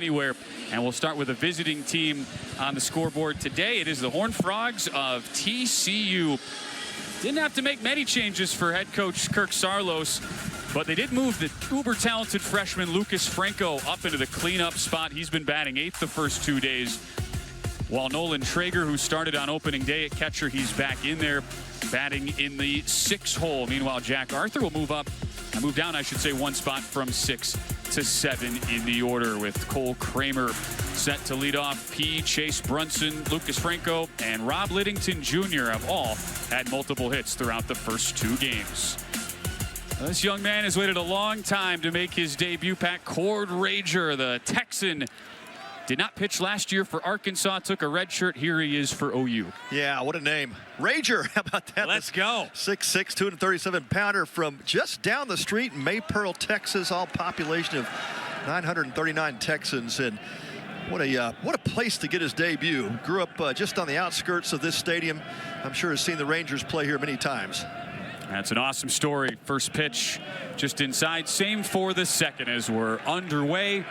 anywhere. And we'll start with a visiting team on the scoreboard today. It is the Horned Frogs of TCU. Didn't have to make many changes for head coach Kirk Saarloos, but they did move the uber-talented freshman Lucas Franco up into the cleanup spot. He's been batting eighth the first 2 days, while Nolan Traeger, who started on opening day at catcher, he's back in there batting in the 6th hole. Meanwhile, Jack Arthur will move down, I should say, one spot from 6 to 7 in the order, with Cole Kramer set to lead off. Chase Brunson, Lucas Franco, and Rob Liddington Jr. have all had multiple hits throughout the first 2 games. This young man has waited a long time to make his debut. Pat Cord Rager, the Texan, did not pitch last year for Arkansas, took a red shirt. Here he is for OU. Yeah, what a name. Rager, how about that? Let's go. 6'6", 237-pounder from just down the street in Maypearl, Texas. All population of 939 Texans. And what a place to get his debut. Grew up just on the outskirts of this stadium. I'm sure has seen the Rangers play here many times. That's an awesome story. First pitch just inside. Same for the second as we're underway.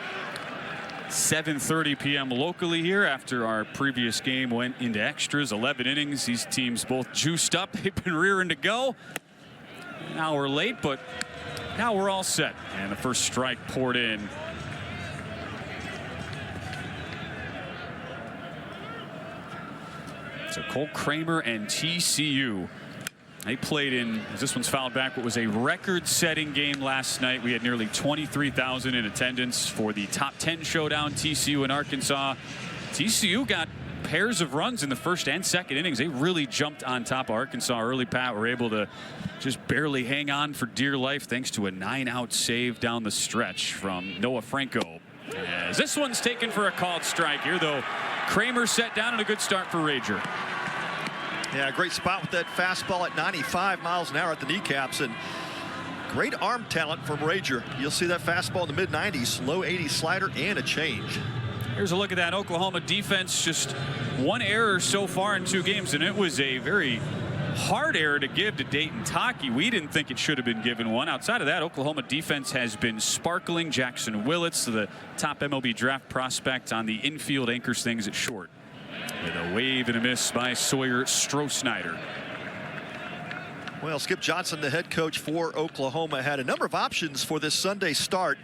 7:30 p.m. locally here after our previous game went into extras. 11 innings. These teams both juiced up. They've been rearing to go. Now we're late, but now we're all set. And the first strike poured in. So Cole Kramer and TCU. They played in, as this one's fouled back, what was a record-setting game last night. We had nearly 23,000 in attendance for the top 10 showdown, TCU and Arkansas. TCU got pairs of runs in the first and second innings. They really jumped on top of Arkansas early. Pat were able to just barely hang on for dear life thanks to a 9-out save down the stretch from Noah Franco. As this one's taken for a called strike here, though. Kramer set down and a good start for Rager. Yeah, great spot with that fastball at 95 miles an hour at the kneecaps, and great arm talent from Rager. You'll see that fastball in the mid-90s, low 80s slider, and a change. Here's a look at that Oklahoma defense. Just one error so far in 2 games, and it was a very hard error to give to Dayton Taki. We didn't think it should have been given one. Outside of that, Oklahoma defense has been sparkling. Jackson Willits, the top MLB draft prospect on the infield, anchors things at short. With a wave and a miss by Sawyer Stroh-Snyder. Well, Skip Johnson, the head coach for Oklahoma, had a number of options for this Sunday start.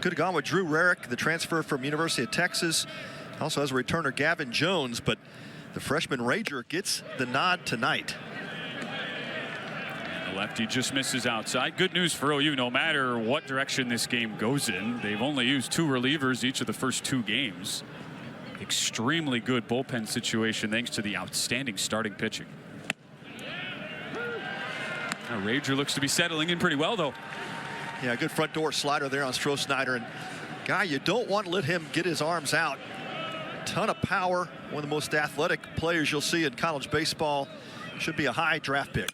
Could have gone with Drew Rarick, the transfer from University of Texas. Also has a returner, Gavin Jones, but the freshman Rager gets the nod tonight. The lefty just misses outside. Good news for OU, no matter what direction this game goes in. They've only used 2 relievers each of the first 2 games. Extremely good bullpen situation thanks to the outstanding starting pitching. Now Rager looks to be settling in pretty well, though. Yeah, good front door slider there on Stroh-Snyder. And guy, you don't want to let him get his arms out. Ton of power. One of the most athletic players you'll see in college baseball. Should be a high draft pick.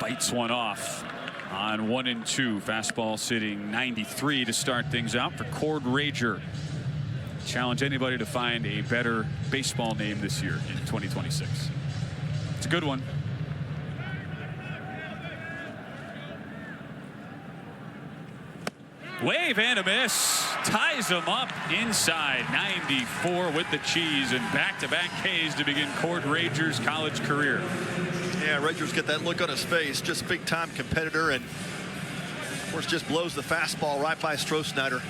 Bites one off on 1-2. Fastball sitting 93 to start things out for Cord Rager. Challenge anybody to find a better baseball name this year in 2026. It's a good one. Wave and a miss. Ties him up inside. 94 with the cheese, and back-to-back Ks to begin Cord Rager's college career. Yeah, Rager's got that look on his face. Just big-time competitor, and of course just blows the fastball right by Stroh-Snyder.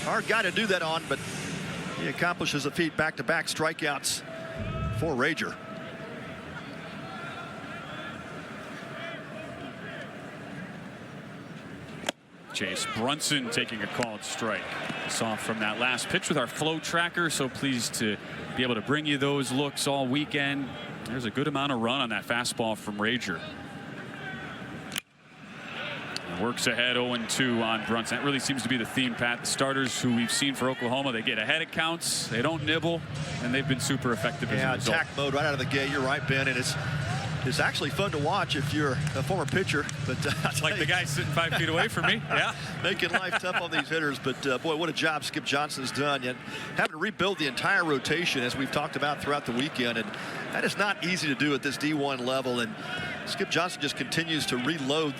Hard guy to do that on, but he accomplishes a feat. Back-to-back strikeouts for Rager. Chase Brunson taking a called strike. Saw from that last pitch with our flow tracker, so pleased to be able to bring you those looks all weekend. There's a good amount of run on that fastball from Rager. Works ahead 0-2 on Brunson. That really seems to be the theme, Pat. The starters who we've seen for Oklahoma, they get ahead of counts, they don't nibble, and they've been super effective as a result. Attack mode right out of the gate. You're right, Ben, and it's actually fun to watch if you're a former pitcher. But like the guy sitting 5 feet away from me. Yeah, making life tough on these hitters. But boy, what a job Skip Johnson's done. Yet having to rebuild the entire rotation, as we've talked about throughout the weekend, and that is not easy to do at this D1 level. And Skip Johnson just continues to reload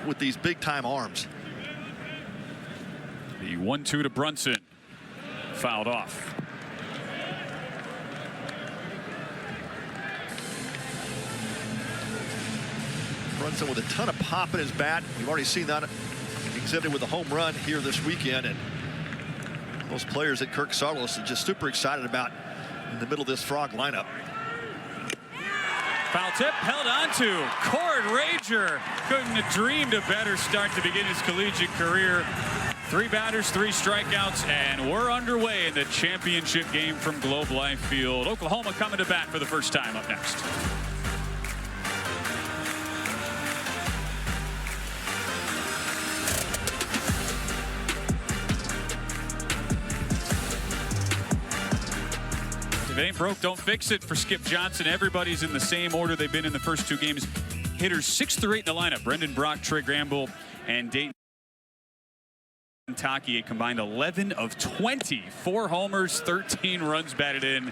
with these big-time arms. The 1-2 to Brunson. fouled off. Brunson with a ton of pop in his bat. We've already seen that exhibited with a home run here this weekend, and those players that Kirk Saarloos is just super excited about in the middle of this Frog lineup. Foul tip held on to. Cord Rager couldn't have dreamed a better start to begin his collegiate career. 3 batters, 3 strikeouts, and we're underway in the championship game from Globe Life Field. Oklahoma coming to bat for the first time up next. If it ain't broke, don't fix it for Skip Johnson. Everybody's in the same order they've been in the first 2 games. Hitters 6 through 8 in the lineup. Brendan Brock, Trey Gramble, and Dayton Taki, a combined 11 of 20. 4 homers, 13 runs batted in.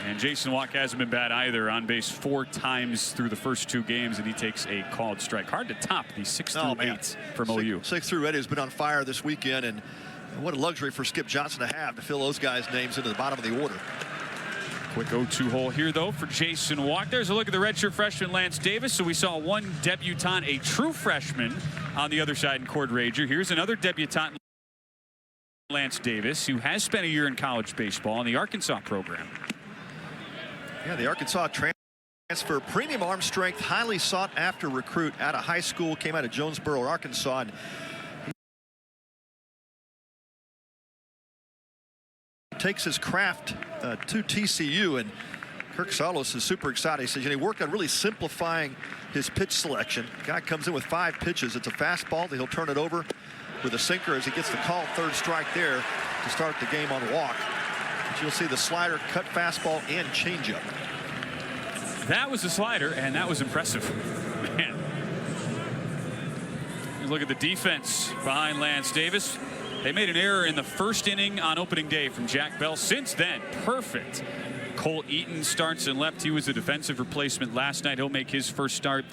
And Jason Walk hasn't been bad either. On base 4 times through the first 2 games, and he takes a called strike. Hard to top the 6 through 8 from OU. 6 through 8 has been on fire this weekend, and what a luxury for Skip Johnson to have to fill those guys' names into the bottom of the order. Quick 0-2 hole here, though, for Jason Walk. There's a look at the redshirt freshman Lance Davis. So we saw one debutant, a true freshman, on the other side in Cord Rager. Here's another debutant, Lance Davis, who has spent a year in college baseball in the Arkansas program. Yeah, the Arkansas transfer, premium arm strength, highly sought after recruit out of high school, came out of Jonesboro, Arkansas. And takes his craft to TCU, and Kirk Saarloos is super excited. He says, you know, he worked on really simplifying his pitch selection. Guy comes in with 5 pitches. It's a fastball that he'll turn it over with a sinker as he gets the call, 3rd strike there to start the game on walk. But you'll see the slider, cut fastball, and changeup. That was a slider, and that was impressive. Man. Look at the defense behind Lance Davis. They made an error in the first inning on opening day from Jack Bell. Since then, perfect. Cole Eaton starts in left. He was a defensive replacement last night. He'll make his first start.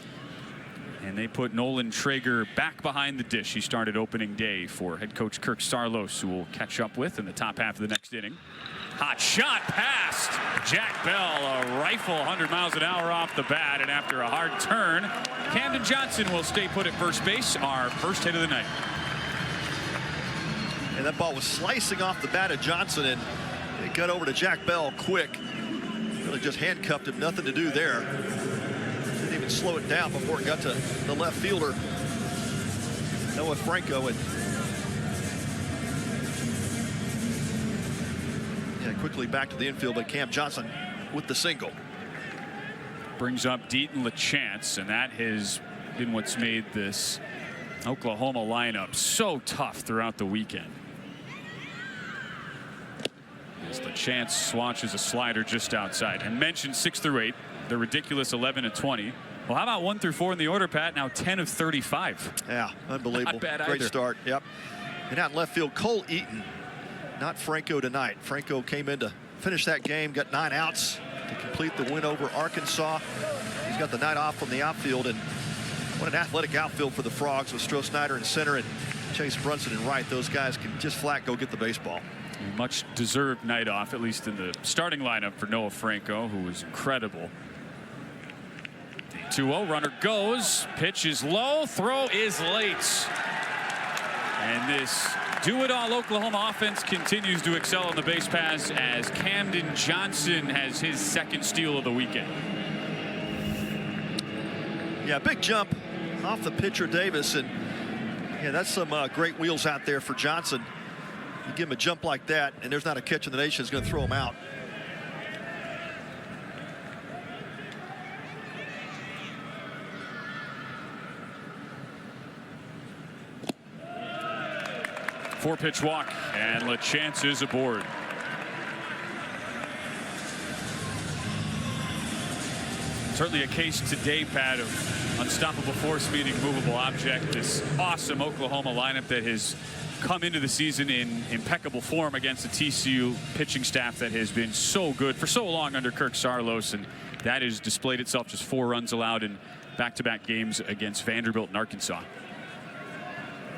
And they put Nolan Traeger back behind the dish. He started opening day for head coach Kirk Saarloos, who will catch up with in the top half of the next inning. Hot shot past Jack Bell, a rifle 100 miles an hour off the bat, and after a hard turn, Camden Johnson will stay put at first base, our first hit of the night. And that ball was slicing off the bat of Johnson, and it got over to Jack Bell quick. Really just handcuffed him, nothing to do there. Didn't even slow it down before it got to the left fielder, Noah Franco. And yeah, quickly back to the infield, but Cam Johnson with the single. Brings up Deaton LaChance, and that has been what's made this Oklahoma lineup so tough throughout the weekend. As LaChance swatches a slider just outside. And mentioned 6 through 8, the ridiculous 11 and 20. Well, how about 1 through 4 in the order, Pat? Now 10 of 35. Yeah, unbelievable. Not bad Great either. start. Yep. And out in left field, Cole Eaton, not Franco tonight. Franco came in to finish that game, got 9 outs to complete the win over Arkansas. He's got the night off from the outfield, and what an athletic outfield for the Frogs with Stroh Snyder in center and Chase Brunson in right. Those guys can just flat go get the baseball. A much deserved night off, at least in the starting lineup for Noah Franco, who was incredible. The 2-0 runner goes. Pitch is low. Throw is late. And this do-it-all Oklahoma offense continues to excel on the base paths as Camden Johnson has his 2nd steal of the weekend. Yeah, big jump off the pitcher Davis, and yeah, that's some great wheels out there for Johnson. You give him a jump like that, and there's not a catch in the nation that's going to throw him out. Four-pitch walk, and LaChance is aboard. Certainly a case today, Pat, of unstoppable force meeting movable object. This awesome Oklahoma lineup that has come into the season in impeccable form against the TCU pitching staff that has been so good for so long under Kirk Saarloos, and that has displayed itself. Just 4 runs allowed in back-to-back games against Vanderbilt and Arkansas.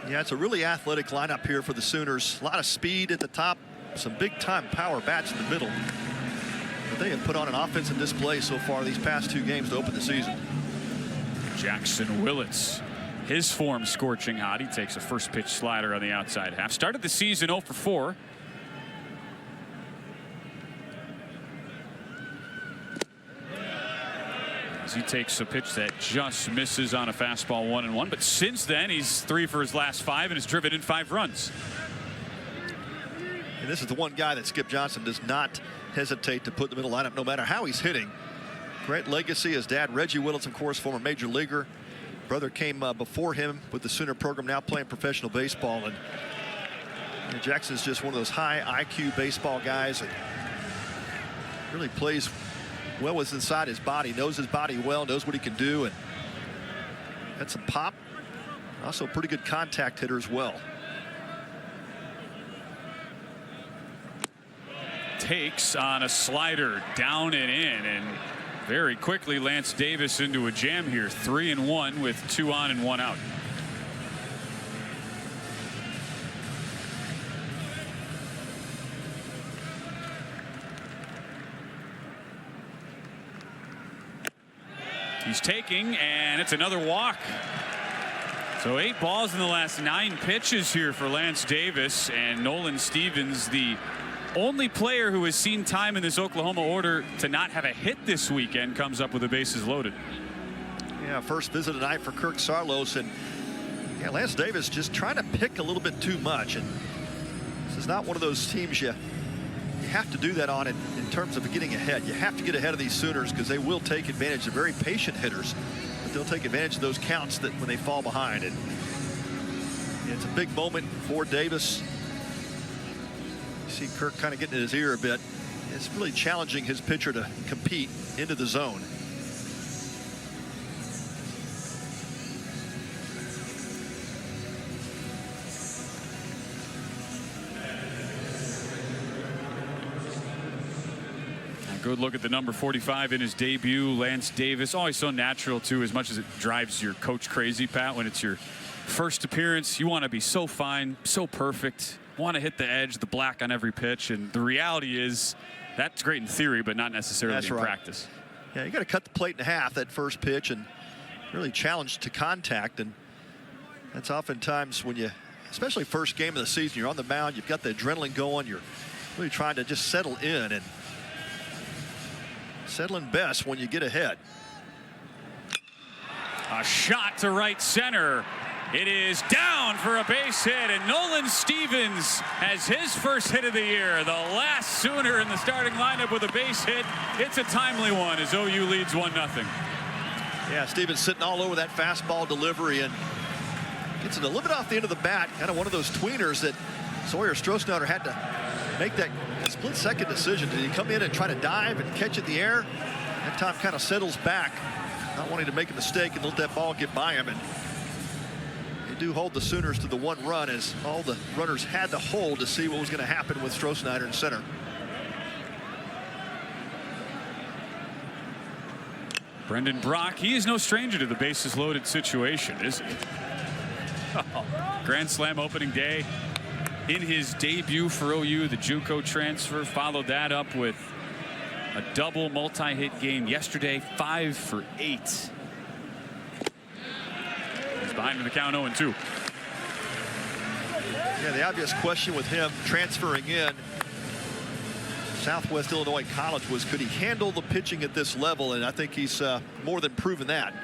Yeah, it's a really athletic lineup here for the Sooners. A lot of speed at the top some big-time power bats in the middle. But they have put on an offensive display so far these past 2 games to open the season. Jackson Willits, his form scorching hot. He takes a first pitch slider on the outside half. Started the season 0 for 4. As he takes a pitch that just misses on a fastball 1-1. But since then, he's 3 for his last 5 and has driven in 5 runs. And this is the one guy that Skip Johnson does not hesitate to put in the middle lineup no matter how he's hitting. Great legacy. His dad, Reggie Willits, of course, former major leaguer. Brother came before him with the Sooner program, now playing professional baseball. And Jackson's just one of those high IQ baseball guys that really plays well what's inside his body, knows his body well, knows what he can do, and had some pop. Also a pretty good contact hitter as well. Takes on a slider down and in, and very quickly Lance Davis into a jam here. 3-1 with 2 on and 1 out. He's taking, and it's another walk. So 8 balls in the last 9 pitches here for Lance Davis, and Nolan Stevens, the only player who has seen time in this Oklahoma order to not have a hit this weekend, comes up with the bases loaded. Yeah, first visit tonight for Kirk Saarloos, and yeah, Lance Davis just trying to pick a little bit too much, and this is not one of those teams you have to do that on in terms of getting ahead. You have to get ahead of these Sooners because they will take advantage of very patient hitters, but they'll take advantage of those counts that when they fall behind. And it's a big moment for Davis. You see Kirk kind of getting in his ear a bit. It's really challenging his pitcher to compete into the zone. Good look at the number 45 in his debut, Lance Davis. Always so natural, too, as much as it drives your coach crazy, Pat, when it's your first appearance. You want to be so fine, so perfect, want to hit the edge, the black on every pitch. And the reality is that's great in theory, but not necessarily in practice. Yeah, you got to cut the plate in half that first pitch and really challenge to contact. And that's oftentimes when you, especially first game of the season, you're on the mound, you've got the adrenaline going, you're really trying to just settle in, and settling best when you get ahead. A shot to right center. It is down for a base hit, and Nolan Stevens has his first hit of the year. The last Sooner in the starting lineup with a base hit. It's a timely one as OU leads 1-0. Yeah, Stevens sitting all over that fastball delivery and gets it a little bit off the end of the bat. Kind of one of those tweeners that Sawyer Strohsnyder had to make that split-second decision. Did he come in and try to dive and catch it in the air? That time kind of settles back, not wanting to make a mistake and let that ball get by him. And they do hold the Sooners to the 1 run as all the runners had to hold to see what was going to happen with Strohsnyder in center. Brendan Brock, he is no stranger to the bases loaded situation, is he? Grand Slam opening day. In his debut for OU, the JUCO transfer followed that up with a double multi-hit game yesterday, 5 for 8. He's behind in the count, 0-2. Yeah, the obvious question with him transferring in Southwest Illinois College was, could he handle the pitching at this level? And I think he's more than proven that.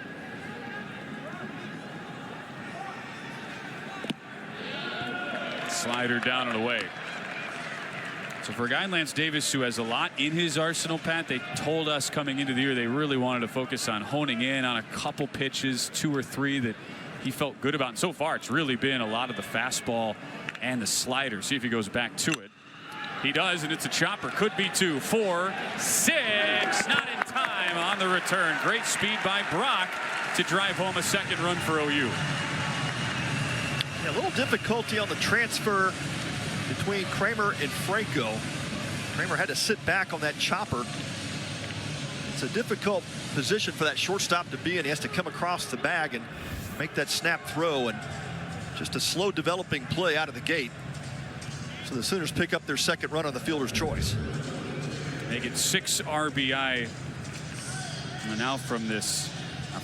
Slider down and away. So for a guy Lance Davis who has a lot in his arsenal, Pat, they told us coming into the year they really wanted to focus on honing in on a couple pitches, 2 or 3 that he felt good about. And so far it's really been a lot of the fastball and the slider. See if he goes back to it. He does, and it's a chopper. Could be 2, 4, 6. Not in time on the return. Great speed by Brock to drive home a second run for OU. Yeah, a little difficulty on the transfer between Kramer and Franco. Kramer had to sit back on that chopper. It's a difficult position for that shortstop to be in. He has to come across the bag and make that snap throw, and just a slow developing play out of the gate. So the Sooners pick up their second run on the fielder's choice. They get 6 RBI. And now from this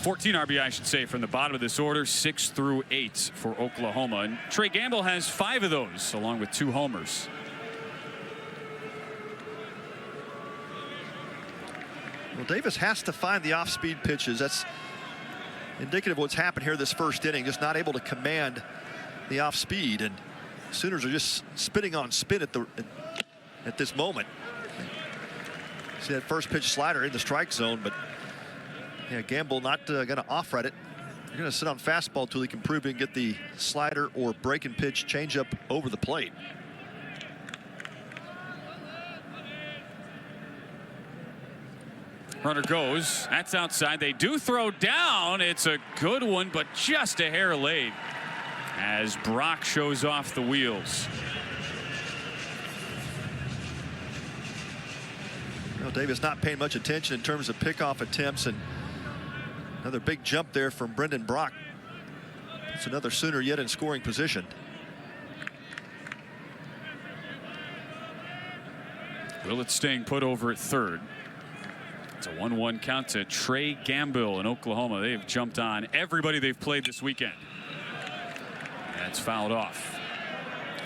14 RBI, I should say, from the bottom of this order, 6 through 8 for Oklahoma. And Trey Gamble has 5 of those, along with 2 homers. Well, Davis has to find the off-speed pitches. That's indicative of what's happened here this first inning. Just not able to command the off-speed, and Sooners are just spitting on spin at this moment. See that first pitch slider in the strike zone, but yeah, Gamble not going to off-right it. They're going to sit on fastball until he can prove he can get the slider or breaking pitch changeup over the plate. Runner goes. That's outside. They do throw down. It's a good one, but just a hair late as Brock shows off the wheels. Well, Davis not paying much attention in terms of pickoff attempts, and another big jump there from Brendan Brock. It's another Sooner yet in scoring position. Willett staying put over at third. It's a 1-1 count to Trey Gamble in Oklahoma. They've jumped on everybody they've played this weekend. And it's fouled off.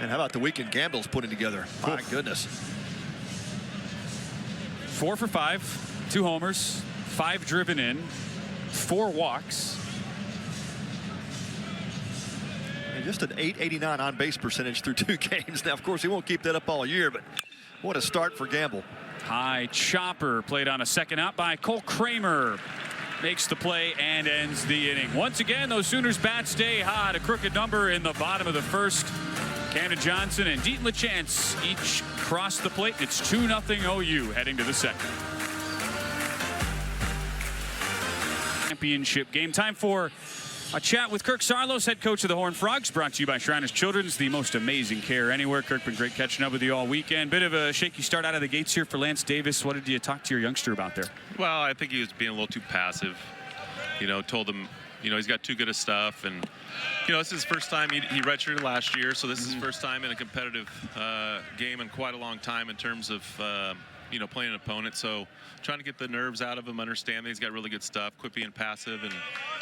And how about the weekend Gamble's putting together? My goodness. 4 for 5, 2 homers, 5 driven in, 4 walks. And just an .889 on base percentage through 2 games. Now, of course, he won't keep that up all year, but what a start for Gamble. High chopper played on a second out by Cole Kramer. Makes the play and ends the inning. Once again, those Sooners bats stay hot. A crooked number in the bottom of the first. Camden Johnson and Deaton LaChance each cross the plate. It's 2-0 OU heading to the second. Championship game. Time for a chat with Kirk Saarloos, head coach of the Horned Frogs, brought to you by Shriners Children's, the most amazing care anywhere. Kirk, been great catching up with you all weekend. Bit of a shaky start out of the gates here for Lance Davis. What did you talk to your youngster about there? Well, I think he was being a little too passive. You know, told him, you know, he's got too good of stuff, and you know, this is his first time. He redshirted last year, so this is his first time in a competitive game in quite a long time in terms of you know, playing an opponent. So trying to get the nerves out of him, understand that he's got really good stuff, quit being passive, and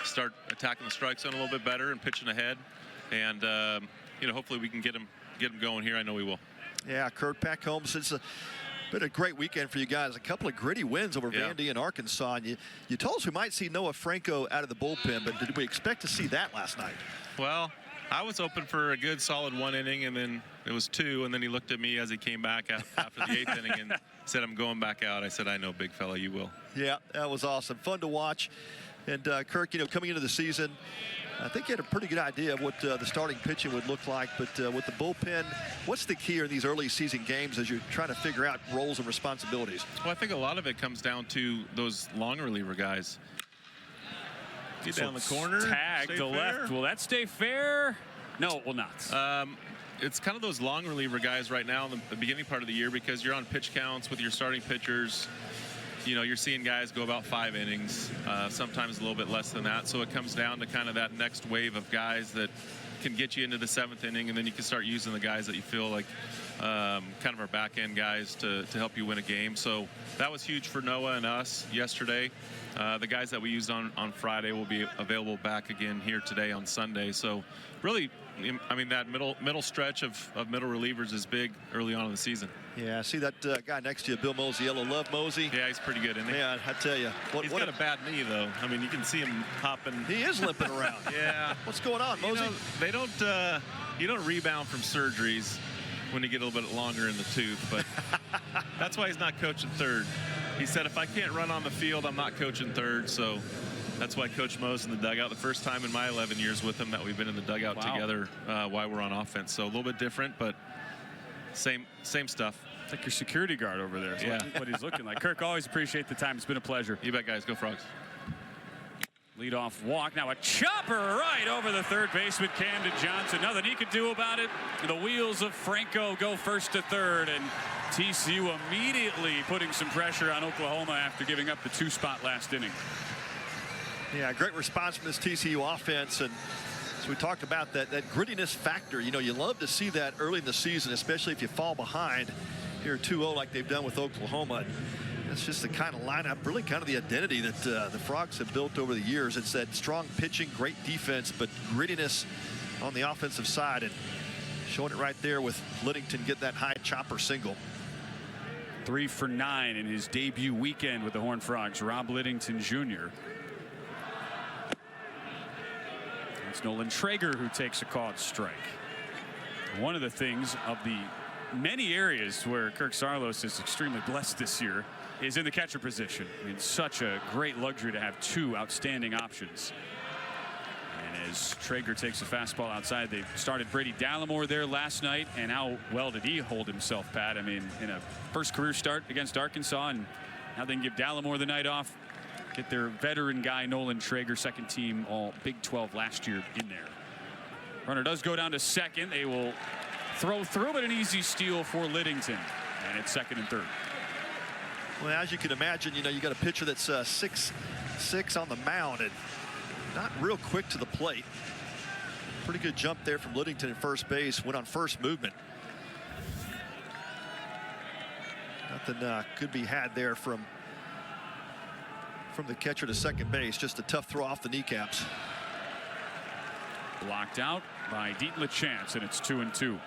start attacking the strike zone a little bit better and pitching ahead. And you know, hopefully we can get him going here. I know we will. Yeah, Kurt, back home since been a great weekend for you guys. A couple of gritty wins over Vandy and Arkansas. And you told us we might see Noah Franco out of the bullpen, but did we expect to see that last night? Well, I was hoping for a good solid 1 inning, and then it was 2, and then he looked at me as he came back after the 8th inning and said, "I'm going back out." I said, "I know, big fella, you will." Yeah, that was awesome. Fun to watch. And Kirk, you know, coming into the season, I think you had a pretty good idea of what the starting pitching would look like, but with the bullpen, what's the key in these early season games as you're trying to figure out roles and responsibilities? Well, I think a lot of it comes down to those long reliever guys. Get down the corner, tag to left. Will that stay fair? No, it will not. It's kind of those long reliever guys right now in the beginning part of the year, because you're on pitch counts with your starting pitchers. You know, you're seeing guys go about 5 innings, sometimes a little bit less than that. So it comes down to kind of that next wave of guys that can get you into the 7th inning, and then you can start using the guys that you feel like kind of our back end guys to help you win a game. So that was huge for Noah and us yesterday. The guys that we used on Friday will be available back again here today on Sunday. So really, I mean, that middle stretch of middle relievers is big early on in the season. Yeah, I see that guy next to you, Bill Mosiello. Love Mosey. Yeah, he's pretty good, isn't he? Yeah, I tell you. He's got a bad knee, though. I mean, you can see him hopping. He is limping around. Yeah. What's going on, Mosey? You know, you don't rebound from surgeries when you get a little bit longer in the tooth, but that's why he's not coaching third. He said, if I can't run on the field, I'm not coaching third. So that's why Coach Mo's in the dugout. The first time in my 11 years with him that we've been in the dugout together while we're on offense. So a little bit different, but same stuff. It's like your security guard over there. Yeah. What he's looking like. Kirk, always appreciate the time. It's been a pleasure. You bet, guys. Go Frogs. Leadoff walk. Now a chopper right over the third baseman, Camden Johnson. Nothing he could do about it. The wheels of Franco go first to third, and TCU immediately putting some pressure on Oklahoma after giving up the 2 spot last inning. Yeah, great response from this TCU offense, and So we talked about that grittiness factor. You know, you love to see that early in the season, especially if you fall behind here 2-0 like they've done with Oklahoma. It's just the kind of lineup, really kind of the identity that the Frogs have built over the years. It's that strong pitching, great defense, but grittiness on the offensive side, and showing it right there with Liddington get that high chopper single. 3 for 9 in his debut weekend with the Horned Frogs, Rob Liddington Jr. It's Nolan Traeger who takes a called strike. One of the things of the many areas where Kirk Saarloos is extremely blessed this year is in the catcher position. I mean, such a great luxury to have 2 outstanding options. And as Traeger takes a fastball outside, they started Brady Dallimore there last night, and how well did he hold himself, Pat? I mean, in a first career start against Arkansas, and now they can give Dallimore the night off. Get their veteran guy, Nolan Traeger, second team all Big 12 last year, in there. Runner does go down to second. They will throw through, but an easy steal for Liddington. And it's 2nd and 3rd. Well, as you can imagine, you know, you got a pitcher that's 6'6" on the mound and not real quick to the plate. Pretty good jump there from Liddington at first base. Went on first movement. Nothing could be had there from the catcher to second base. Just a tough throw off the kneecaps. Blocked out by Deaton LaChance, and it's 2-2.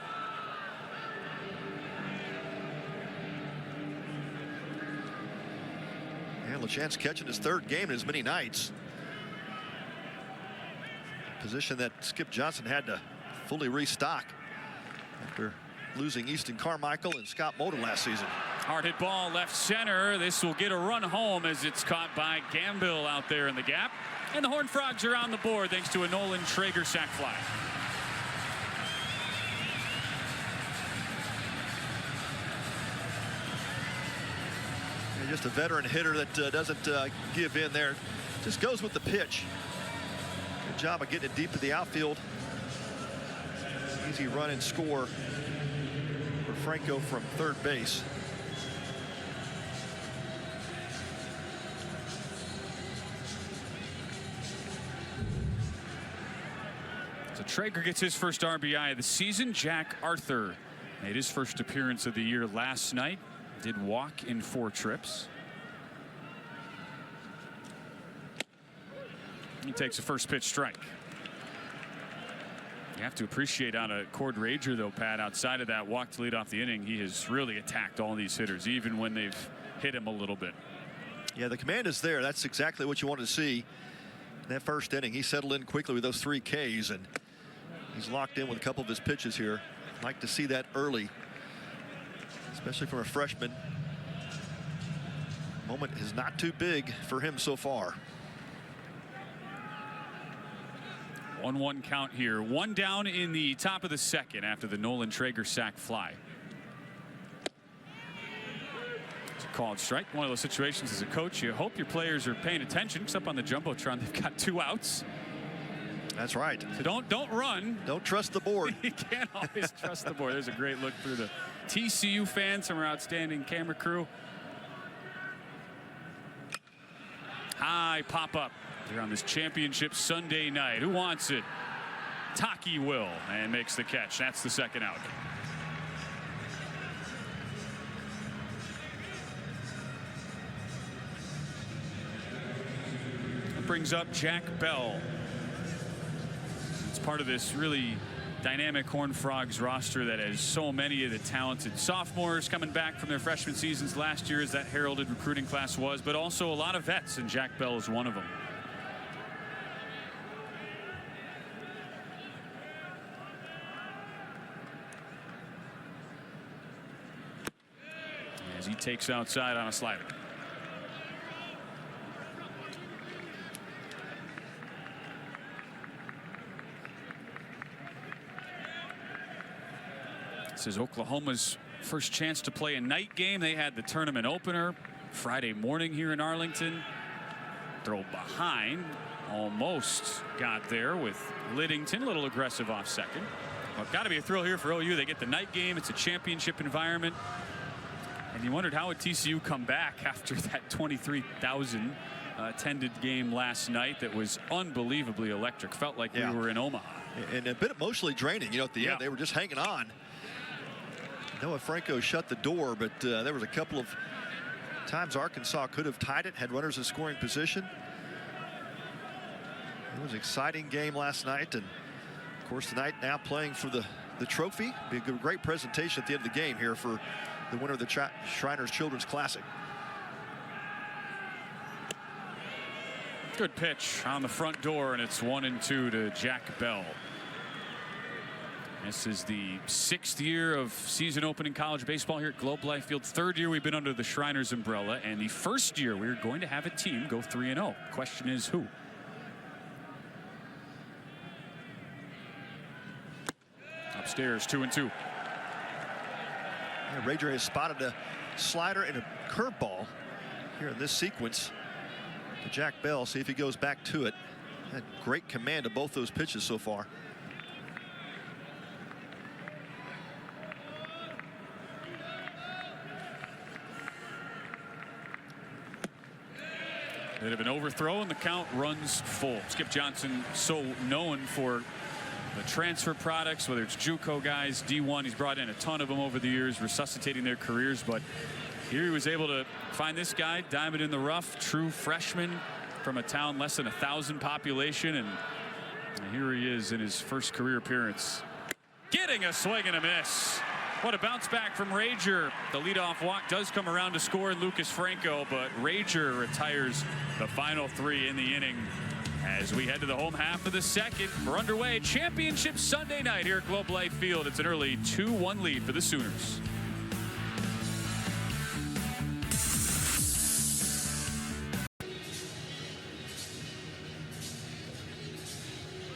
And LaChance catching his 3rd game in as many nights. Position that Skip Johnson had to fully restock after losing Easton Carmichael and Scott Moulton last season. Hard hit ball left center. This will get a run home as it's caught by Gambill out there in the gap. And the Horned Frogs are on the board thanks to a Nolan Traeger sac fly. And just a veteran hitter that doesn't give in there. Just goes with the pitch. Good job of getting it deep to the outfield. Easy run and score for Franco from 3rd base. So Traeger gets his first RBI of the season. Jack Arthur made his first appearance of the year last night. Did walk in 4 trips. He takes a first pitch strike. You have to appreciate on a Cord Rager, though, Pat, outside of that walk to lead off the inning, he has really attacked all these hitters, even when they've hit him a little bit. Yeah, the command is there. That's exactly what you want to see in that first inning. He settled in quickly with those 3 Ks, and he's locked in with a couple of his pitches here. Like to see that early, especially from a freshman. Moment is not too big for him so far. 1-1 count here. 1 down in the top of the 2nd after the Nolan Traeger sac fly. It's a called strike. One of those situations as a coach, you hope your players are paying attention, except on the Jumbotron, they've got 2 outs. That's right. So don't run. Don't trust the board. You can't always trust the board. There's a great look through the TCU fans from our outstanding camera crew. High pop up here on this championship Sunday night. Who wants it? Taki will, and makes the catch. That's the 2nd out. That brings up Jack Bell. It's part of this really dynamic Horned Frogs roster that has so many of the talented sophomores coming back from their freshman seasons last year, as that heralded recruiting class was, but also a lot of vets, and Jack Bell is one of them. As he takes outside on a slider. This is Oklahoma's first chance to play a night game. They had the tournament opener Friday morning here in Arlington. Throw behind. Almost got there with Liddington. A little aggressive off second. Well, got to be a thrill here for OU. They get the night game. It's a championship environment. And you wondered how would TCU come back after that 23,000 attended game last night that was unbelievably electric. Felt like we were in Omaha. and a bit emotionally draining. You know, at the end, they were just hanging on. Noah Franco shut the door, but there was a couple of times Arkansas could have tied it, had runners in scoring position. It was an exciting game last night, and of course tonight now playing for the trophy. Be a great presentation at the end of the game here for the winner of the Shriners Children's Classic. Good pitch on the front door, and it's 1-2 to Jack Bell. This is the 6th year of season opening college baseball here at Globe Life Field. 3rd year we've been under the Shriners umbrella, and the 1st year we're going to have a team go 3-0. Question is who? Upstairs, 2-2. Yeah, Rager has spotted a slider and a curveball here in this sequence to Jack Bell. See if he goes back to it. Had great command of both those pitches so far. Bit of an overthrow, and the count runs full. Skip Johnson, so known for the transfer products, whether it's JUCO guys, D1. He's brought in a ton of them over the years, resuscitating their careers. But here he was able to find this guy, diamond in the rough, true freshman from a town less than 1,000 population, and here he is in his first career appearance, getting a swing and a miss. What a bounce back from Rager. The leadoff walk does come around to score in Lucas Franco, but Rager retires the final 3 in the inning. As we head to the home half of the second, we're underway. Championship Sunday night here at Globe Life Field. It's an early 2-1 lead for the Sooners.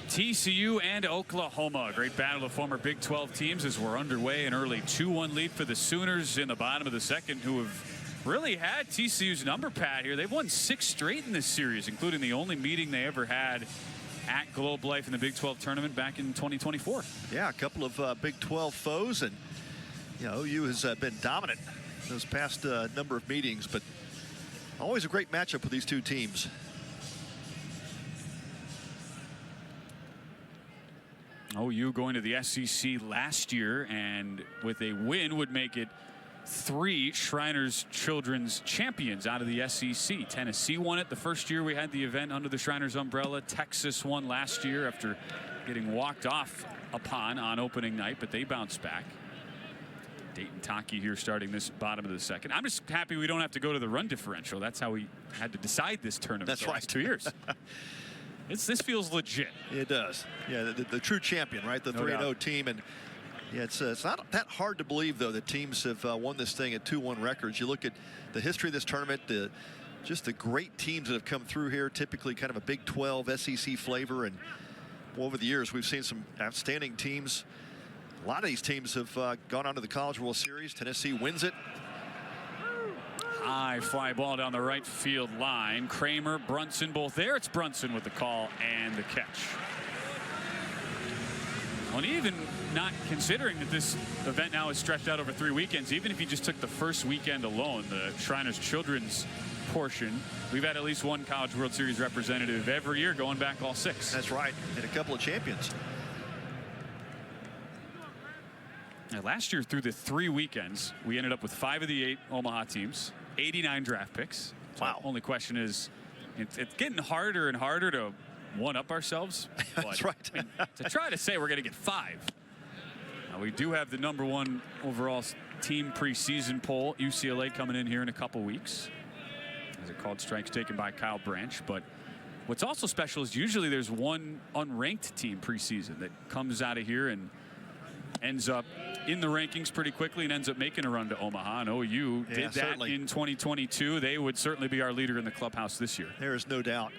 TCU and Oklahoma. Great battle of former Big 12 teams as we're underway. An early 2-1 lead for the Sooners in the bottom of the second, who have really had TCU's number pad here. They've won 6 straight in this series, including the only meeting they ever had at Globe Life in the Big 12 tournament back in 2024. Yeah, a couple of Big 12 foes, and you know, OU has been dominant those past number of meetings, but always a great matchup with these two teams. OU going to the SEC last year, and with a win would make it 3 Shriners Children's champions out of the SEC. Tennessee won it the first year we had the event under the Shriners umbrella. Texas won last year after getting walked off upon on opening night, but they bounced back. Dayton Taki here starting this bottom of the second. I'm just happy we don't have to go to the run differential. That's how we had to decide this tournament. That's the last 2 years. This feels legit. It does. Yeah, the true champion, right? The 3-0 team. And yeah, it's not that hard to believe, though, that teams have won this thing at 2-1 records. You look at the history of this tournament, just the great teams that have come through here, typically kind of a Big 12 SEC flavor. And over the years, we've seen some outstanding teams. A lot of these teams have gone on to the College World Series. Tennessee wins it. High fly ball down the right field line. Kramer, Brunson, both there. It's Brunson with the call and the catch. Well, even not considering that this event now is stretched out over 3 weekends, even if you just took the first weekend alone, the Shriners Children's portion, we've had at least one College World Series representative every year going back all 6. That's right, and a couple of champions. Now, last year through the 3 weekends, we ended up with 5 of the 8 Omaha teams, 89 draft picks. Wow. Only question is, it's getting harder and harder to one-up ourselves. That's right. I mean, to try to say we're going to get 5. We do have the #1 overall team preseason poll, UCLA, coming in here in a couple weeks. As a called strikes taken by Kyle Branch. But what's also special is usually there's one unranked team preseason that comes out of here and ends up in the rankings pretty quickly and ends up making a run to Omaha. And OU did that certainly. in 2022. They would certainly be our leader in the clubhouse this year. There is no doubt.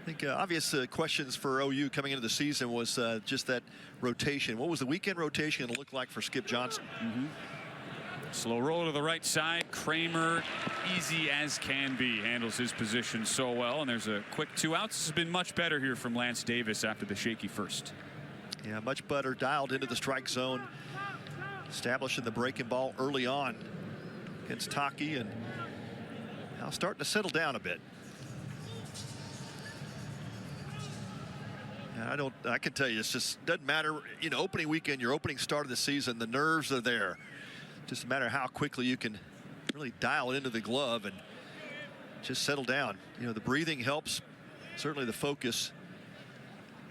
I think obvious questions for OU coming into the season was just that rotation. What was the weekend rotation going to look like for Skip Johnson? Slow roll to the right side. Kramer, easy as can be, handles his position so well. And there's a quick 2 outs. This has been much better here from Lance Davis after the shaky first. Yeah, much better dialed into the strike zone, establishing the breaking ball early on against Taki, and now starting to settle down a bit. I can tell you, it just doesn't matter. You know, opening weekend, your opening start of the season, the nerves are there. Just a matter how quickly you can really dial into the glove and just settle down. You know, the breathing helps, certainly the focus,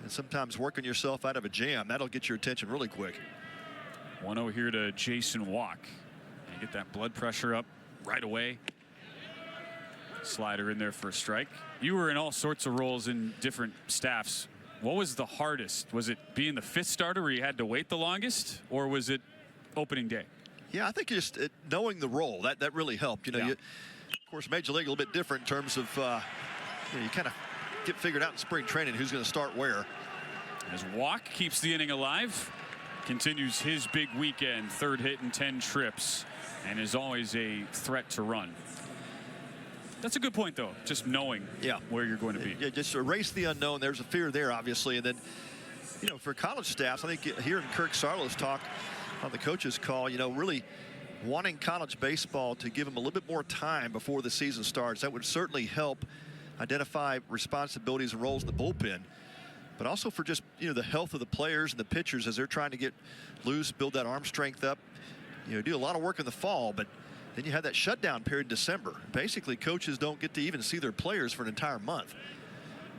and sometimes working yourself out of a jam. That'll get your attention really quick. 1-0 here to Jason Walk. And get that blood pressure up right away. Slider in there for a strike. You were in all sorts of roles in different staffs. What was the hardest? Was it being the fifth starter where you had to wait the longest, or was it opening day? Yeah, I think just knowing the role, that really helped. You know, Yeah. of course, Major League a little bit different in terms of, you know, you kind of get figured out in spring training who's going to start where. As Walk keeps the inning alive, continues his big weekend, third hit in 10 trips, and is always a threat to run. That's a good point, though, just knowing where you're going to be. Yeah, just erase the unknown. There's a fear there, obviously. And then, you know, for college staffs, I think hearing Kirk Sarlo's talk on the coaches call, you know, really wanting college baseball to give them a little bit more time before the season starts. That would certainly help identify responsibilities and roles in the bullpen. But also for just, you know, the health of the players and the pitchers as they're trying to get loose, build that arm strength up. You know, do a lot of work in the fall, but then you have that shutdown period in December. Basically, coaches don't get to even see their players for an entire month.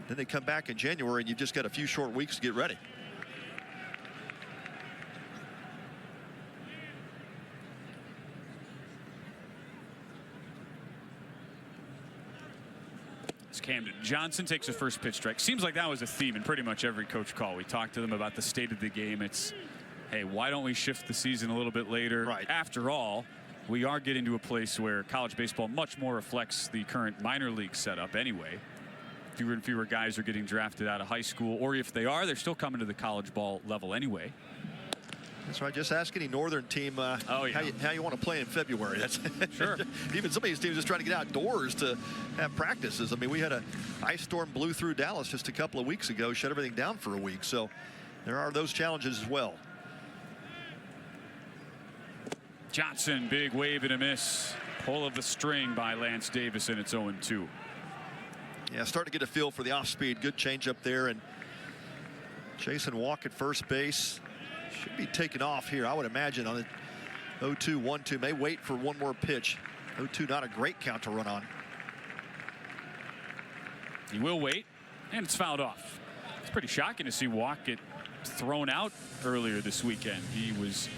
Then they come back in January, and you've just got a few short weeks to get ready. As Camden Johnson takes a first pitch strike. Seems like that was a theme in pretty much every coach call. We talked to them about the state of the game. It's, hey, why don't we shift the season a little bit later? Right. After all, we are getting to a place where college baseball much more reflects the current minor league setup anyway. Fewer and fewer guys are getting drafted out of high school, or if they are, they're still coming to the college ball level anyway. That's right. Just ask any northern team how you want to play in February. That's sure. Even some of these teams just trying to get outdoors to have practices. I mean, we had an ice storm blew through Dallas just a couple of weeks ago, shut everything down for a week. So there are those challenges as well. Johnson, big wave and a miss. Pull of the string by Lance Davis, and it's 0-2. Yeah, starting to get a feel for the off speed. Good change up there, and Jason Walk at first base should be taken off here, I would imagine, on the 0-2, 1-2. May wait for one more pitch. 0-2, not a great count to run on. He will wait, and it's fouled off. It's pretty shocking to see Walk get thrown out earlier this weekend. He was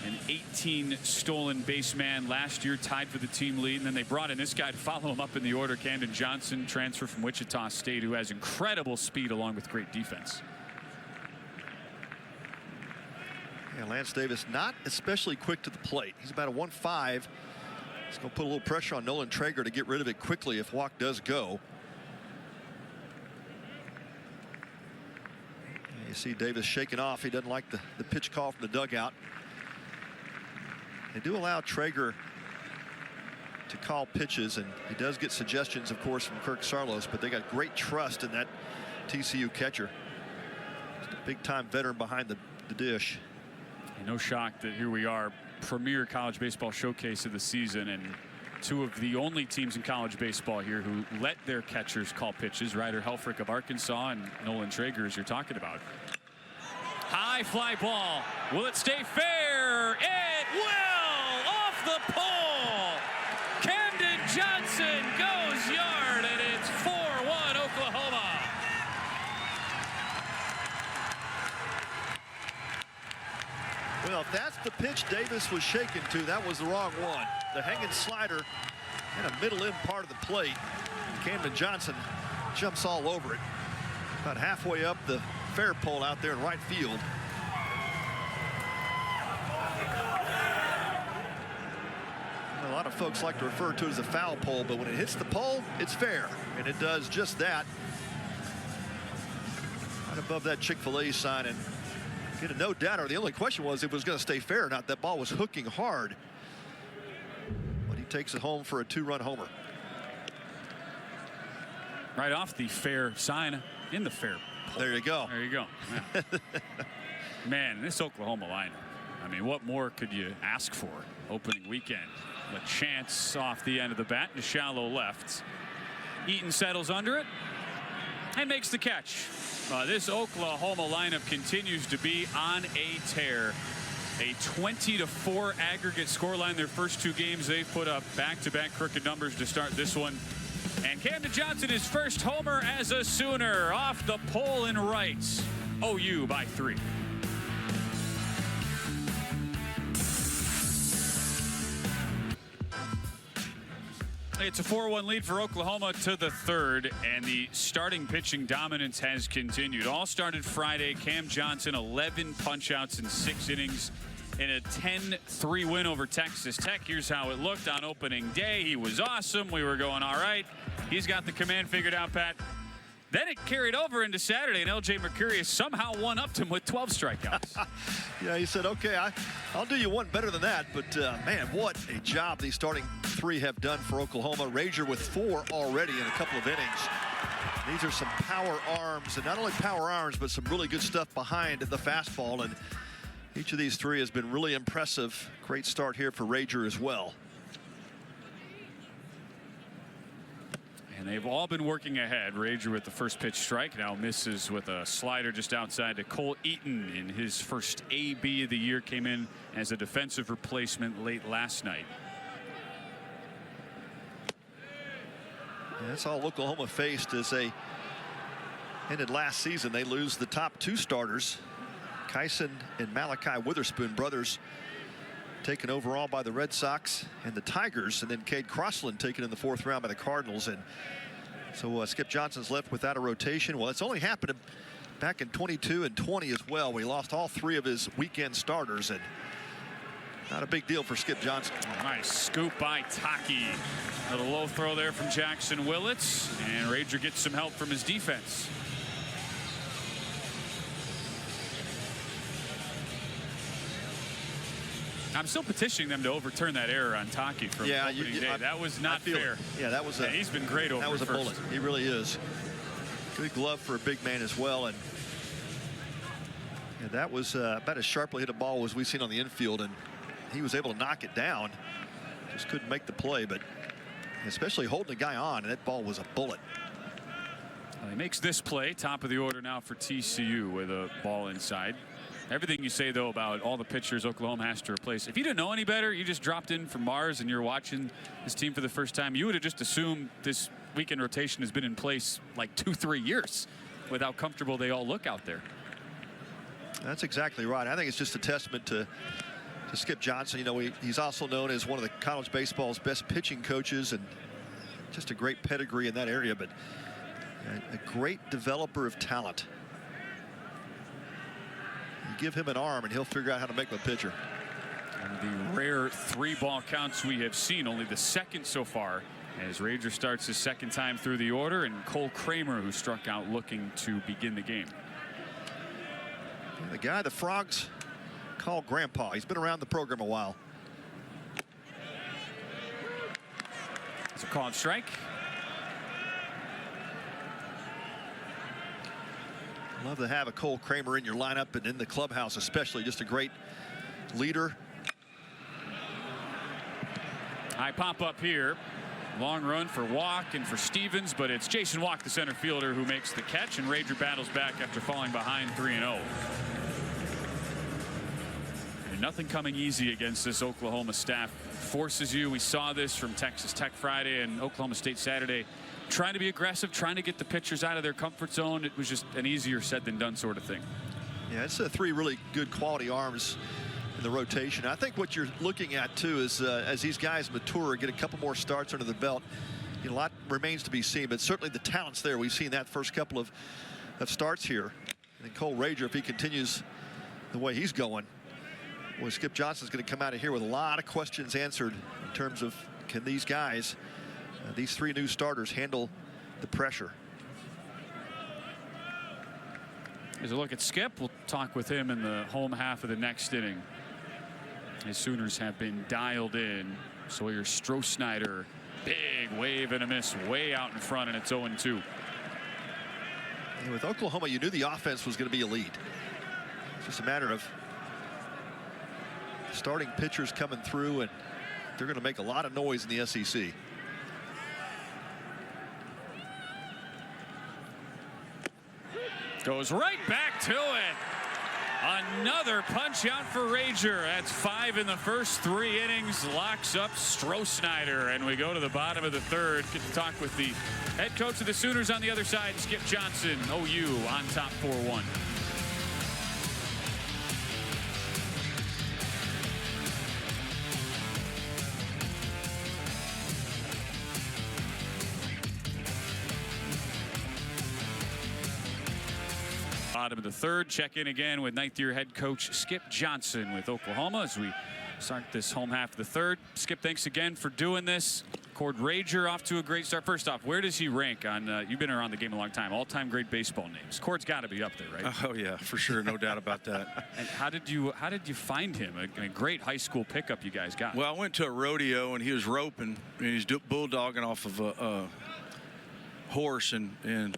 an 18 stolen base man last year, tied for the team lead, and then they brought in this guy to follow him up in the order, Camden Johnson, transfer from Wichita State, who has incredible speed along with great defense. Yeah, Lance Davis not especially quick to the plate. He's about a 1.5. He's going to put a little pressure on Nolan Traeger to get rid of it quickly if Walk does go. Yeah, you see Davis shaking off. He doesn't like the pitch call from the dugout. They do allow Traeger to call pitches, and he does get suggestions, of course, from Kirk Sarlos, but they got great trust in that TCU catcher. Just a big-time veteran behind the dish. No shock that here we are, premier college baseball showcase of the season, and two of the only teams in college baseball here who let their catchers call pitches. Ryder Helfrich of Arkansas and Nolan Traeger, as you're talking about. High fly ball. Will it stay fair? It will! Off the pole! Camden Johnson goes yard, and it's 4-1 Oklahoma. Well, if that's the pitch Davis was shaken to, that was the wrong one. The hanging slider and a middle end part of the plate. Camden Johnson jumps all over it. About halfway up the fair pole out there in right field. A lot of folks like to refer to it as a foul pole, but when it hits the pole, it's fair. And it does just that. Right above that Chick-fil-A sign, and get a no doubter. The only question was if it was going to stay fair or not. That ball was hooking hard. But he takes it home for a 2-run homer. Right off the fair sign in the fair pole. There you go. There you go. Yeah. Man, this Oklahoma lineup. I mean, what more could you ask for opening weekend? A chance off the end of the bat to shallow left. Eaton settles under it and makes the catch. This Oklahoma lineup continues to be on a tear. A 20-4 aggregate scoreline. Their first 2 games, they've put up back-to-back crooked numbers to start this one. And Camden Johnson, his first homer as a Sooner, off the pole and right. OU by 3. It's a 4-1 lead for Oklahoma to the 3rd, and the starting pitching dominance has continued. All started Friday. Cam Johnson, 11 punch-outs in 6 innings in a 10-3 win over Texas Tech. Here's how it looked on opening day. He was awesome. We were going all right. He's got the command figured out, Pat. Then it carried over into Saturday, and L.J. Mercurius somehow one-upped him with 12 strikeouts. Yeah, he said, okay, I'll do you one better than that. But, man, what a job these starting 3 have done for Oklahoma. Rager with 4 already in a couple of innings. These are some power arms, and not only power arms, but some really good stuff behind the fastball. And each of these 3 has been really impressive. Great start here for Rager as well. And they've all been working ahead. Rager with the first pitch strike, now misses with a slider just outside to Cole Eaton in his first AB of the year. Came in as a defensive replacement late last night. And that's all Oklahoma faced as they ended last season. They lose the top 2 starters, Kyson and Malachi Witherspoon, brothers, taken overall by the Red Sox and the Tigers, and then Cade Crossland taken in the 4th round by the Cardinals. And so Skip Johnson's left without a rotation. Well, it's only happened back in 22 and 20 as well. We lost all 3 of his weekend starters, and not a big deal for Skip Johnson. Nice scoop by Taki. A low throw there from Jackson Willits, and Rager gets some help from his defense. I'm still petitioning them to overturn that error on Taki from opening day. That was not fair. Yeah, that was a. And he's been great over. That was a bullet. He really is. Good glove for a big man as well, and that was about as sharply hit a ball as we've seen on the infield, and he was able to knock it down. Just couldn't make the play, but especially holding a guy on, and that ball was a bullet. He makes this play, top of the order now for TCU with a ball inside. Everything you say, though, about all the pitchers Oklahoma has to replace. If you didn't know any better, you just dropped in from Mars and you're watching this team for the first time, you would have just assumed this weekend rotation has been in place like 2-3 years with how comfortable they all look out there. That's exactly right. I think it's just a testament to Skip Johnson. You know, he's also known as one of the college baseball's best pitching coaches, and just a great pedigree in that area, but a great developer of talent. You give him an arm and he'll figure out how to make a pitcher. And the rare 3-ball counts we have seen, only the second so far, as Rager starts his 2nd time through the order, and Cole Kramer, who struck out looking to begin the game. The guy the Frogs call Grandpa. He's been around the program a while. It's a called strike. Love to have a Cole Kramer in your lineup and in the clubhouse especially. Just a great leader. High pop up here. Long run for Walk and for Stevens, but it's Jason Walk, the center fielder, who makes the catch, and Rager battles back after falling behind 3-0. And nothing coming easy against this Oklahoma staff. Forces you. We saw this from Texas Tech Friday and Oklahoma State Saturday. Trying to be aggressive, trying to get the pitchers out of their comfort zone. It was just an easier said than done sort of thing. Yeah, it's 3 really good quality arms in the rotation. I think what you're looking at too is as these guys mature, get a couple more starts under the belt, a lot remains to be seen, but certainly the talent's there. We've seen that first couple of starts here. And Cole Rager, if he continues the way he's going, well, Skip Johnson's going to come out of here with a lot of questions answered in terms of, can these guys, these 3 new starters, handle the pressure? As a look at Skip, we'll talk with him in the home half of the next inning. His Sooners have been dialed in. Sawyer Stroh-Snyder, big wave and a miss way out in front, and it's 0-2. And with Oklahoma, you knew the offense was going to be elite. It's just a matter of starting pitchers coming through, and they're going to make a lot of noise in the SEC. Goes right back to it. Another punch out for Rager. That's 5 in the first 3 innings. Locks up Stroh-Snyder. And we go to the bottom of the third. Get to talk with the head coach of the Sooners on the other side, Skip Johnson. OU on top 4-1. Bottom of the third. Check in again with ninth-year head coach Skip Johnson with Oklahoma as we start this home half of the third. Skip, thanks again for doing this. Cord Rager off to a great start. First off, where does he rank on, you've been around the game a long time, all-time great baseball names? Cord's got to be up there, right? Oh, yeah, for sure. No doubt about that. And how did you find him? A great high school pickup you guys got. Well, I went to a rodeo, and he was roping, and he was bulldogging off of a horse, and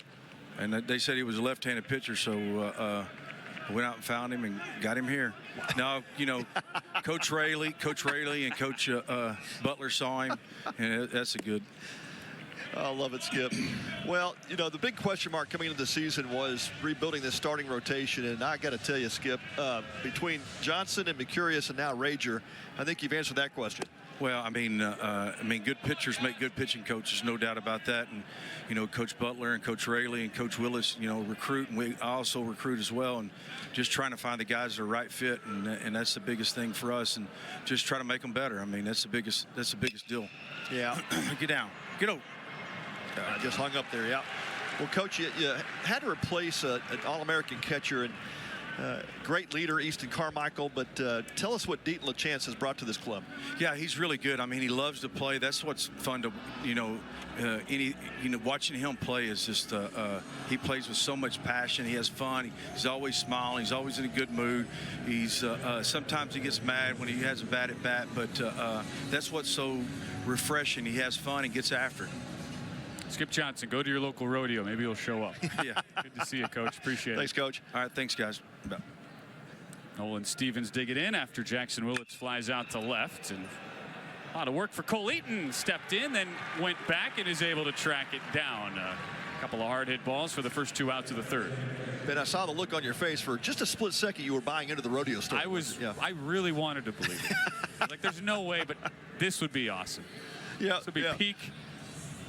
they said he was a left-handed pitcher, so I went out and found him and got him here. Now, you know, Coach Raley and Coach Butler saw him, and that's a good. I love it, Skip. Well, you know, the big question mark coming into the season was rebuilding this starting rotation, and I got to tell you, Skip, between Johnson and Mercurius and now Rager, I think you've answered that question. Well, I mean, good pitchers make good pitching coaches, no doubt about that. And you know, Coach Butler and Coach Raley and Coach Willis, you know, recruit, and we also recruit as well. And just trying to find the guys that are right fit, and that's the biggest thing for us. And just try to make them better. I mean, that's the biggest deal. Yeah. Get down. Get over. I just hung up there. Yeah. Well, Coach, you had to replace an All-American catcher and great leader, Easton Carmichael, but tell us what Deaton LaChance has brought to this club. Yeah, he's really good. I mean, he loves to play. That's what's fun to, watching him play is just, he plays with so much passion. He has fun. He's always smiling. He's always in a good mood. He's sometimes he gets mad when he has a bad at bat, but that's what's so refreshing. He has fun and gets after it. Skip Johnson, go to your local rodeo. Maybe he'll show up. Yeah. Good to see you, Coach. Appreciate it. Thanks, Coach. All right, thanks, guys. Bye. Nolan Stevens digging in after Jackson Willits flies out to left. And a lot of work for Cole Eaton. Stepped in, then went back and is able to track it down. A couple of hard hit balls for the first 2 outs of the third. Ben, I saw the look on your face for just a split second. You were buying into the rodeo story. I really wanted to believe it. Like, there's no way, but this would be awesome. Yeah. This would be peak.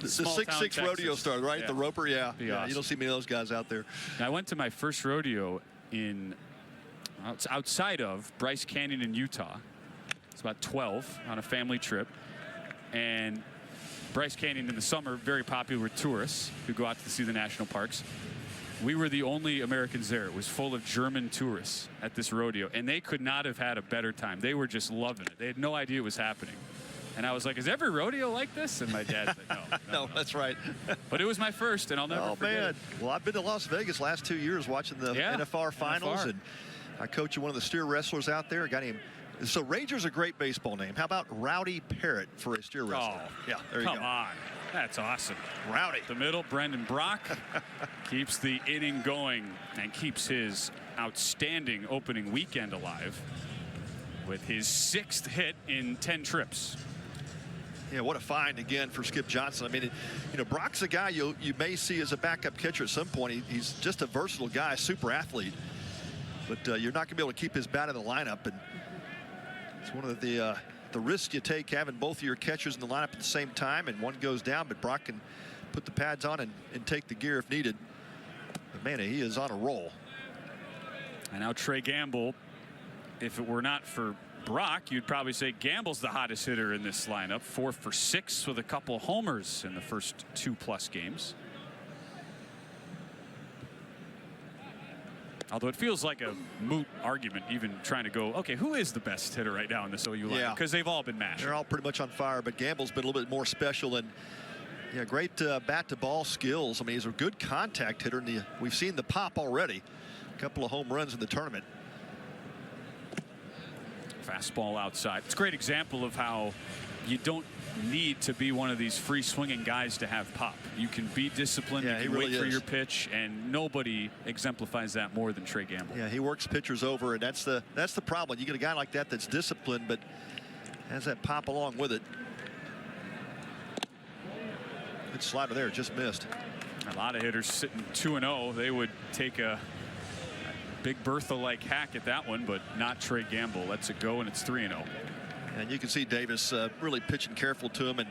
The 6'6" rodeo star, right? Yeah. The Roper, yeah. Awesome. You don't see many of those guys out there. I went to my first rodeo outside of Bryce Canyon in Utah. It's about 12 on a family trip. And Bryce Canyon in the summer, very popular with tourists who go out to see the national parks. We were the only Americans there. It was full of German tourists at this rodeo, and they could not have had a better time. They were just loving it. They had no idea it was happening. And I was like, is every rodeo like this? And my dad said, no. No, that's right. But it was my first, and I'll never forget it. Well, I've been to Las Vegas last 2 years watching the NFR finals, and I coach one of the steer wrestlers out there, a guy named. So Ranger's a great baseball name. How about Rowdy Parrott for a steer wrestler? Oh, yeah, there you go. Come on. That's awesome. Rowdy. The middle, Brendan Brock keeps the inning going and keeps his outstanding opening weekend alive with his 6th hit in 10 trips. Yeah, what a find again for Skip Johnson. I mean, Brock's a guy you may see as a backup catcher at some point. He's just a versatile guy, super athlete. But you're not going to be able to keep his bat in the lineup. And it's one of the risks you take having both of your catchers in the lineup at the same time, and one goes down, but Brock can put the pads on and take the gear if needed. But man, he is on a roll. And now Trey Gamble, if it were not for Brock, you'd probably say Gamble's the hottest hitter in this lineup. 4 for 6 with a couple homers in the first 2+ games. Although it feels like a moot argument even trying to go, okay, who is the best hitter right now in this OU lineup? Because they've all been mashed. They're all pretty much on fire, but Gamble's been a little bit more special, and great bat-to-ball skills. I mean, he's a good contact hitter, and we've seen the pop already. A couple of home runs in the tournament. Fastball outside. It's a great example of how you don't need to be one of these free swinging guys to have pop. You can be disciplined. Yeah, you can he really wait for is. your pitch, and nobody exemplifies that more than Trey Gamble. Yeah, he works pitchers over, and that's the problem. You get a guy like that that's disciplined, but has that pop along with it. Good slider there, just missed. A lot of hitters sitting 2-0. They would take a Big Bertha-like hack at that one, but not Trey Gamble. Lets it go, and it's 3-0. And you can see Davis really pitching careful to him. And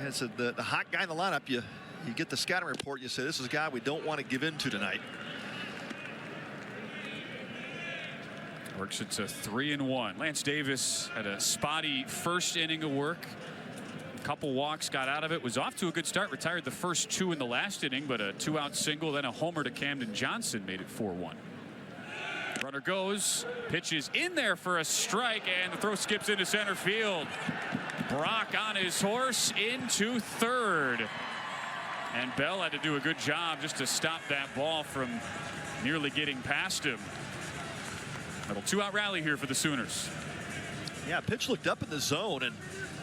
it's the hot guy in the lineup. You get the scouting report. You say, this is a guy we don't want to give in to tonight. Works it to 3-1. Lance Davis had a spotty first inning of work. A couple walks, got out of it. Was off to a good start. Retired the first 2 in the last inning, but a 2-out single, then a homer to Camden Johnson made it 4-1. Runner goes, pitches in there for a strike, and the throw skips into center field. Brock on his horse into third. And Bell had to do a good job just to stop that ball from nearly getting past him. Little 2-out rally here for the Sooners. Yeah, pitch looked up in the zone, and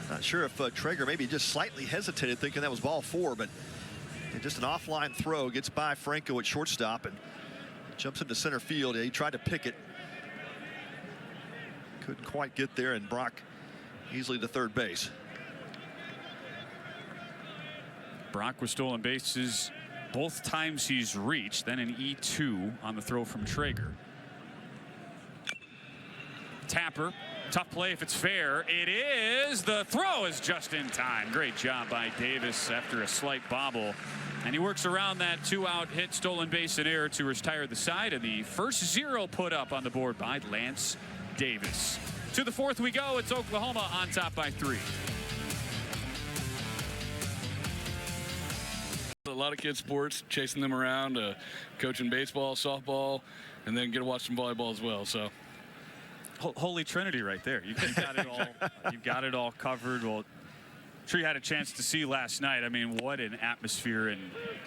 not sure if Traeger maybe just slightly hesitated, thinking that was ball 4, but just an offline throw gets by Franco at shortstop and jumps into center field. Yeah, he tried to pick it. Couldn't quite get there, and Brock easily to third base. Brock was stolen bases both times he's reached, then an E2 on the throw from Traeger. Tapper, tough play if it's fair. It is. The throw is just in time. Great job by Davis after a slight bobble. And he works around that 2-out hit, stolen base, and error to retire the side. And the first 0 put up on the board by Lance Davis. To the 4th we go. It's Oklahoma on top by 3. A lot of kids sports, chasing them around, coaching baseball, softball, and then get to watch some volleyball as well. So Holy Trinity right there. You got it all. You've got it all covered. Well, sure you had a chance to see last night. I mean, what an atmosphere, and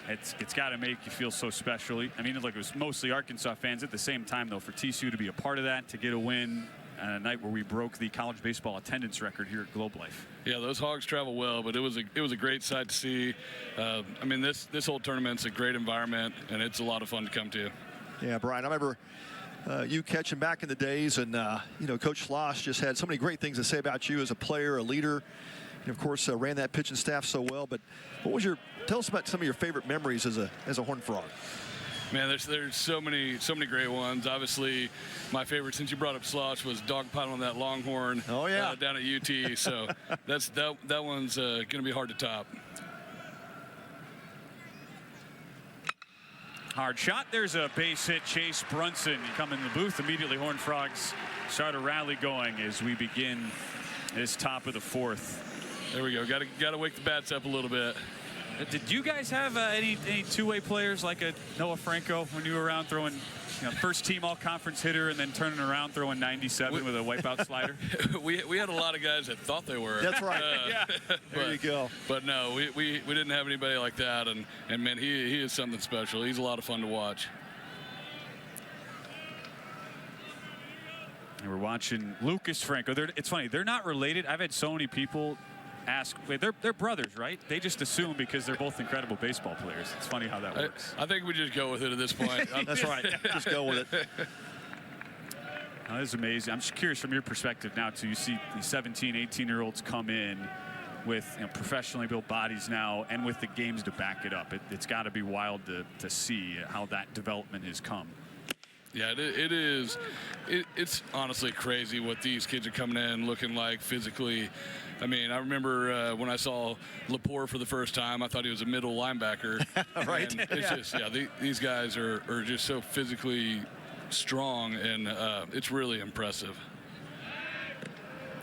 it's got to make you feel so special. I mean, like, it was mostly Arkansas fans. At the same time, though, for TCU to be a part of that, to get a win on a night where we broke the college baseball attendance record here at Globe Life. Yeah, those Hogs travel well, but it was a great sight to see. I mean, this whole tournament's a great environment, and it's a lot of fun to come to. Yeah, Brian, I remember you catching back in the days, and you know, Coach Schloss just had so many great things to say about you as a player, a leader, and of course ran that pitching staff so well. But what was tell us about some of your favorite memories as a Horned Frog? Man, there's so many great ones. Obviously, my favorite, since you brought up Slosh, was dogpiling that Longhorn. Oh yeah, down at UT. So that one's going to be hard to top. Hard shot. There's a base hit. Chase Brunson. You come in the booth immediately. Horned Frogs start a rally going as we begin this top of the 4th. There we go. Got to wake the bats up a little bit. Did you guys have any two-way players like a Noah Franco when you were around throwing, first team all-conference hitter and then turning around throwing 97 with a wipeout slider? we had a lot of guys that thought they were. That's right. Yeah. There you go. But no, we didn't have anybody like that, and man, he is something special. He's a lot of fun to watch. And we're watching Lucas Franco. It's funny, they're not related. I've had so many people ask, wait, they're brothers, right? They just assume because they're both incredible baseball players. It's funny how that works. I think we just go with it at this point. That's right. Just go with it. That is amazing. I'm just curious from your perspective now, too. You see these 17, 18-year-olds come in with professionally built bodies now and with the games to back it up. It's got to be wild to see how that development has come. Yeah, it is. It's honestly crazy what these kids are coming in looking like physically. I mean, I remember when I saw Lepore for the first time, I thought he was a middle linebacker. Right. And it's just, these guys are just so physically strong, and it's really impressive.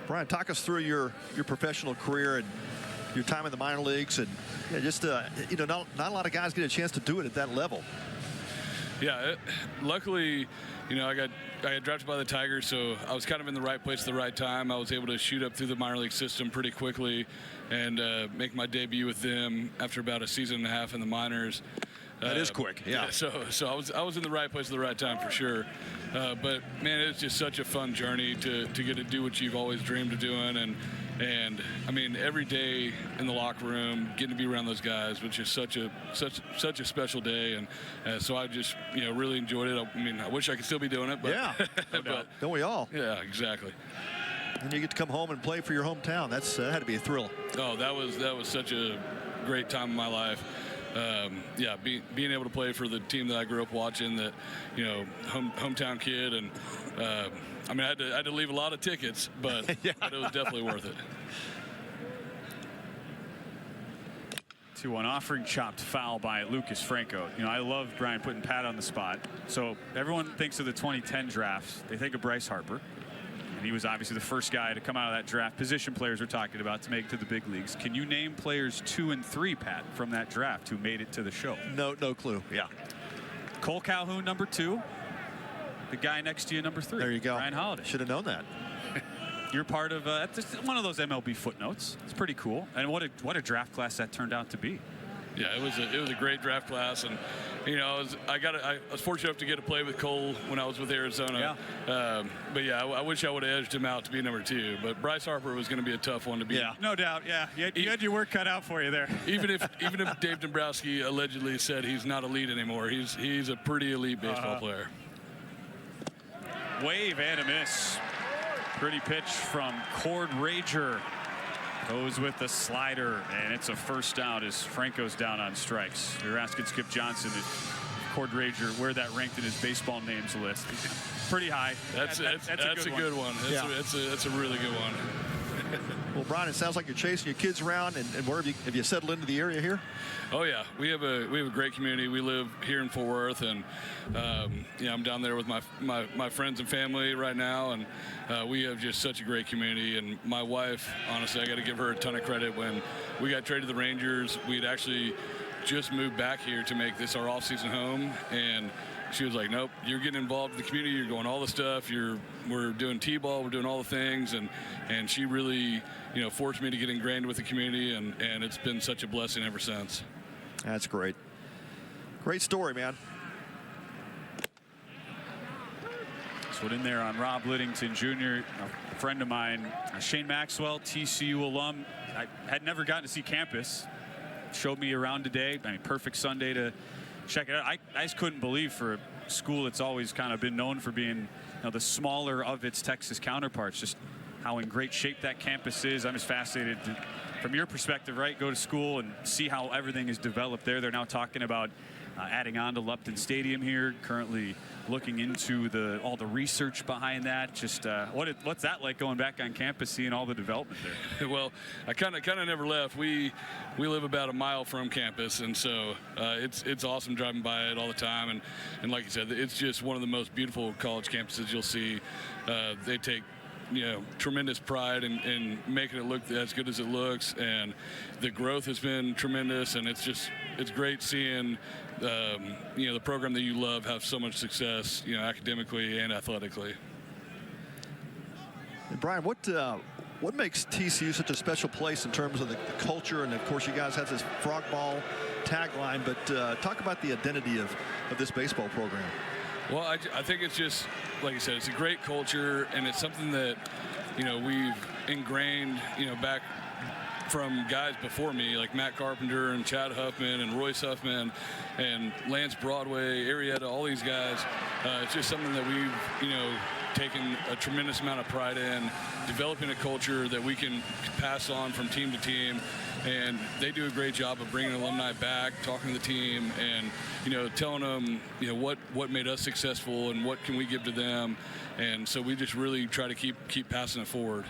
Brian, talk us through your professional career and your time in the minor leagues, and just not a lot of guys get a chance to do it at that level. Yeah, luckily, I got drafted by the Tigers, so I was kind of in the right place at the right time. I was able to shoot up through the minor league system pretty quickly and make my debut with them after about a season and a half in the minors. That is quick, yeah. So I was in the right place at the right time for sure. But man, it's just such a fun journey to get to do what you've always dreamed of doing, and I mean, every day in the locker room, getting to be around those guys, which is such a special day, and so I just really enjoyed it. I mean, I wish I could still be doing it, but yeah, but, don't we all? Yeah, exactly. And you get to come home and play for your hometown. That had to be a thrill. Oh, that was such a great time in my life. yeah, being able to play for the team that I grew up watching, that, you know, hometown kid, and I mean, I had to leave a lot of tickets, but, Yeah. but it was definitely worth it. 2-1 offering, chopped foul by Lucas Franco. You know, I love Brian putting Pat on the spot. So everyone thinks of the 2010 drafts. They think of Bryce Harper. And he was obviously the first guy to come out of that draft. Position players we're talking about to make it to the big leagues. Can you name players 2 and 3, Pat, from that draft who made it to the show? No clue. Yeah. Cole Calhoun, number 2. The guy next to you, number 3. There you go. Brian Holiday. Should have known that. You're part of just one of those MLB footnotes. It's pretty cool. And what a draft class that turned out to be. Yeah, it was a great draft class, and you know, I was fortunate enough to get to play with Cole when I was with Arizona. Yeah. But yeah, I wish I would have edged him out to be number 2. But Bryce Harper was going to be a tough one to beat. Yeah. No doubt. Yeah, you had your work cut out for you there. Even if Dave Dombrowski allegedly said he's not elite anymore, he's a pretty elite baseball player. Wave and a miss. Pretty pitch from Cord Rager. Goes with the slider, and it's a first out as Franco's down on strikes. You're asking Skip Johnson if Cord Rager where that ranked in his baseball names list. Pretty high. That's a good one. That's a really good one. Well, Brian, it sounds like you're chasing your kids around, and where have you settled into the area here? Oh yeah, we have a great community. We live here in Fort Worth, and yeah, I'm down there with my friends and family right now, and we have just such a great community. And my wife, honestly, I got to give her a ton of credit. When we got traded to the Rangers, we'd actually just moved back here to make this our off-season home, and she was like, nope, you're getting involved in the community, you're going all the stuff, we're doing T-ball, we're doing all the things, and she really, you know, forced me to get ingrained with the community, and it's been such a blessing ever since. That's great. Great story, man. This one in there on Rob Liddington Jr., a friend of mine, Shane Maxwell, TCU alum. I had never gotten to see campus. Showed me around today. I mean, perfect Sunday to check it out. I just couldn't believe, for a school that's always kind of been known for being, you know, the smaller of its Texas counterparts, just how in great shape that campus is. I'm just fascinated to, from your perspective, right, go to school and see how everything is developed there. They're now talking about adding on to Lupton Stadium here, currently looking into all the research behind that. Just what's that like, going back on campus, seeing all the development there? Well, I kind of never left. We live about a mile from campus, and so it's awesome driving by it all the time. And like you said, it's just one of the most beautiful college campuses you'll see. They take, you know, tremendous pride in making it look as good as it looks, and the growth has been tremendous, and it's great seeing you know, the program that you love have so much success, you know, academically and athletically. And Brian, what makes TCU such a special place in terms of the culture? And of course, you guys have this frog ball tagline, but talk about the identity of this baseball program. Well, I think it's just, like I said, it's a great culture, and it's something that, you know, we've ingrained, you know, back from guys before me, like Matt Carpenter and Chad Huffman and Royce Huffman and Lance Broadway, Arrieta, all these guys. It's just something that we've, you know, taken a tremendous amount of pride in, developing a culture that we can pass on from team to team. And they do a great job of bringing alumni back, talking to the team, and, you know, telling them, you know, what made us successful and what can we give to them. And so we just really try to keep passing it forward.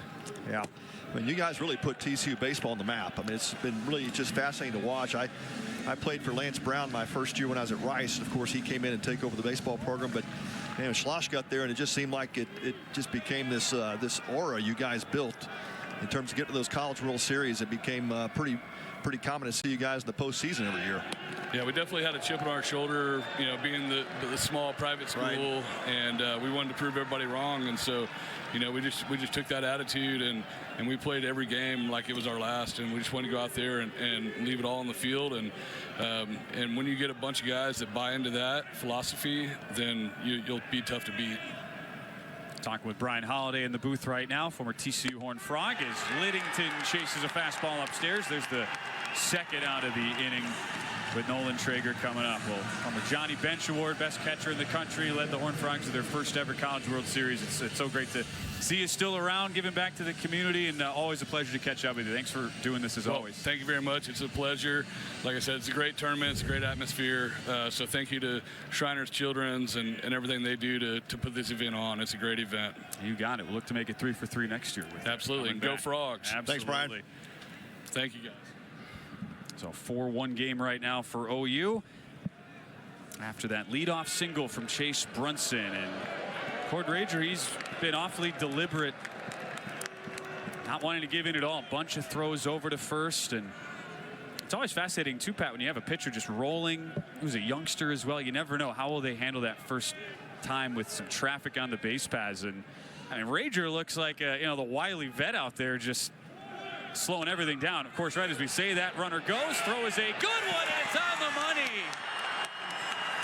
Yeah. I mean, you guys really put TCU baseball on the map. I mean, it's been really just fascinating to watch. I played for Lance Brown my first year when I was at Rice. Of course, he came in and take over the baseball program. But, you know, Schloss got there, and it just seemed like it just became this aura you guys built in terms of getting to those College World Series. It became pretty common to see you guys in the postseason every year. Yeah, we definitely had a chip on our shoulder, you know, being the small private school, right. And we wanted to prove everybody wrong, and so, you know, we just took that attitude, and we played every game like it was our last, and we just wanted to go out there and leave it all on the field, and when you get a bunch of guys that buy into that philosophy, then you'll be tough to beat. Talking with Brian Holiday in the booth right now, former TCU Horned Frog, as Liddington chases a fastball upstairs. There's the second out of the inning. with Nolan Traeger coming up. Well, from the Johnny Bench Award, best catcher in the country, led the Horned Frogs to their first ever College World Series. It's so great to see you still around, giving back to the community, and always a pleasure to catch up with you. Thanks for doing this as always. Thank you very much. It's a pleasure. Like I said, it's a great tournament. It's a great atmosphere. So thank you to Shriners Children's and everything they do to put this event on. It's a great event. You got it. We'll look to make it 3 for 3 next year. Absolutely. And go Frogs. Absolutely. Thanks, Brian. Thank you, guys. So 4-1 game right now for OU. After that leadoff single from Chase Brunson. And Cord Rager, he's been awfully deliberate, not wanting to give in at all. A bunch of throws over to first. And it's always fascinating, too, Pat, when you have a pitcher just rolling, who's a youngster as well. You never know how will they handle that first time with some traffic on the base paths. And I mean, Rager looks like the wily vet out there, just slowing everything down. Of course, right as we say that, runner goes, throw is a good one, and it's on the money.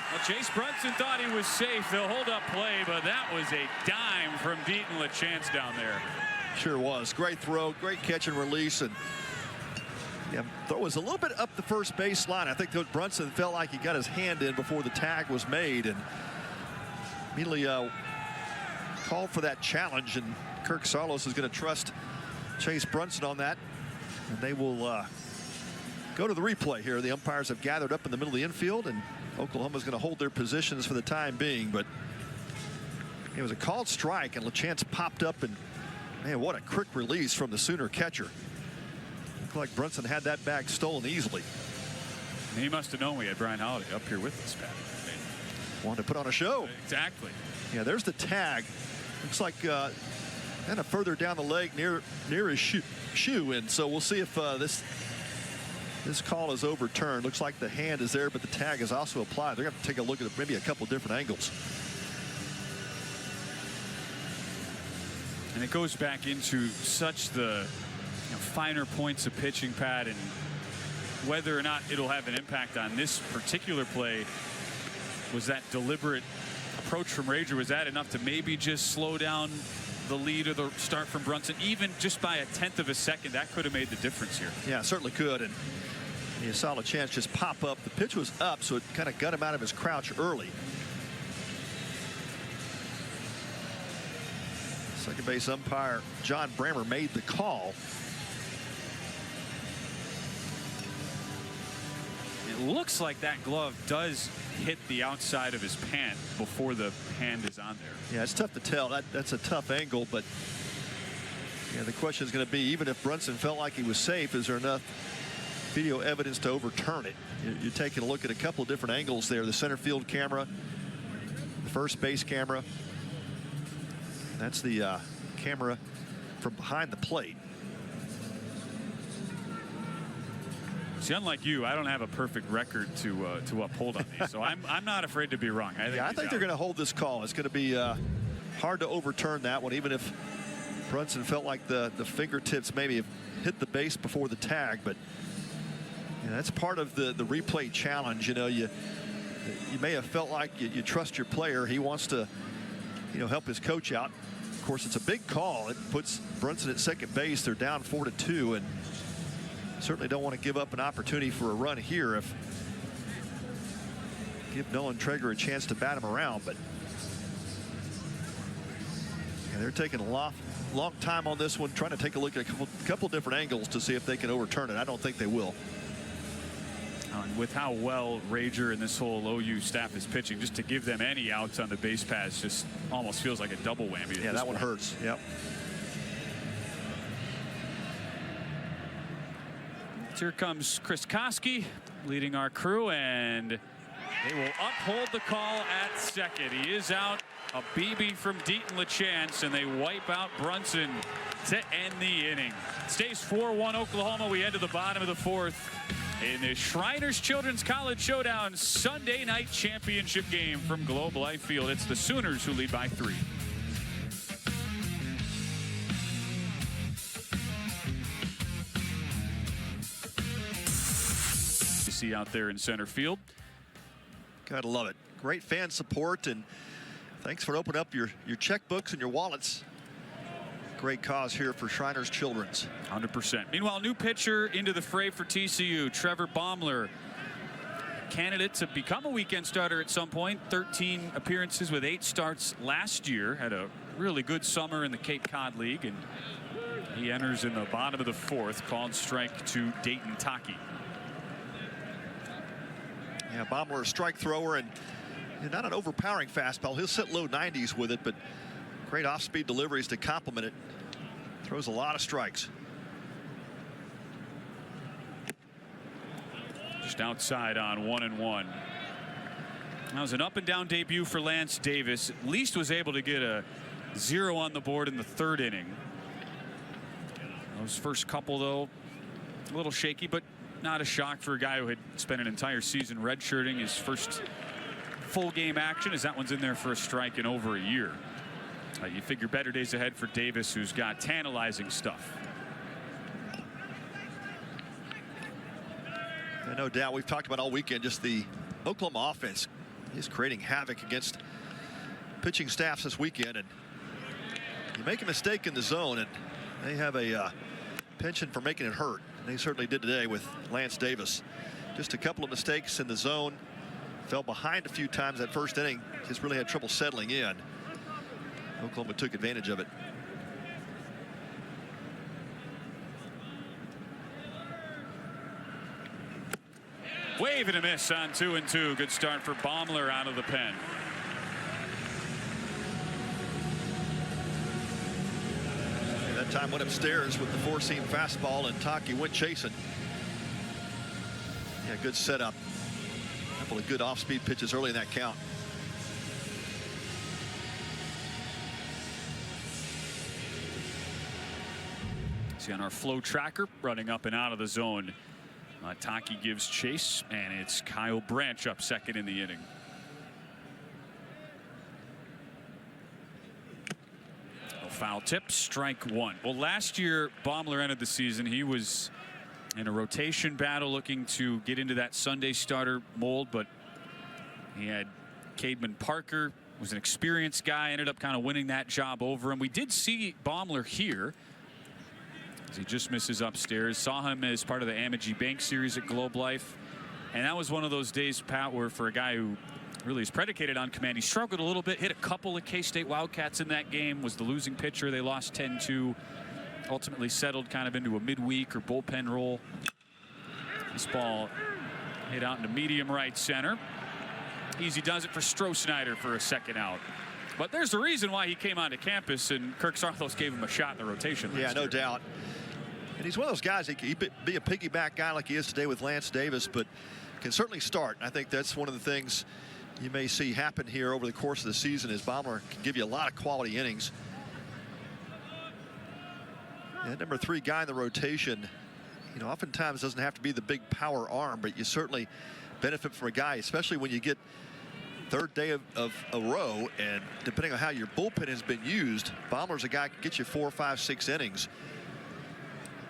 Well, Chase Brunson thought he was safe. They'll hold up play, but that was a dime from Deaton LaChance down there. Sure was. Great throw, great catch and release, and yeah, throw was a little bit up the first baseline. I think that Brunson felt like he got his hand in before the tag was made, and immediately called for that challenge, and Kirk Saarloos is going to trust Chase Brunson on that, and they will go to the replay here. The umpires have gathered up in the middle of the infield, and Oklahoma's going to hold their positions for the time being. But it was a called strike, and LaChance popped up, and man, what a quick release from the Sooner catcher. Looked like Brunson had that bag stolen easily. And he must have known we had Brian Holiday up here with us, Pat. Wanted to put on a show. Exactly. Yeah, there's the tag. Looks like kind of further down the leg near his shoe, and so we'll see if this call is overturned. Looks like the hand is there, but the tag is also applied. They're going to have to take a look at maybe a couple different angles. And it goes back into such the finer points of pitching, Pat, and whether or not it'll have an impact on this particular play. Was that deliberate approach from Rager? Was that enough to maybe just slow down the lead or the start from Brunson, even just by 1/10 of a second? That could have made the difference here. Yeah, certainly could. And you saw LaChance just pop up. The pitch was up, so it kind of got him out of his crouch early. Second base umpire John Brammer made the call. It looks like that glove does hit the outside of his pant before the hand is on there. Yeah, it's tough to tell. That's a tough angle, but yeah, the question is going to be, even if Brunson felt like he was safe, is there enough video evidence to overturn it? You're taking a look at a couple of different angles there. The center field camera, the first base camera. That's the camera from behind the plate. See, unlike you, I don't have a perfect record to uphold on these, so I'm not afraid to be wrong. I think they're going to hold this call. It's going to be hard to overturn that one, even if Brunson felt like the fingertips maybe have hit the base before the tag. But that's part of the replay challenge. You may have felt like you trust your player. He wants to help his coach out. Of course, it's a big call. It puts Brunson at second base. They're down 4-2, and certainly don't want to give up an opportunity for a run here. Give Nolan Traeger a chance to bat him around, but they're taking a long time on this one, trying to take a look at a couple different angles to see if they can overturn it. I don't think they will. With how well Rager and this whole OU staff is pitching, just to give them any outs on the base paths just almost feels like a double whammy. Yeah, that one hurts. Yep. Here comes Chris Koski leading our crew, and they will uphold the call at second. He is out. A BB from Deaton LaChance, and they wipe out Brunson to end the inning. It stays 4-1 Oklahoma. We head to the bottom of the fourth in the Shriners Children's College Showdown Sunday night championship game from Globe Life Field. It's the Sooners who lead by 3. You see out there in center field. Gotta love it. Great fan support, and thanks for opening up your checkbooks and your wallets. Great cause here for Shriners Children's. 100%. Meanwhile, new pitcher into the fray for TCU, Trevor Baumler. candidate to become a weekend starter at some point. 13 appearances with 8 starts last year. Had a really good summer in the Cape Cod League, and he enters in the bottom of the 4th. Called strike to Dayton Taki. Yeah, Baumler, a strike thrower, and not an overpowering fastball. He'll sit low 90s with it, but great off-speed deliveries to complement it. Throws a lot of strikes. Just outside on 1-1. That was an up and down debut for Lance Davis. At least was able to get a 0 on the board in the 3rd inning. Those first couple, though, a little shaky, but not a shock for a guy who had spent an entire season redshirting. His first full game action, as that one's in there for a strike in over a year. You figure better days ahead for Davis, who's got tantalizing stuff. No doubt, we've talked about all weekend just the Oklahoma offense is creating havoc against pitching staffs this weekend, and you make a mistake in the zone and they have a penchant for making it hurt. And they certainly did today with Lance Davis. Just a couple of mistakes in the zone, fell behind a few times that first inning, just really had trouble settling in. Oklahoma took advantage of it. Wave and a miss on 2-2. Good start for Baumler out of the pen. That time went upstairs with the 4-seam fastball, and Taki went chasing. Yeah, good setup. A couple of good off-speed pitches early in that count. See on our flow tracker, running up and out of the zone. Taki gives chase, and it's Kyle Branch up second in the inning. A foul tip, strike 1. Well, last year Baumler ended the season. He was in a rotation battle looking to get into that Sunday starter mold, but he had Cademan Parker, was an experienced guy, ended up kind of winning that job over him. We did see Baumler here. He just misses upstairs. Saw him as part of the Amagi Bank series at Globe Life, and that was one of those days, Pat, where for a guy who really is predicated on command, he struggled a little bit, hit a couple of K-State Wildcats in that game, was the losing pitcher. They lost 10-2, ultimately settled kind of into a midweek or bullpen role. This ball hit out into medium right center. Easy does it for Stroh-Snyder for a second out. But there's a reason why he came onto campus, and Kirk Sarlos gave him a shot in the rotation. Yeah, no doubt. And he's one of those guys, he can be a piggyback guy like he is today with Lance Davis, but can certainly start. I think that's one of the things you may see happen here over the course of the season, is Baumler can give you a lot of quality innings. And number 3 guy in the rotation, oftentimes doesn't have to be the big power arm, but you certainly benefit from a guy, especially when you get 3rd day of a row, and depending on how your bullpen has been used, Baumler's a guy who can get you 4, 5, 6 innings.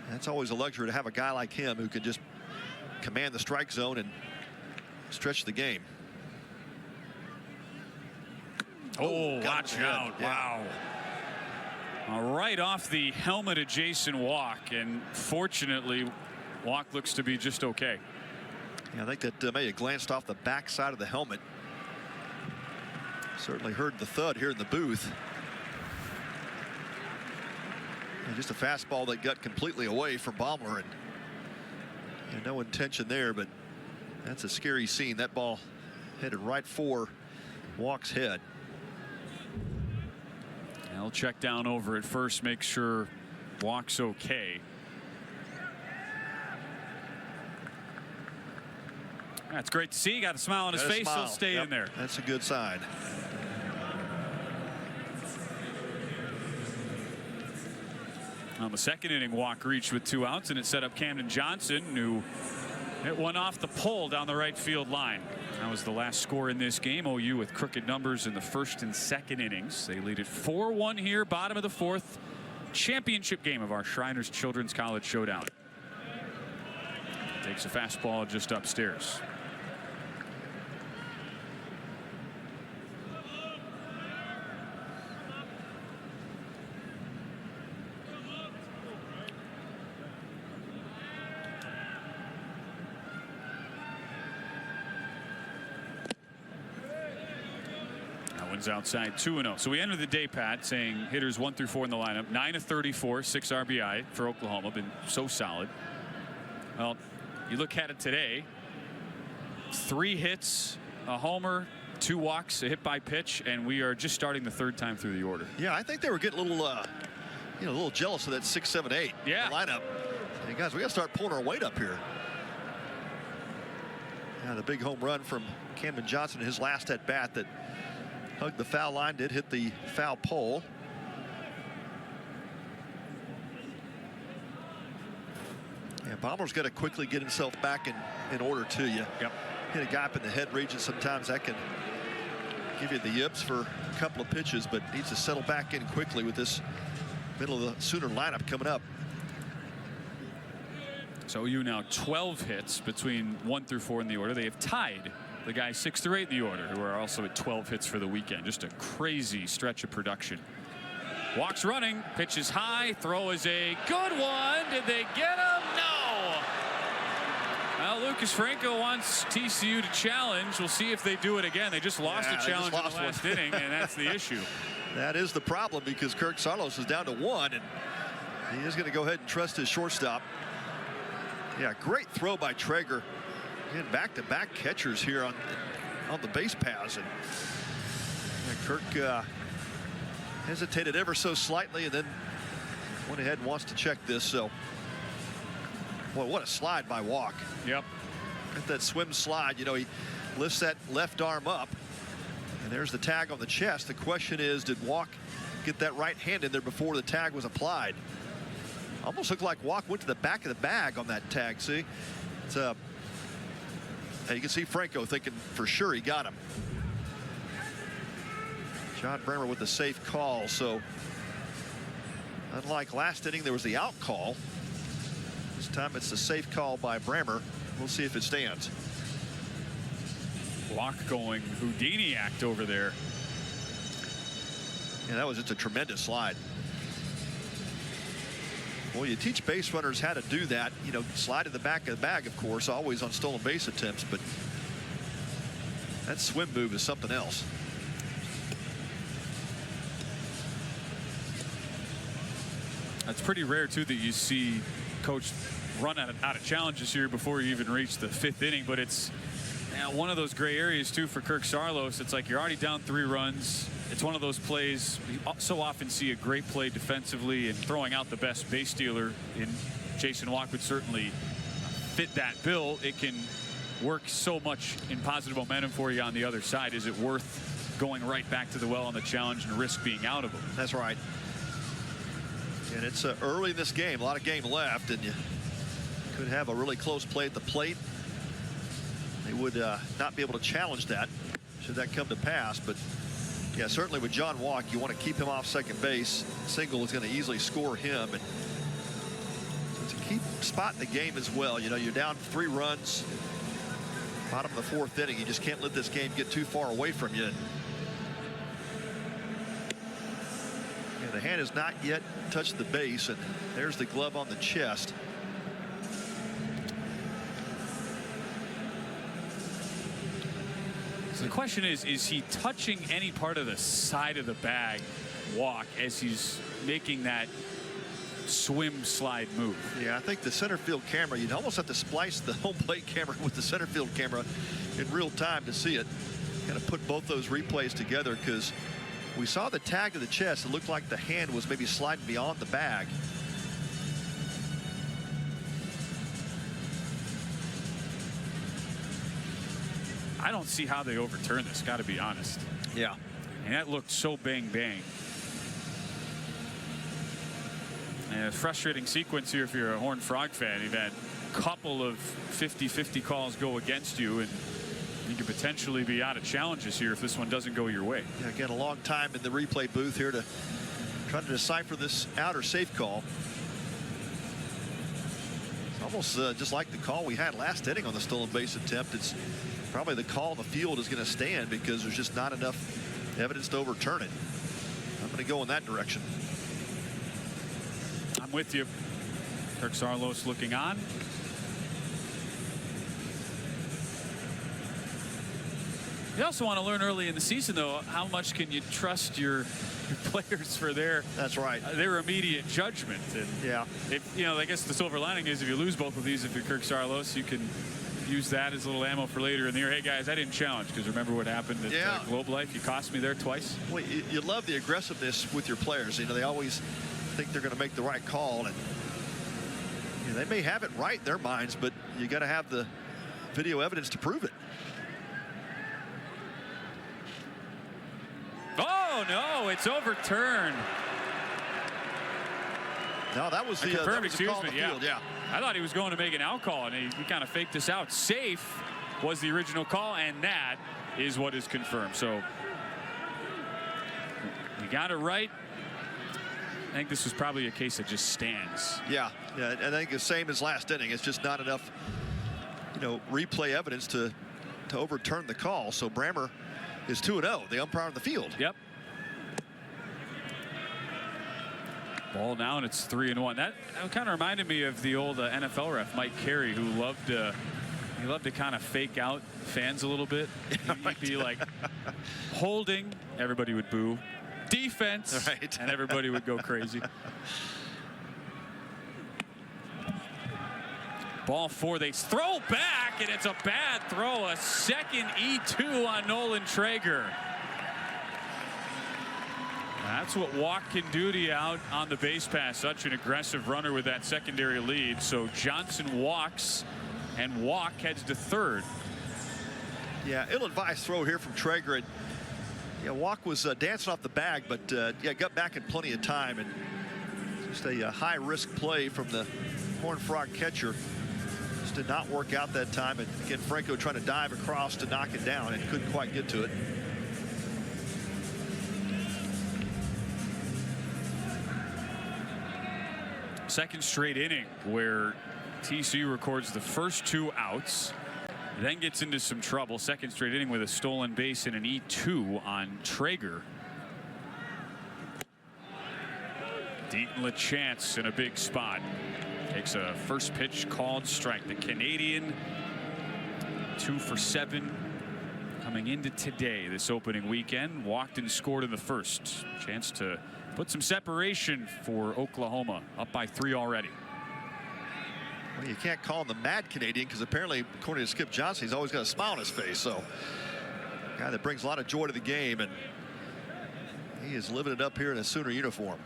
That's always a luxury to have a guy like him who can just command the strike zone and stretch the game. Oh, watch out. Yeah. Wow. Right off the helmet of Jason Walk, and fortunately Walk looks to be just okay. Yeah, I think that may have glanced off the backside of the helmet. Certainly heard the thud here in the booth. And just a fastball that got completely away from Baumler, and no intention there, but that's a scary scene. That ball headed right for Walk's head. I'll check down over at first, make sure Walk's okay. That's great to see. He got a smile on his face. He'll stay in there. That's a good sign. On the second inning, Walk reached with 2 outs, and it set up Camden Johnson, who hit one off the pole down the right field line. That was the last score in this game. OU with crooked numbers in the 1st and 2nd innings. They lead it 4-1 here, bottom of the 4th. Championship game of our Shriners Children's College Showdown. Takes a fastball just upstairs. one's outside, 2-0. So we ended the day, Pat, saying hitters 1 through 4 in the lineup. 9 of 34, 6 RBI for Oklahoma. Been so solid. Well, you look at it today. 3 hits, a homer, 2 walks, a hit by pitch, and we are just starting the 3rd time through the order. Yeah, I think they were getting a little, a little jealous of that 6, 7, 8 lineup. Hey guys, we got to start pulling our weight up here. Yeah, the big home run from Camden Johnson, his last at bat that hugged the foul line, did hit the foul pole. Yeah, Bomber's got to quickly get himself back in order too. You hit a guy up in the head region, sometimes that can give you the yips for a couple of pitches, but needs to settle back in quickly with this middle of the Sooner lineup coming up. So you now 12 hits between 1 through 4 in the order. They have tied the guys 6 through 8 in the order, who are also at 12 hits for the weekend. Just a crazy stretch of production. Walks running, pitches high, throw is a good one. Did they get him? No. Well, Lucas Franco wants TCU to challenge. We'll see if they do it again. They just lost a challenge in the last inning, and that's the issue. That is the problem, because Kirk Saarloos is down to 1, and he is going to go ahead and trust his shortstop. Yeah, great throw by Traeger. Again, back-to-back catchers here on the base paths, and Kirk hesitated ever so slightly, and then went ahead and wants to check this. So, boy, what a slide by Walk. Yep. At that swim slide, you know, he lifts that left arm up, and there's the tag on the chest. The question is, did Walk get that right hand in there before the tag was applied? Almost looked like Walk went to the back of the bag on that tag. See, it's you can see Franco thinking for sure he got him. John Bremer with the safe call. So unlike last inning, there was the out call. This time it's the safe call by Bremer. We'll see if it stands. Walk going Houdini act over there. Yeah, that was just a tremendous slide. Well, you teach base runners how to do that. You know, slide to the back of the bag, of course, always on stolen base attempts, but that swim move is something else. That's pretty rare, too, that you see Coach run out of challenges here before you even reach the 5th inning, but it's one of those gray areas, too, for Kirk Saarloos. It's like you're already down 3 runs. It's one of those plays you so often see a great play defensively, and throwing out the best base stealer in Jason Walk would certainly fit that bill. It can work so much in positive momentum for you on the other side. Is it worth going right back to the well on the challenge and risk being out of them? That's right. And it's early in this game, a lot of game left, and you could have a really close play at the plate. They would not be able to challenge that should that come to pass, but yeah, certainly with John Walk, you want to keep him off second base. Single is going to easily score him, and it's a key spot in the game as well. You know, you're down 3 runs, bottom of the 4th inning. You just can't let this game get too far away from you. And the hand has not yet touched the base, and there's the glove on the chest. So the question is he touching any part of the side of the bag, Walk, as he's making that swim slide move? Yeah, I think the center field camera, you'd almost have to splice the home plate camera with the center field camera in real time to see it. Kind of put both those replays together, because we saw the tag to the chest. It looked like the hand was maybe sliding beyond the bag. I don't see how they overturn this, got to be honest. Yeah. And that looked so bang. And a frustrating sequence here if you're a Horned Frog fan. You've had a couple of 50-50 calls go against you, and you could potentially be out of challenges here if this one doesn't go your way. Yeah, again, a long time in the replay booth here to try to decipher this out or safe call. It's almost just like the call we had last inning on the stolen base attempt. It's probably the call on the field is going to stand because there's just not enough evidence to overturn it. I'm going to go in that direction. I'm with you. Kirk Saarloos looking on. You also want to learn early in the season, though, how much can you trust your players for their immediate judgment. And yeah, if, I guess the silver lining is if you lose both of these, if you're Kirk Saarloos, you can use that as a little ammo for later in the year. Hey guys, I didn't challenge, because remember what happened at Globe Life? You cost me there twice. Well, you love the aggressiveness with your players. They always think they're going to make the right call, and they may have it right in their minds, but you got to have the video evidence to prove it. Oh no, it's overturned. No, that was the call on the field. Yeah. I thought he was going to make an out call, and he kind of faked this out. Safe was the original call, and that is what is confirmed. So we got it right. I think this was probably a case that just stands. Yeah, and I think the same as last inning. It's just not enough, replay evidence to overturn the call. So Brammer is 2-0, the umpire on the field. Yep. Ball now, and it's 3-1. That kind of reminded me of the old NFL ref Mike Carey, who loved to kind of fake out fans a little bit. He'd be like holding, everybody would boo. Defense, and everybody would go crazy. Ball 4, they throw back, and it's a bad throw. A second E2 on Nolan Traeger. That's what Walk can do to you out on the base pass. Such an aggressive runner with that secondary lead. So Johnson walks, and Walk heads to third. Yeah, ill-advised throw here from Traeger. And, Walk was dancing off the bag, but got back in plenty of time. And just a high-risk play from the Horned Frog catcher. Just did not work out that time. And again, Franco trying to dive across to knock it down and couldn't quite get to it. Second straight inning where TCU records the first 2 outs, then gets into some trouble. Second straight inning with a stolen base and an E2 on Traeger. Deaton LaChance in a big spot. Takes a first pitch called strike. The Canadian 2 for 7 coming into today, this opening weekend. Walked and scored in the first. Chance to put some separation for Oklahoma, up by 3 already. Well, you can't call him the Mad Canadian, because apparently, according to Skip Johnson, he's always got a smile on his face. So, a guy that brings a lot of joy to the game, and he is living it up here in a Sooner uniform.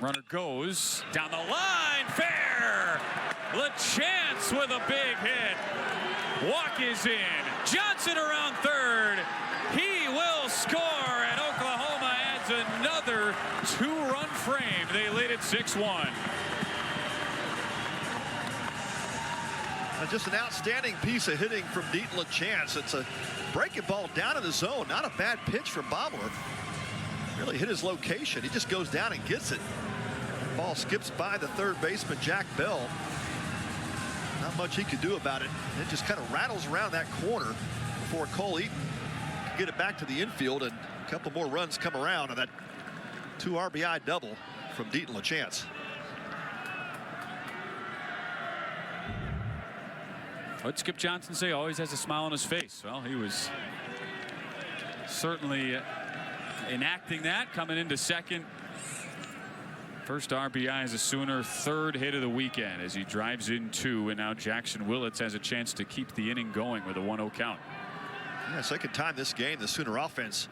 Runner goes down the line, fair. LaChance with a big hit. Walk is in. Johnson around third. He will score, and Oklahoma adds another 2-run frame. They lead it 6-1. Just an outstanding piece of hitting from Deaton LaChance. It's a breaking ball down in the zone. Not a bad pitch from Bobbler. Really hit his location. He just goes down and gets it. The ball skips by the third baseman, Jack Bell. Not much he could do about it. It just kind of rattles around that corner before Cole Eaton can get it back to the infield, and a couple more runs come around on that 2 RBI double from Deaton LaChance. What'd Skip Johnson say? Always has a smile on his face. Well, he was certainly enacting that coming into second. First RBI as a Sooner, third hit of the weekend as he drives in 2, and now Jackson Willits has a chance to keep the inning going with a 1-0 count. Yeah, second time this game, the Sooner offense,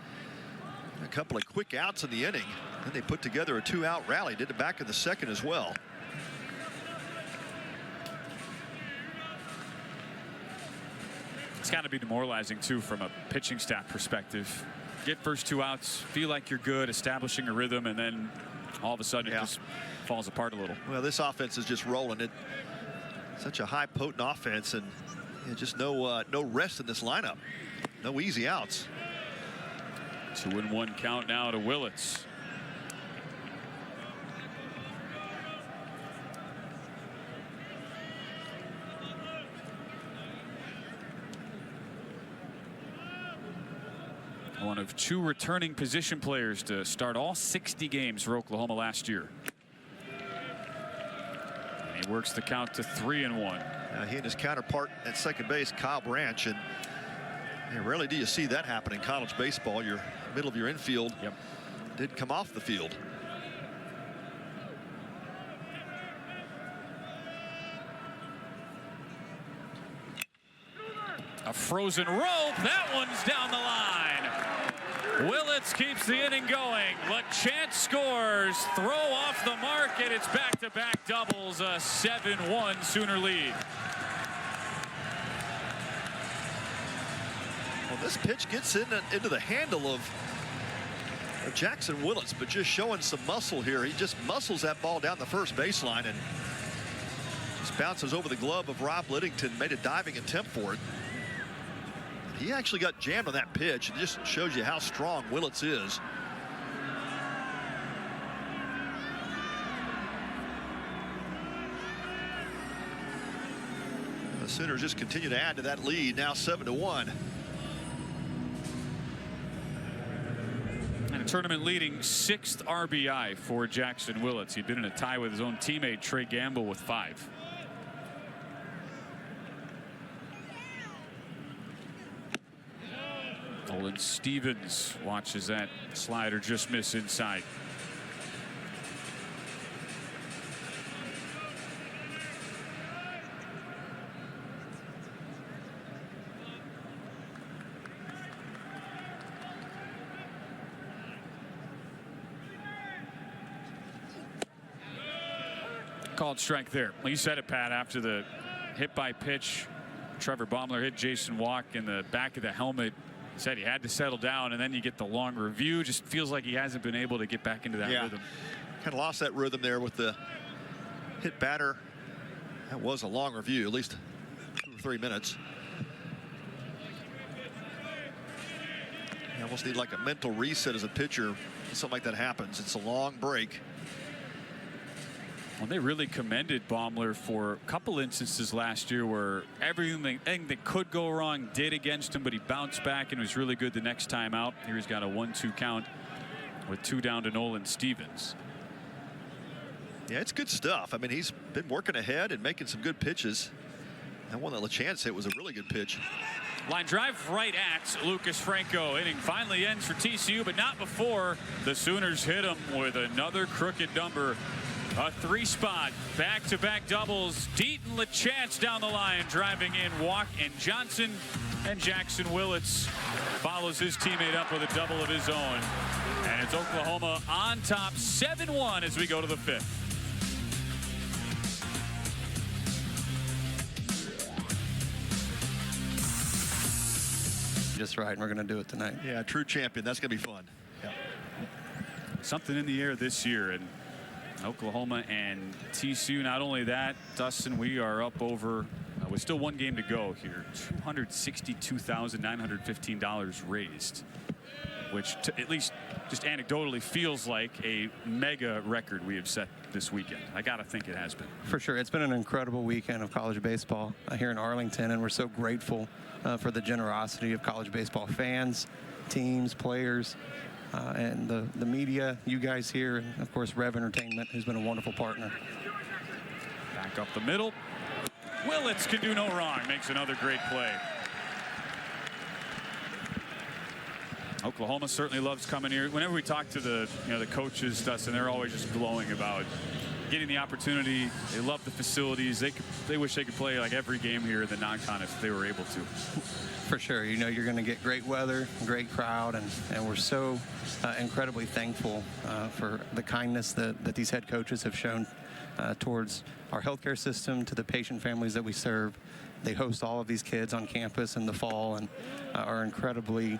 a couple of quick outs in the inning. Then they put together a 2-out rally, did it back in the second as well. It's got to be demoralizing, too, from a pitching staff perspective. Get first 2 outs, feel like you're good, establishing a rhythm, and then all of a sudden it just falls apart a little. Well, this offense is just rolling. It such a high potent offense, and just no rest in this lineup. No easy outs. 2-1 count now to Willits. one of 2 returning position players to start all 60 games for Oklahoma last year. And he works the count to 3-1. He and his counterpart at second base, Kyle Branch, and rarely do you see that happen in college baseball. Your middle of your infield did come off the field. A frozen rope. That one's down the line. Willits keeps the inning going. LaChance scores. Throw off the mark, and it's back-to-back doubles. A 7-1 Sooner lead. Well, this pitch gets into the handle of Jackson Willits, but just showing some muscle here. He just muscles that ball down the first baseline and just bounces over the glove of Rob Liddington. Made a diving attempt for it. He actually got jammed on that pitch. It just shows you how strong Willits is. The Sooners just continue to add to that lead, now 7-1. And a tournament leading 6th RBI for Jackson Willits. He'd been in a tie with his own teammate Trey Gamble with 5. Nolan Stevens watches that slider just miss inside. Called strike there. You said it, Pat, after the hit by pitch. Trevor Baumler hit Jason Walk in the back of the helmet. He said he had to settle down, and then you get the long review. Just feels like he hasn't been able to get back into that rhythm. Kind of lost that rhythm there with the hit batter. That was a long review, at least 2 or 3 minutes. You almost need like a mental reset as a pitcher when something like that happens. It's a long break. Well, they really commended Baumler for a couple instances last year where everything that could go wrong did against him, but he bounced back and was really good the next time out. Here he's got a 1-2 count with 2 down to Nolan Stevens. Yeah, it's good stuff. I mean, he's been working ahead and making some good pitches. That one that LaChance hit was a really good pitch. Line drive right at Lucas Franco. Inning finally ends for TCU, but not before the Sooners hit him with another crooked number. A 3-spot, back-to-back doubles. Deaton LaChance down the line, driving in Walk and Johnson. And Jackson Willits follows his teammate up with a double of his own. And it's Oklahoma on top 7-1 as we go to the 5th. Just right, and we're going to do it tonight. Yeah, true champion. That's going to be fun. Yeah. Something in the air this year, and Oklahoma and TCU. Not only that, Dustin, we are up over, with still 1 game to go here, $262,915 raised, which at least just anecdotally feels like a mega record we have set this weekend. I got to think it has been. For sure. It's been an incredible weekend of college baseball here in Arlington, and we're so grateful for the generosity of college baseball fans, teams, players, and the media, you guys here, and of course Rev Entertainment, who's been a wonderful partner. Back up the middle. Willits can do no wrong. Makes another great play. Oklahoma certainly loves coming here. Whenever we talk to the coaches, Dustin, they're always just glowing about getting the opportunity. They love the facilities. They wish they could play like every game here in the non-con if they were able to. For sure. You know, you're going to get great weather, great crowd, and we're so incredibly thankful for the kindness that these head coaches have shown towards our healthcare system, to the patient families that we serve. They host all of these kids on campus in the fall and are incredibly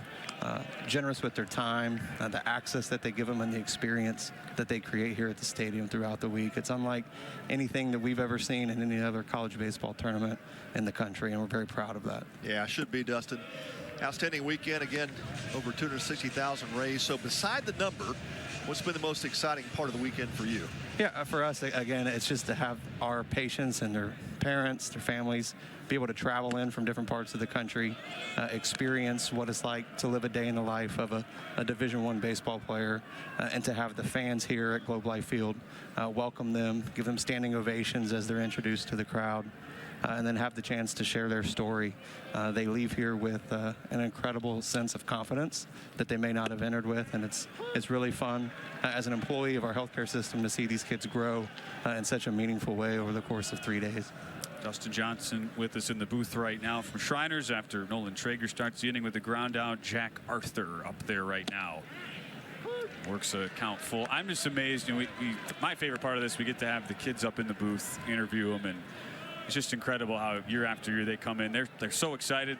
generous with their time, the access that they give them, and the experience that they create here at the stadium throughout the week. It's unlike anything that we've ever seen in any other college baseball tournament in the country, and we're very proud of that. Yeah, should be, Dustin. Outstanding weekend. Again, over 260,000 raised. So beside the number, what's been the most exciting part of the weekend for you? Yeah, for us, again, it's just to have our patients and their parents, their families, be able to travel in from different parts of the country, experience what it's like to live a day in the life of a Division I baseball player, and to have the fans here at Globe Life Field welcome them, give them standing ovations as they're introduced to the crowd, and then have the chance to share their story. They leave here with an incredible sense of confidence that they may not have entered with, and it's really fun as an employee of our healthcare system to see these kids grow in such a meaningful way over the course of 3 days. Dustin Johnson with us in the booth right now from Shriners after Nolan Traeger starts the inning with the ground out. Jack Arthur up there right now. Works a count full. I'm just amazed. You know, my favorite part of this, we get to have the kids up in the booth, interview them, and it's just incredible how year after year they come in. They're so excited.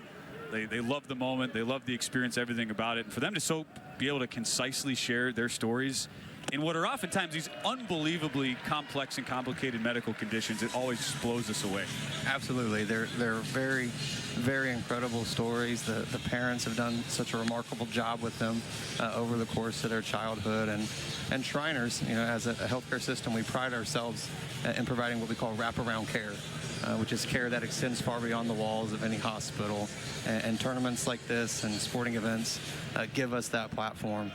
They love the moment. They love the experience, everything about it. And for them to be able to concisely share their stories in what are oftentimes these unbelievably complex and complicated medical conditions, it always just blows us away. Absolutely. They're very, very incredible stories. The parents have done such a remarkable job with them over the course of their childhood. And Shriners, you know, as a healthcare system, we pride ourselves in providing what we call wraparound care, which is care that extends far beyond the walls of any hospital. And tournaments like this and sporting events give us that platform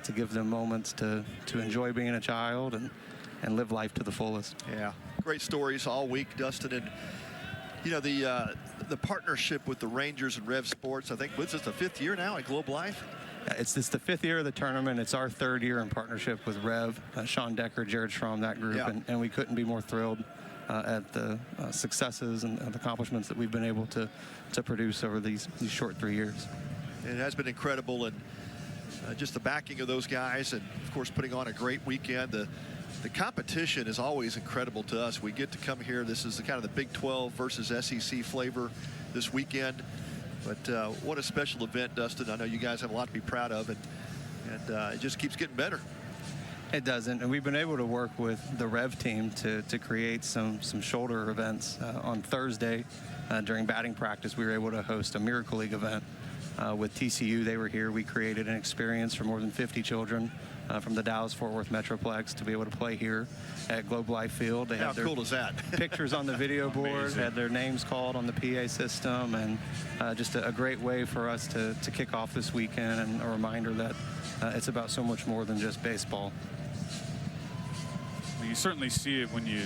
to give them moments to enjoy being a child and live life to the fullest. Yeah, great stories all week, Dustin. And, you know, the partnership with the Rangers and Rev Sports, I think, was this the 5th year now at Globe Life? It's the 5th year of the tournament. It's our 3rd year in partnership with Rev, Sean Decker, Jared Schramm, that group, yeah. and we couldn't be more thrilled at the successes and the accomplishments that we've been able to produce over these short 3 years. It has been incredible, and just the backing of those guys, and of course putting on a great weekend. The competition is always incredible to us. We get to come here. This is the kind of the Big 12 versus SEC flavor this weekend. But what a special event, Dustin. I know you guys have a lot to be proud of, and it just keeps getting better. It doesn't, and we've been able to work with the Rev team to create some shoulder events. On Thursday, during batting practice, we were able to host a Miracle League event. With TCU, they were here. We created an experience for more than 50 children from the Dallas-Fort Worth Metroplex to be able to play here at Globe Life Field. They How cool is that? Pictures on the video board, Amazing. had their names called on the PA system, and just a great way for us to kick off this weekend, and a reminder that it's about so much more than just baseball. You certainly see it when you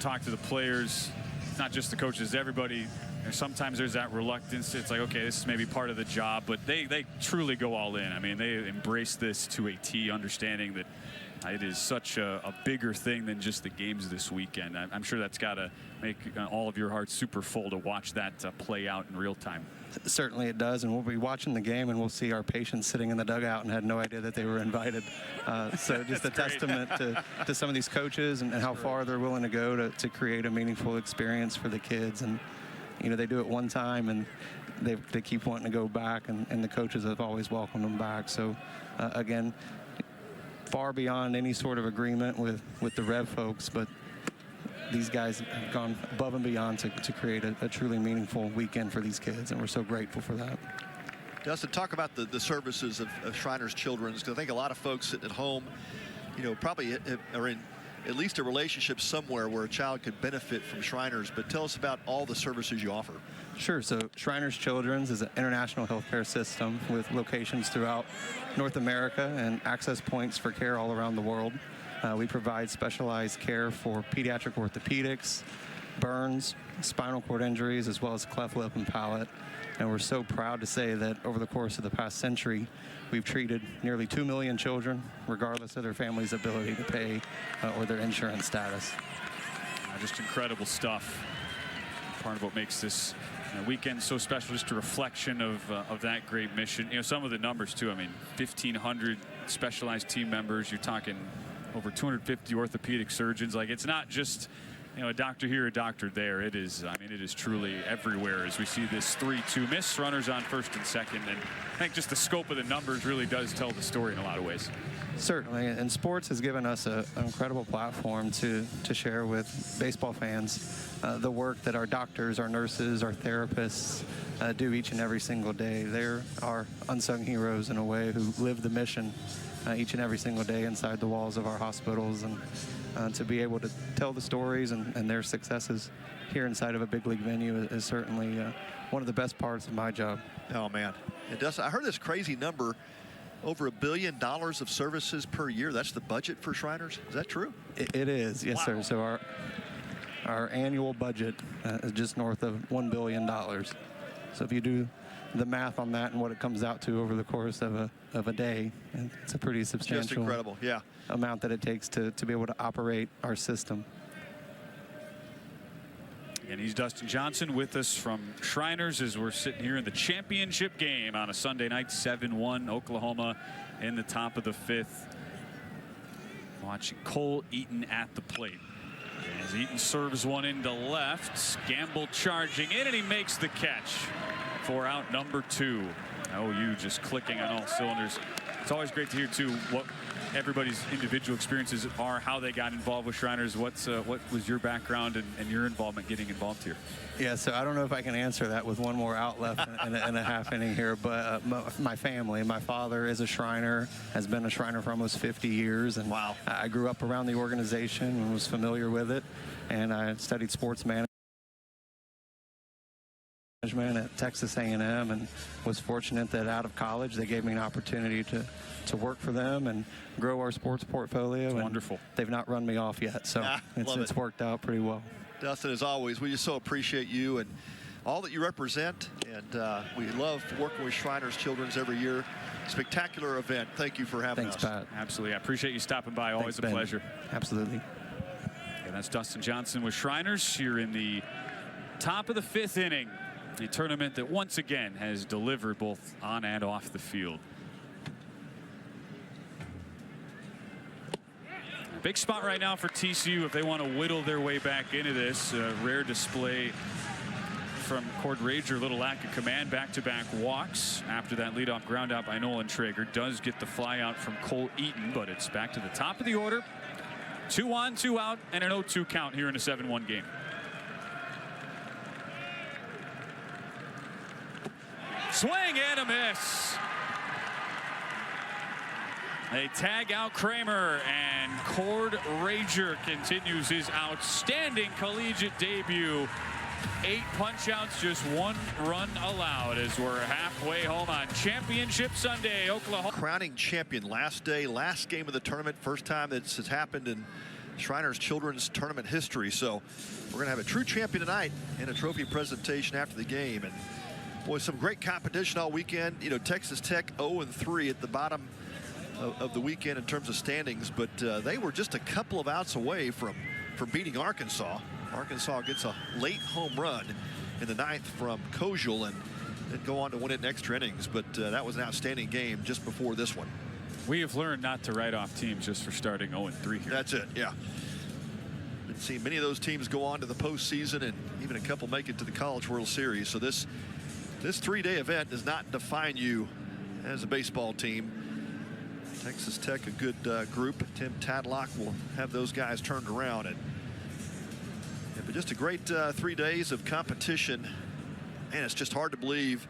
talk to the players, not just the coaches, everybody. Sometimes there's that reluctance. It's like, okay, this is maybe part of the job, but they truly go all in. I mean, they embrace this to a T, understanding that it is such a bigger thing than just the games this weekend. I'm sure that's got to make all of your hearts super full to watch that play out in real time. Certainly it does, and we'll be watching the game, and we'll see our patients sitting in the dugout and had no idea that they were invited. So just a testament to some of these coaches and how far they're willing to go to create a meaningful experience for the kids. And you know, they do it one time, and they keep wanting to go back, and the coaches have always welcomed them back. So again, far beyond any sort of agreement with the Rev folks, but these guys have gone above and beyond to create a truly meaningful weekend for these kids, and we're so grateful for that. Dustin, talk about the services of Shriners Children's, because I think a lot of folks sitting at home, you know, probably are in at least a relationship somewhere where a child could benefit from Shriners. But tell us about all the services you offer. Sure. So Shriners Children's is an international healthcare system with locations throughout North America and access points for care all around the world. We provide specialized care for pediatric orthopedics, burns, spinal cord injuries, as well as cleft lip and palate. And we're so proud to say that over the course of the past century, we've treated nearly 2 million children, regardless of their family's ability to pay or their insurance status. Just incredible stuff. Part of what makes this weekend so special, just a reflection of that great mission. You know, some of the numbers too. I mean, 1,500 specialized team members. You're talking over 250 orthopedic surgeons. Like, it's not just You know, a doctor here, a doctor there. It is, I mean, it is truly everywhere as we see this 3-2 miss. Runners on first and second. And I think just the scope of the numbers really does tell the story in a lot of ways. Certainly, and sports has given us an incredible platform to share with baseball fans the work that our doctors, our nurses, our therapists do each and every single day. They're our unsung heroes in a way who live the mission each and every single day inside the walls of our hospitals, and to be able to tell the stories and their successes here inside of a big league venue is certainly one of the best parts of my job. Oh, man. It does. I heard this crazy number, over $1 billion of services per year. That's the budget for Shriners. Is that true? It is, yes, Wow. sir. So our annual budget is just north of $1 billion. So if you do the math on that and what it comes out to over the course of a day, it's a pretty substantial Just incredible, yeah. amount that it takes to be able to operate our system. And he's Dustin Johnson with us from Shriners as we're sitting here in the championship game on a Sunday night, 7-1 Oklahoma in the top of the fifth. Watching Cole Eaton at the plate. As Eaton serves one into left, Gamble charging in, and he makes the catch for out number 2. OU just clicking on all cylinders. It's always great to hear, too, what everybody's individual experiences are, how they got involved with Shriners. What was your background and your involvement getting involved here? Yeah, so I don't know if I can answer that with one more out left and a half inning here, but my family, my father is a Shriner, has been a Shriner for almost 50 years. And wow. I grew up around the organization and was familiar with it, and I studied sports management at Texas A&M, and was fortunate that out of college they gave me an opportunity to work for them and grow our sports portfolio. It's and wonderful. They've not run me off yet, so it's worked out pretty well. Dustin, as always, we just so appreciate you and all that you represent, and we love working with Shriners Children's every year. Spectacular event. Thank you for having us. Thanks, Pat. Absolutely. I appreciate you stopping by. Always a pleasure. Absolutely. And that's Dustin Johnson with Shriners here in the top of the 5th inning. A tournament that once again has delivered both on and off the field. Big spot right now for TCU if they want to whittle their way back into this. Rare display from Cord Rager, little lack of command, back-to-back walks after that leadoff ground out by Nolan Traeger. Does get the fly out from Cole Eaton, but it's back to the top of the order. 2 on, 2 out, and an 0-2 count here in a 7-1 game. Swing and a miss. They tag out Kramer, and Cord Rager continues his outstanding collegiate debut. 8 punch-outs, just 1 run allowed as we're halfway home on Championship Sunday, Oklahoma. Crowning champion last day, last game of the tournament, first time this has happened in Shriners Children's tournament history. So we're going to have a true champion tonight and a trophy presentation after the game. And boy, some great competition all weekend. You know, Texas Tech 0-3 at the bottom of the weekend in terms of standings, but they were just a couple of outs away from beating Arkansas. Arkansas gets a late home run in the 9th from Koziel and then go on to win it in extra innings. But that was an outstanding game just before this one. We have learned not to write off teams just for starting 0-3 here. That's it, yeah. Been seeing many of those teams go on to the postseason, and even a couple make it to the College World Series. So this 3-day event does not define you as a baseball team. Texas Tech, a good group. Tim Tadlock will have those guys turned around. But just a great 3 days of competition. And it's just hard to believe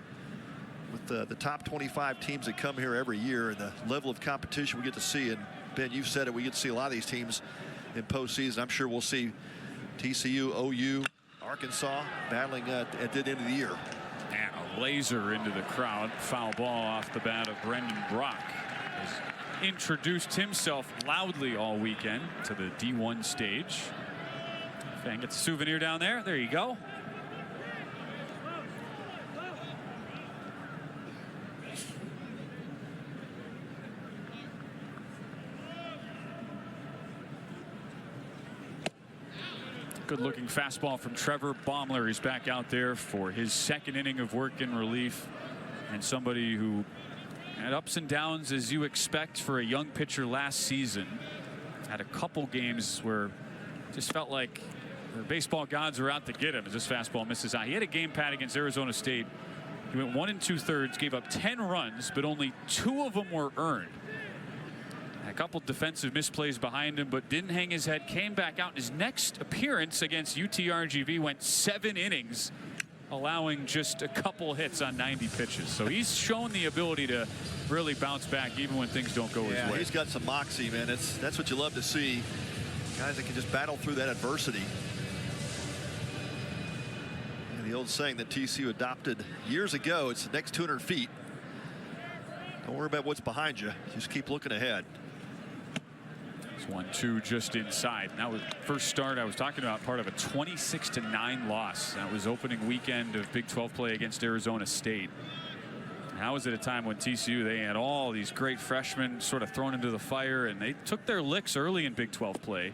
with the top 25 teams that come here every year and the level of competition we get to see. And Ben, you've said it, we get to see a lot of these teams in postseason. I'm sure we'll see TCU, OU, Arkansas battling at the end of the year. And a laser into the crowd. Foul ball off the bat of Brendan Brock. Has introduced himself loudly all weekend to the D1 stage. Fan gets a souvenir down there. There you go. Good looking fastball from Trevor Baumler. He's back out there for his 2nd inning of work in relief, and somebody who had ups and downs as you expect for a young pitcher last season. Had a couple games where just felt like the baseball gods are out to get him as this fastball misses out. He had a game pad against Arizona State. He went 1 2/3, gave up 10 runs, but only 2 of them were earned. A couple defensive misplays behind him, but didn't hang his head, came back out. His next appearance against UTRGV went 7 innings, allowing just a couple hits on 90 pitches. So he's shown the ability to really bounce back even when things don't go his way. He's got some moxie, man. That's what you love to see. Guys that can just battle through that adversity. And the old saying that TCU adopted years ago, it's the next 200 feet. Don't worry about what's behind you. Just keep looking ahead. 1-2 just inside. That was first start I was talking about, part of a 26-9 loss. That was opening weekend of Big 12 play against Arizona State. That was at a time when TCU, they had all these great freshmen sort of thrown into the fire, and they took their licks early in Big 12 play.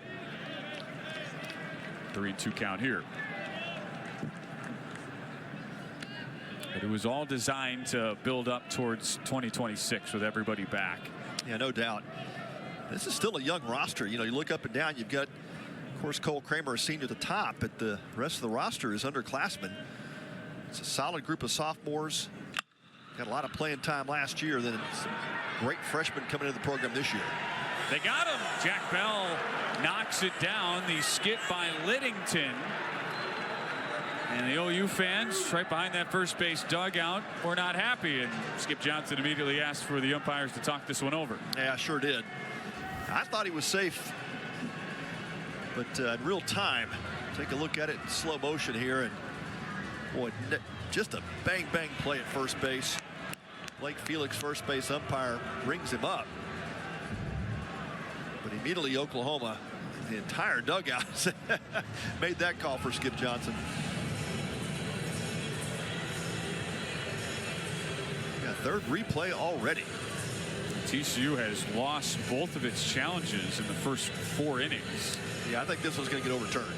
3-2 count here. But it was all designed to build up towards 2026 with everybody back. Yeah, no doubt. This is still a young roster. You know, you look up and down, you've got, of course, Cole Kramer, a senior at the top, but the rest of the roster is underclassmen. It's a solid group of sophomores. Got a lot of playing time last year. Then some great freshmen coming into the program this year. They got him. Jack Bell knocks it down. The skip by Liddington. And the OU fans right behind that first base dugout were not happy. And Skip Johnson immediately asked for the umpires to talk this one over. Yeah, sure did. I thought he was safe. But in real time, take a look at it in slow motion here. And boy, just a bang-bang play at first base. Blake Felix, first base umpire, rings him up. But immediately Oklahoma, the entire dugout, made that call for Skip Johnson. Yeah, third replay already. TCU has lost both of its challenges in the first 4 innings. Yeah, I think this one's going to get overturned.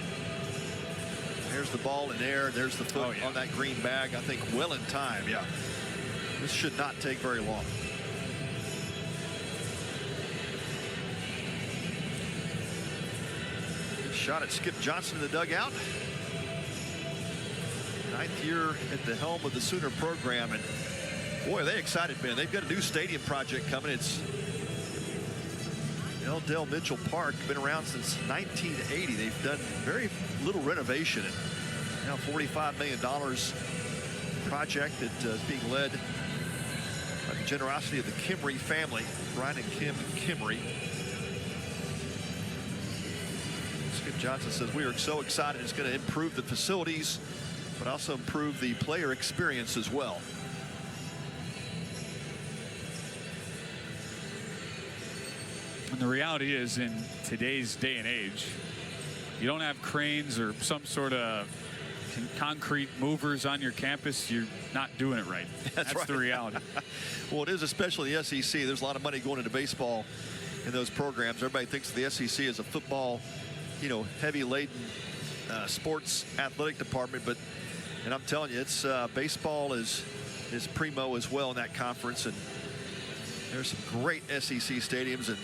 There's the ball in air. There's the foot on that green bag. I think well in time. Yeah. This should not take very long. Good shot at Skip Johnson in the dugout. 9th year at the helm of the Sooner program. And boy, are they excited, Ben. They've got a new stadium project coming. It's L. Dale Mitchell Park. Been around since 1980. They've done very little renovation. And now $45 million project that is being led by the generosity of the Kimry family, Brian and Kim Kimry. Skip Johnson says, we are so excited. It's going to improve the facilities, but also improve the player experience as well. And the reality is, in today's day and age, you don't have cranes or some sort of concrete movers on your campus, you're not doing it right. That's right. The reality. Well, it is, especially the SEC. There's a lot of money going into baseball in those programs. Everybody thinks of the SEC as a football, you know, heavy laden sports athletic department, but and I'm telling you, it's baseball is primo as well in that conference. And there's some great SEC stadiums, and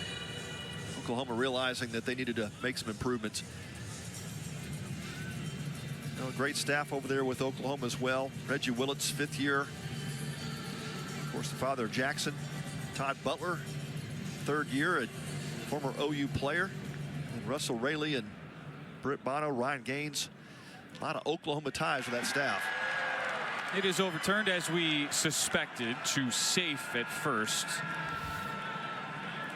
Oklahoma realizing that they needed to make some improvements. You know, great staff over there with Oklahoma as well. Reggie Willits, 5th year. Of course, the father of Jackson. Todd Butler, 3rd year, a former OU player. And Russell Raley and Britt Bono, Ryan Gaines. A lot of Oklahoma ties with that staff. It is overturned as we suspected, to safe at first.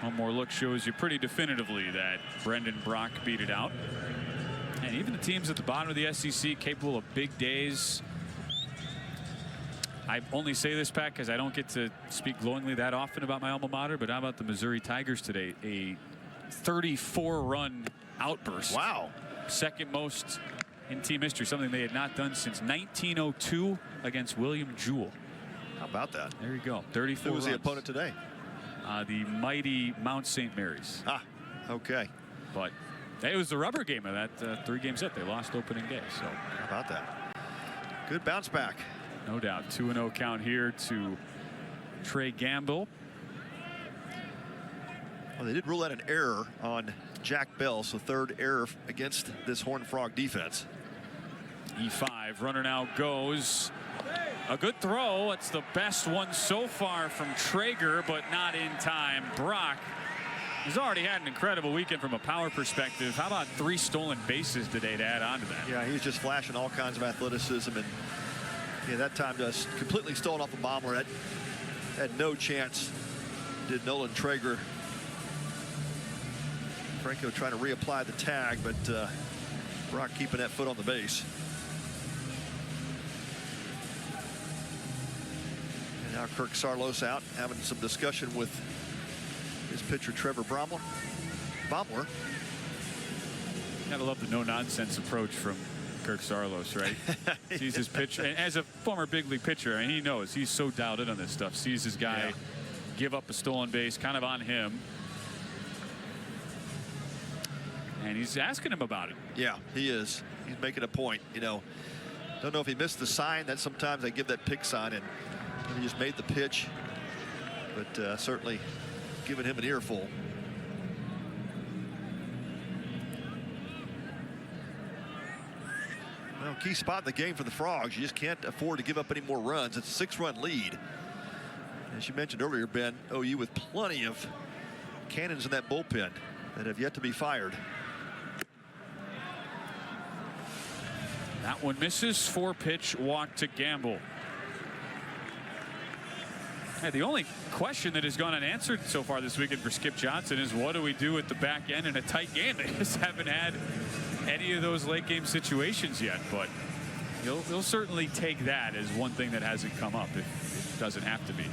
One more look shows you pretty definitively that Brendan Brock beat it out. And even the teams at the bottom of the SEC capable of big days. I only say this, Pat, because I don't get to speak glowingly that often about my alma mater, but how about the Missouri Tigers today? A 34-run outburst. Wow. Second most in team history, something they had not done since 1902 against William Jewell. How about that? There you go. 34 Who was runs. the opponent today? The mighty Mount St. Mary's. Ah, okay. But it was the rubber game of that 3-game set. They lost opening day. So how about that? Good bounce back. No doubt. 2-0 count here to Trey Gamble. Well, they did rule out an error on Jack Bell, so third error against this Horned Frog defense. E5, runner now goes. A good throw. It's the best one so far from Traeger, but not in time. Brock has already had an incredible weekend from a power perspective. How about 3 stolen bases today to add on to that? Yeah, he's just flashing all kinds of athleticism, and yeah, that time just completely stolen off a bomber. That had no chance. Did Nolan Traeger. Franco trying to reapply the tag, but Brock keeping that foot on the base. And now Kirk Sarlos out, having some discussion with his pitcher Trevor Baumler. Gotta love the no-nonsense approach from Kirk Sarlos, right? Sees his pitcher, and as a former big league pitcher, and he knows he's so dialed in on this stuff. Sees his guy give up a stolen base, kind of on him. And he's asking him about it. Yeah, he is. He's making a point. You know, don't know if he missed the sign. That sometimes they give that pick sign, and he just made the pitch. But certainly giving him an earful. Well, key spot in the game for the Frogs. You just can't afford to give up any more runs. It's a 6-run lead. As you mentioned earlier, Ben, OU with plenty of cannons in that bullpen that have yet to be fired. That one misses. 4-pitch walk to Gamble. Hey, the only question that has gone unanswered so far this weekend for Skip Johnson is what do we do at the back end in a tight game? They just haven't had any of those late game situations yet, but he'll certainly take that as one thing that hasn't come up if it doesn't have to be.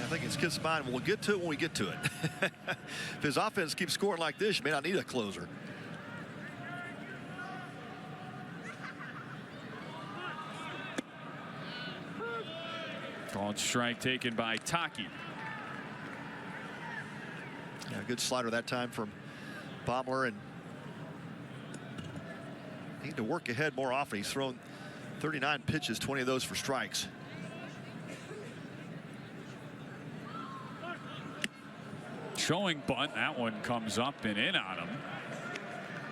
I think in Skip's mind, we'll get to it when we get to it. If his offense keeps scoring like this, you may not need a closer. Called strike taken by Taki. Yeah, good slider that time from Baumler, and need to work ahead more often. He's thrown 39 pitches, 20 of those for strikes. Showing bunt. That one comes up and in on him.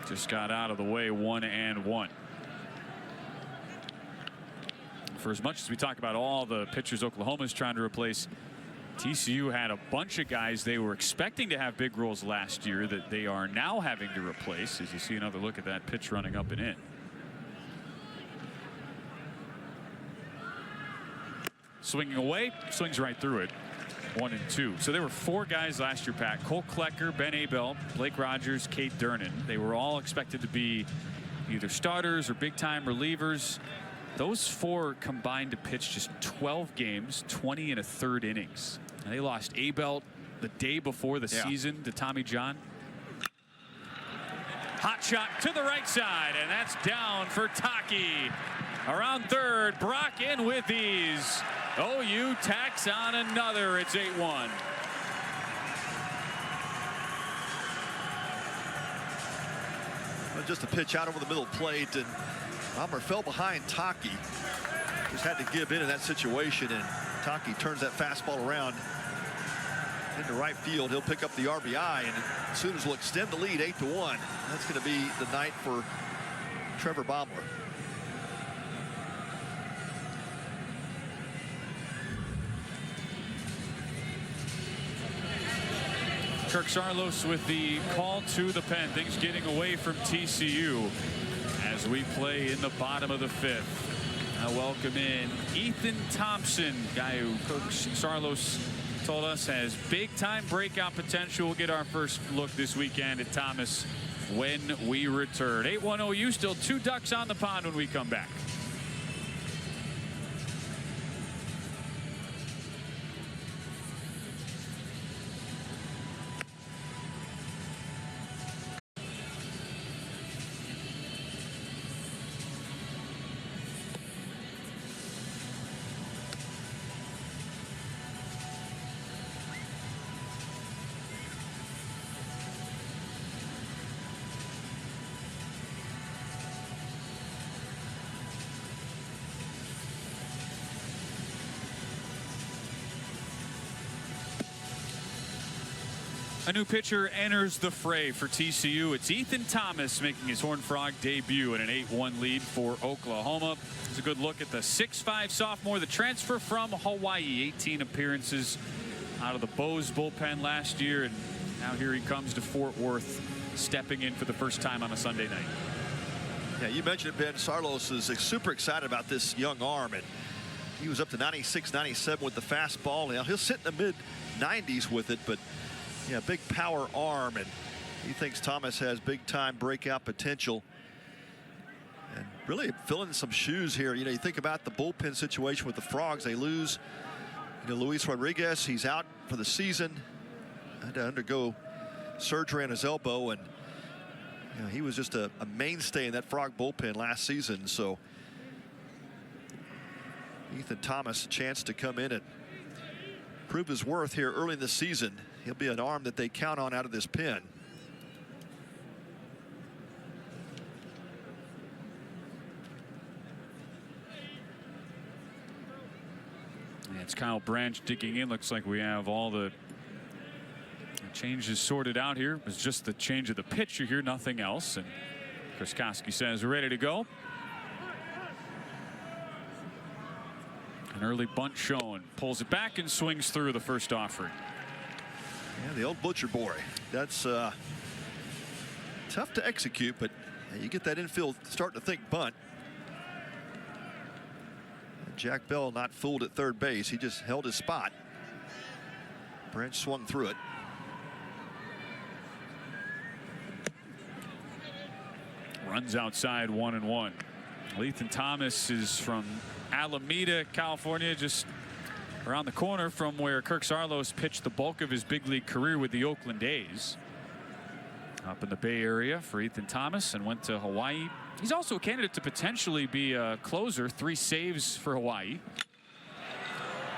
Just got out of the way. 1-1. For as much as we talk about all the pitchers Oklahoma's trying to replace, TCU had a bunch of guys they were expecting to have big roles last year that they are now having to replace. As you see another look at that pitch running up and in. Swinging away, swings right through it. 1-2. So there were 4 guys last year, Pat. Cole Klecker, Ben Abel, Blake Rogers, Kate Durnan. They were all expected to be either starters or big-time relievers. Those 4 combined to pitch just 12 games, 20 1/3 innings. And they lost Abel the day before the season to Tommy John. Hot shot to the right side, and that's down for Taki. Around third, Brock in with these. OU tacks on another. It's 8-1. Well, just a pitch out over the middle plate, and Baumler fell behind Taki. Just had to give in that situation, and Taki turns that fastball around into right field. He'll pick up the RBI, and as soon as we'll extend the lead 8-1, that's going to be the night for Trevor Baumler. Kirk Sarlos with the call to the pen. Things getting away from TCU as we play in the bottom of the 5th. I welcome in Ethan Thompson, guy who Kirk Sarlos told us has big time breakout potential. We'll get our first look this weekend at Thomas when we return. 8-1 OU, still 2 Ducks on the pond when we come back. A new pitcher enters the fray for TCU. It's Ethan Thomas making his Horned Frog debut in an 8-1 lead for Oklahoma. It's a good look at the 6'5 sophomore, the transfer from Hawaii. 18 appearances out of the Bows bullpen last year, and now here he comes to Fort Worth, stepping in for the first time on a Sunday night. Yeah, you mentioned it, Ben. Saarloos is super excited about this young arm, and he was up to 96, 97 with the fastball. Now he'll sit in the mid-90s with it, but yeah, big power arm, and he thinks Thomas has big-time breakout potential. And really filling some shoes here. You know, you think about the bullpen situation with the Frogs. They lose, you know, Luis Rodriguez. He's out for the season. Had to undergo surgery on his elbow, and you know, he was just a mainstay in that Frog bullpen last season. So Ethan Thomas, a chance to come in and prove his worth here early in the season. He'll be an arm that they count on out of this pen. Yeah, it's Kyle Branch digging in. Looks like we have all the changes sorted out here. It was just the change of the pitcher here, nothing else. And Chris Koski says we're ready to go. An early bunt shown. Pulls it back and swings through the first offering. Yeah, the old Butcher boy. That's tough to execute, but you get that infield starting to think bunt. Jack Bell not fooled at third base. He just held his spot. Branch swung through it. Runs outside 1-1. Ethan Thomas is from Alameda, California, just around the corner from where Kirk Saarloos pitched the bulk of his big league career with the Oakland A's. Up in the Bay Area for Ethan Thomas, and went to Hawaii. He's also a candidate to potentially be a closer. 3 saves for Hawaii.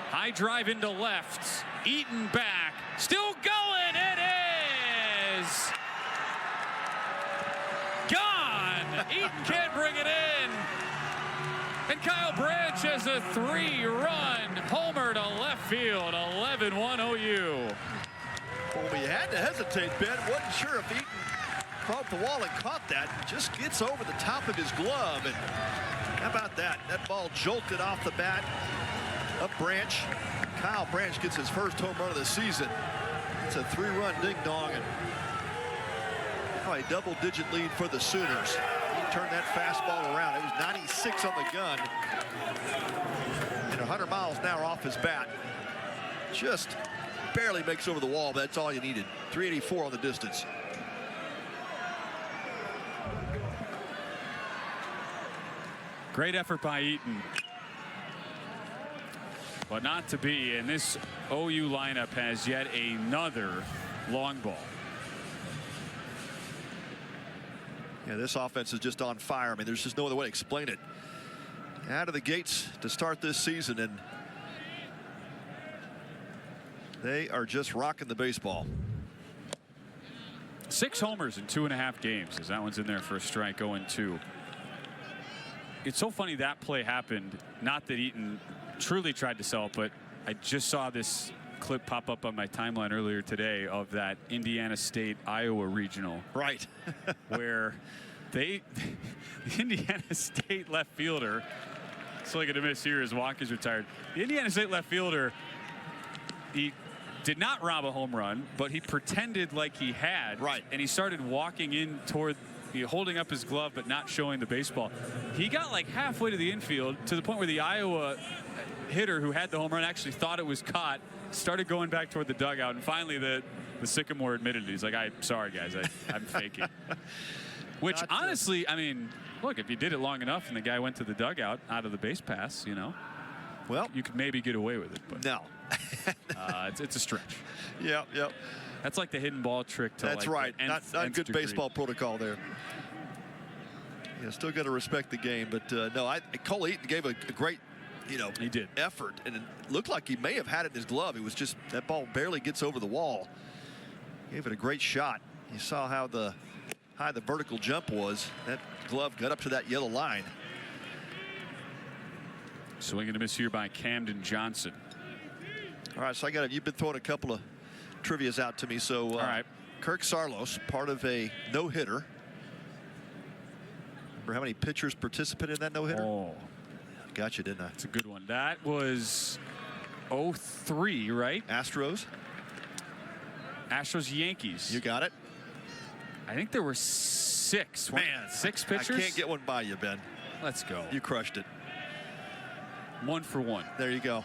High drive into left. Eaton back. Still going. It is gone. Eaton can't bring it in. And Kyle Branch has a 3-run homer to left field. 11-1 OU. Well, we had to hesitate, Ben. Wasn't sure if Eaton caught the wall and caught that. Just gets over the top of his glove. And how about that? That ball jolted off the bat. Up Branch. Kyle Branch gets his first home run of the season. It's a 3-run ding-dong, and probably a double-digit lead for the Sooners. He turned that fastball around. It was 96 on the gun. And 100 miles an hour off his bat. Just barely makes over the wall, but that's all you needed. 384 on the distance. Great effort by Eaton. But not to be, and this OU lineup has yet another long ball. Yeah, this offense is just on fire. I mean, there's just no other way to explain it. Out of the gates to start this season, and they are just rocking the baseball. 6 homers in 2.5 games, as that one's in there for a strike, 0-2. It's so funny that play happened. Not that Eaton truly tried to sell it, but I just saw this clip pop up on my timeline earlier today of that Indiana State Iowa regional. Right. Where the Indiana State left fielder, swing and a miss here as Walker's retired. The Indiana State left fielder, he did not rob a home run, but he pretended like he had. Right. And he started walking in toward, holding up his glove but not showing the baseball. He got like halfway to the infield, to the point where the Iowa hitter who had the home run actually thought it was caught, started going back toward the dugout, and finally the Sycamore admitted it. He's like, I'm sorry guys, I'm faking. Which honestly, I mean, look, if you did it long enough and the guy went to the dugout out of the base pass, well, you could maybe get away with it. But no. It's a stretch. Yep. That's like the hidden ball trick. That's right. Not good baseball protocol there. Yeah, still got to respect the game, but no, Cole Eaton gave a great, he did effort, and it looked like he may have had it in his glove. It was just that ball barely gets over the wall. Gave it a great shot. You saw how high the vertical jump was. That glove got up to that yellow line. Swing and a miss here by Camden Johnson. All right, so you've been throwing a couple of trivia's out to me. So, all right. Kirk Saarloos, part of a no-hitter. Remember how many pitchers participated in that no-hitter? Oh, got you, didn't I? that's a good one. That was 03, right? Astros. Yankees. You got it. I think there were 6. Man, 6 pitchers. I can't get one by you, Ben. Let's go. You crushed it. 1 for 1. There you go.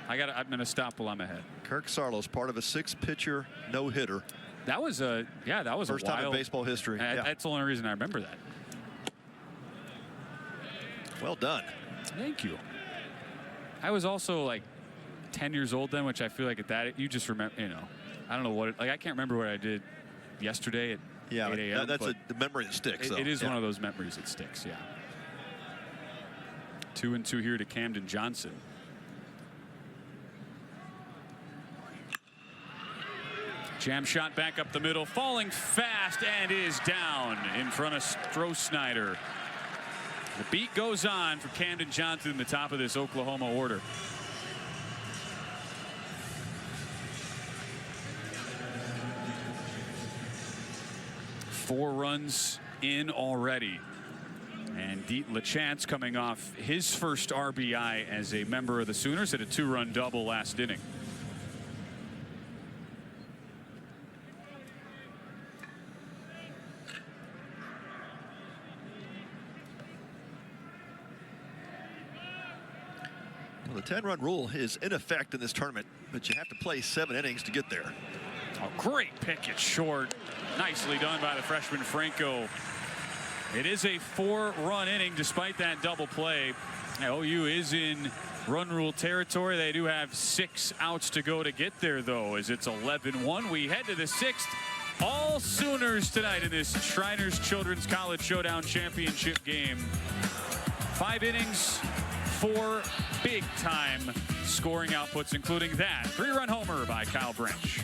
I'm gonna stop while I'm ahead. Kirk Saarloos, part of a 6-pitcher no-hitter. That was a First time in baseball history. Yeah. That's the only reason I remember that. Well done. Thank you. I was also like 10 years old then, which I feel like at that you just remember. I don't know what. I can't remember what I did yesterday at 8 a.m. That's the memory that sticks. It is one of those memories that sticks. Yeah. 2-2 here to Camden Johnson. Jam shot back up the middle, falling fast and is down in front of Stroh-Snyder. The beat goes on for Camden Johnson in the top of this Oklahoma order. Four runs in already. And Deet LaChance coming off his first RBI as a member of the Sooners, at a 2-run double last inning. Well, the 10-run rule is in effect in this tournament, but you have to play 7 innings to get there. A great pick at short. Nicely done by the freshman Franco. It is a 4-run inning despite that double play. OU is in run rule territory. They do have 6 outs to go to get there, though, as it's 11-1. We head to the 6th. All Sooners tonight in this Shriners Children's College Showdown Championship game. 5 innings, 4 big-time scoring outputs, including that 3-run homer by Kyle Branch.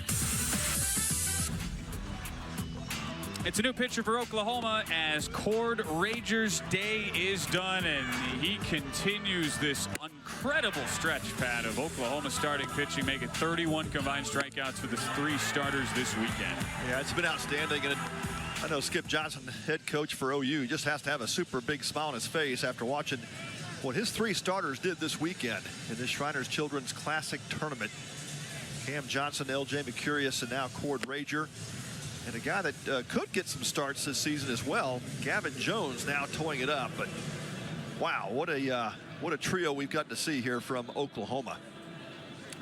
It's a new pitcher for Oklahoma as Cord Rager's day is done, and he continues this incredible stretch, Pat, of Oklahoma starting pitching, making 31 combined strikeouts for the 3 starters this weekend. Yeah, it's been outstanding. And I know Skip Johnson, head coach for OU, just has to have a super big smile on his face after watching what his 3 starters did this weekend in this Shriners Children's Classic Tournament. Cam Johnson, L.J. Mercurius, and now Cord Rager. And a guy that could get some starts this season as well, Gavin Jones, now toeing it up. But wow, what a trio we've got to see here from Oklahoma.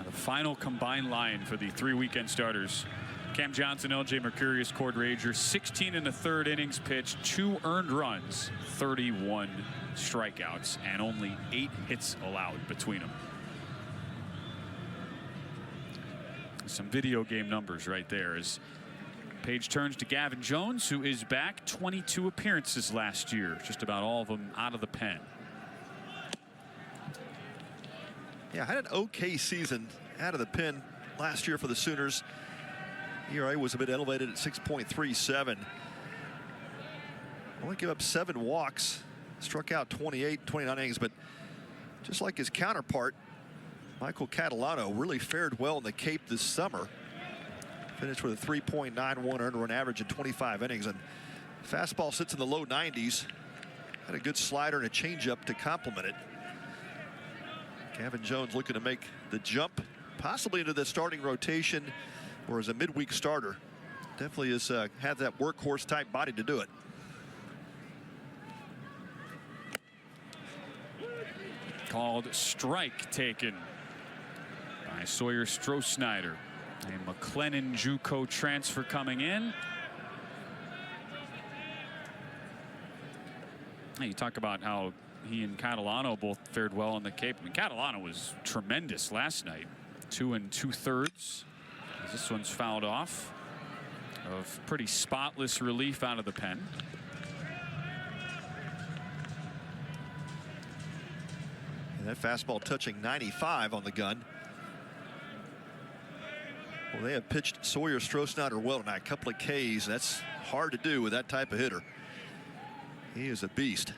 The final combined line for the 3 weekend starters: Cam Johnson, L.J. Mercurius, Cord Rager. 16 in the 3rd innings pitched, 2 earned runs, 31 strikeouts, and only 8 hits allowed between them. Some video game numbers right there as page turns to Gavin Jones, who is back. 22 appearances last year, just about all of them out of the pen. Yeah, had an okay season out of the pen last year for the Sooners. ERA was a bit elevated at 6.37. Only gave up 7 walks, struck out 29 innings, but just like his counterpart, Michael Catalano, really fared well in the Cape this summer. Finished with a 3.91 earned run average in 25 innings, and fastball sits in the low 90s. Had a good slider and a changeup to complement it. Gavin Jones looking to make the jump, possibly into the starting rotation or as a midweek starter. Definitely has had that workhorse type body to do it. Called strike taken by Sawyer Stroh-Snyder. A McLennan JUCO transfer coming in. Hey, you talk about how he and Catalano both fared well in the Cape. I mean, Catalano was tremendous last night. 2 2/3. This one's fouled off. Of pretty spotless relief out of the pen. And that fastball touching 95 on the gun. Well, they have pitched Sawyer Stroh-Snyder well tonight. A couple of Ks. That's hard to do with that type of hitter. He is a beast.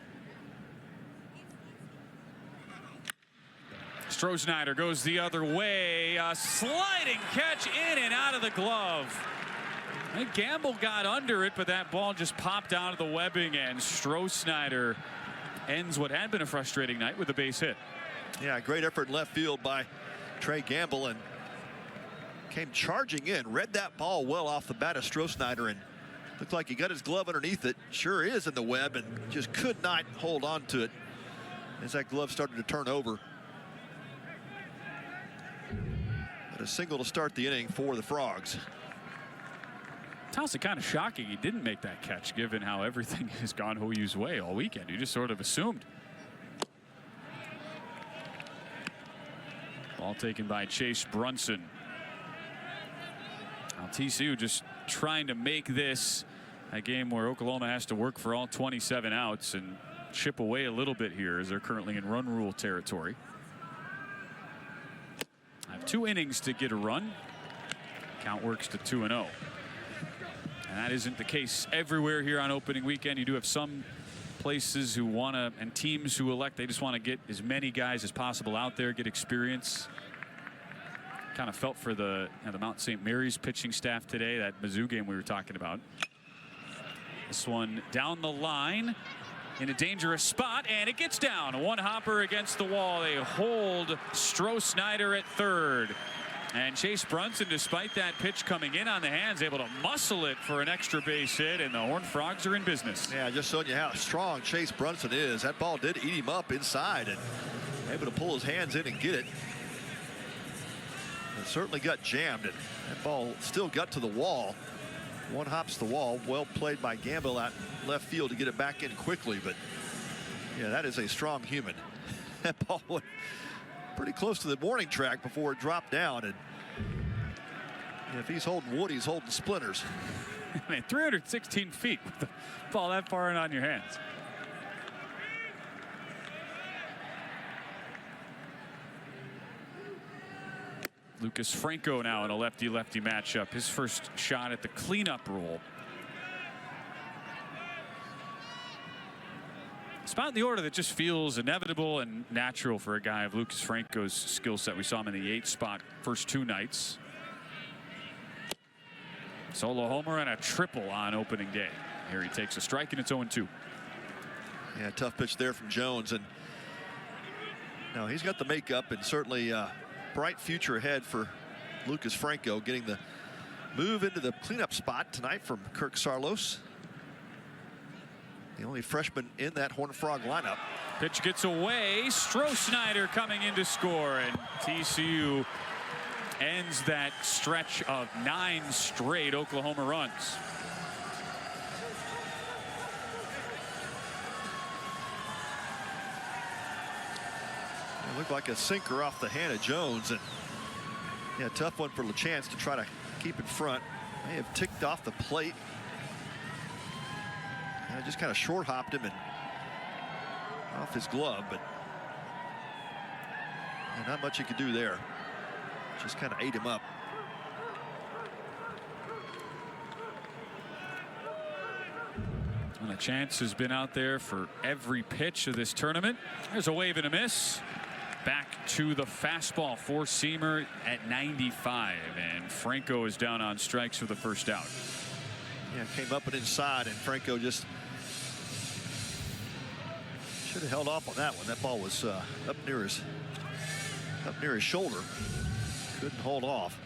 Strohsnyder goes the other way. A sliding catch in and out of the glove. I think Gamble got under it, but that ball just popped out of the webbing, and Strohsnyder ends what had been a frustrating night with a base hit. Yeah, great effort in left field by Trey Gamble, and came charging in, read that ball well off the bat of Strohsnyder, and looked like he got his glove underneath it. Sure is in the web, and just could not hold on to it as that glove started to turn over. But a single to start the inning for the Frogs. It's also kind of shocking he didn't make that catch, given how everything has gone Hoyu's way all weekend. You just sort of assumed. Ball taken by Chase Brunson. Now TCU just trying to make this a game where Oklahoma has to work for all 27 outs and chip away a little bit here, as they're currently in run rule territory. I have 2 innings to get a run. Count works to 2-0. And that isn't the case everywhere here on opening weekend. You do have some places who want to, and teams who elect, they just want to get as many guys as possible out there, get experience. Kind of felt for the Mount St. Mary's pitching staff today, that Mizzou game we were talking about. This one down the line in a dangerous spot, and it gets down. A one-hopper against the wall. They hold Strohsnyder at third. And Chase Brunson, despite that pitch coming in on the hands, able to muscle it for an extra base hit, and the Horned Frogs are in business. Yeah, just showing you how strong Chase Brunson is. That ball did eat him up inside, and able to pull his hands in and get it. It certainly got jammed, and that ball still got to the wall. One hops the wall. Well played by Gamble out left field to get it back in quickly, but yeah, that is a strong human. That ball went pretty close to the warning track before it dropped down, and if he's holding wood, he's holding splinters. I mean, 316 feet with the ball that far in on your hands. Lucas Franco now in a lefty-lefty matchup. His first shot at the cleanup role. Spot in the order that just feels inevitable and natural for a guy of Lucas Franco's skill set. We saw him in the 8th spot first 2 nights. Solo homer and a triple on opening day. Here he takes a strike, and it's 0-2. Yeah, tough pitch there from Jones, and no, he's got the makeup, and certainly bright future ahead for Lucas Franco, getting the move into the cleanup spot tonight from Kirk Saarloos, the only freshman in that Horned Frog lineup. Pitch gets away. Strohsnyder coming in to score, and TCU ends that stretch of 9 straight Oklahoma runs. It looked like a sinker off the hand of Jones, and yeah, tough one for LaChance to try to keep in front. May have ticked off the plate. Yeah, just kind of short hopped him and off his glove, but yeah, not much he could do there. Just kind of ate him up. And LaChance has been out there for every pitch of this tournament. There's a wave and a miss. Back to the fastball, 4-seamer at 95, and Franco is down on strikes for the first out. Yeah, came up and inside, and Franco just should have held off on that one. That ball was up near his shoulder. Couldn't hold off.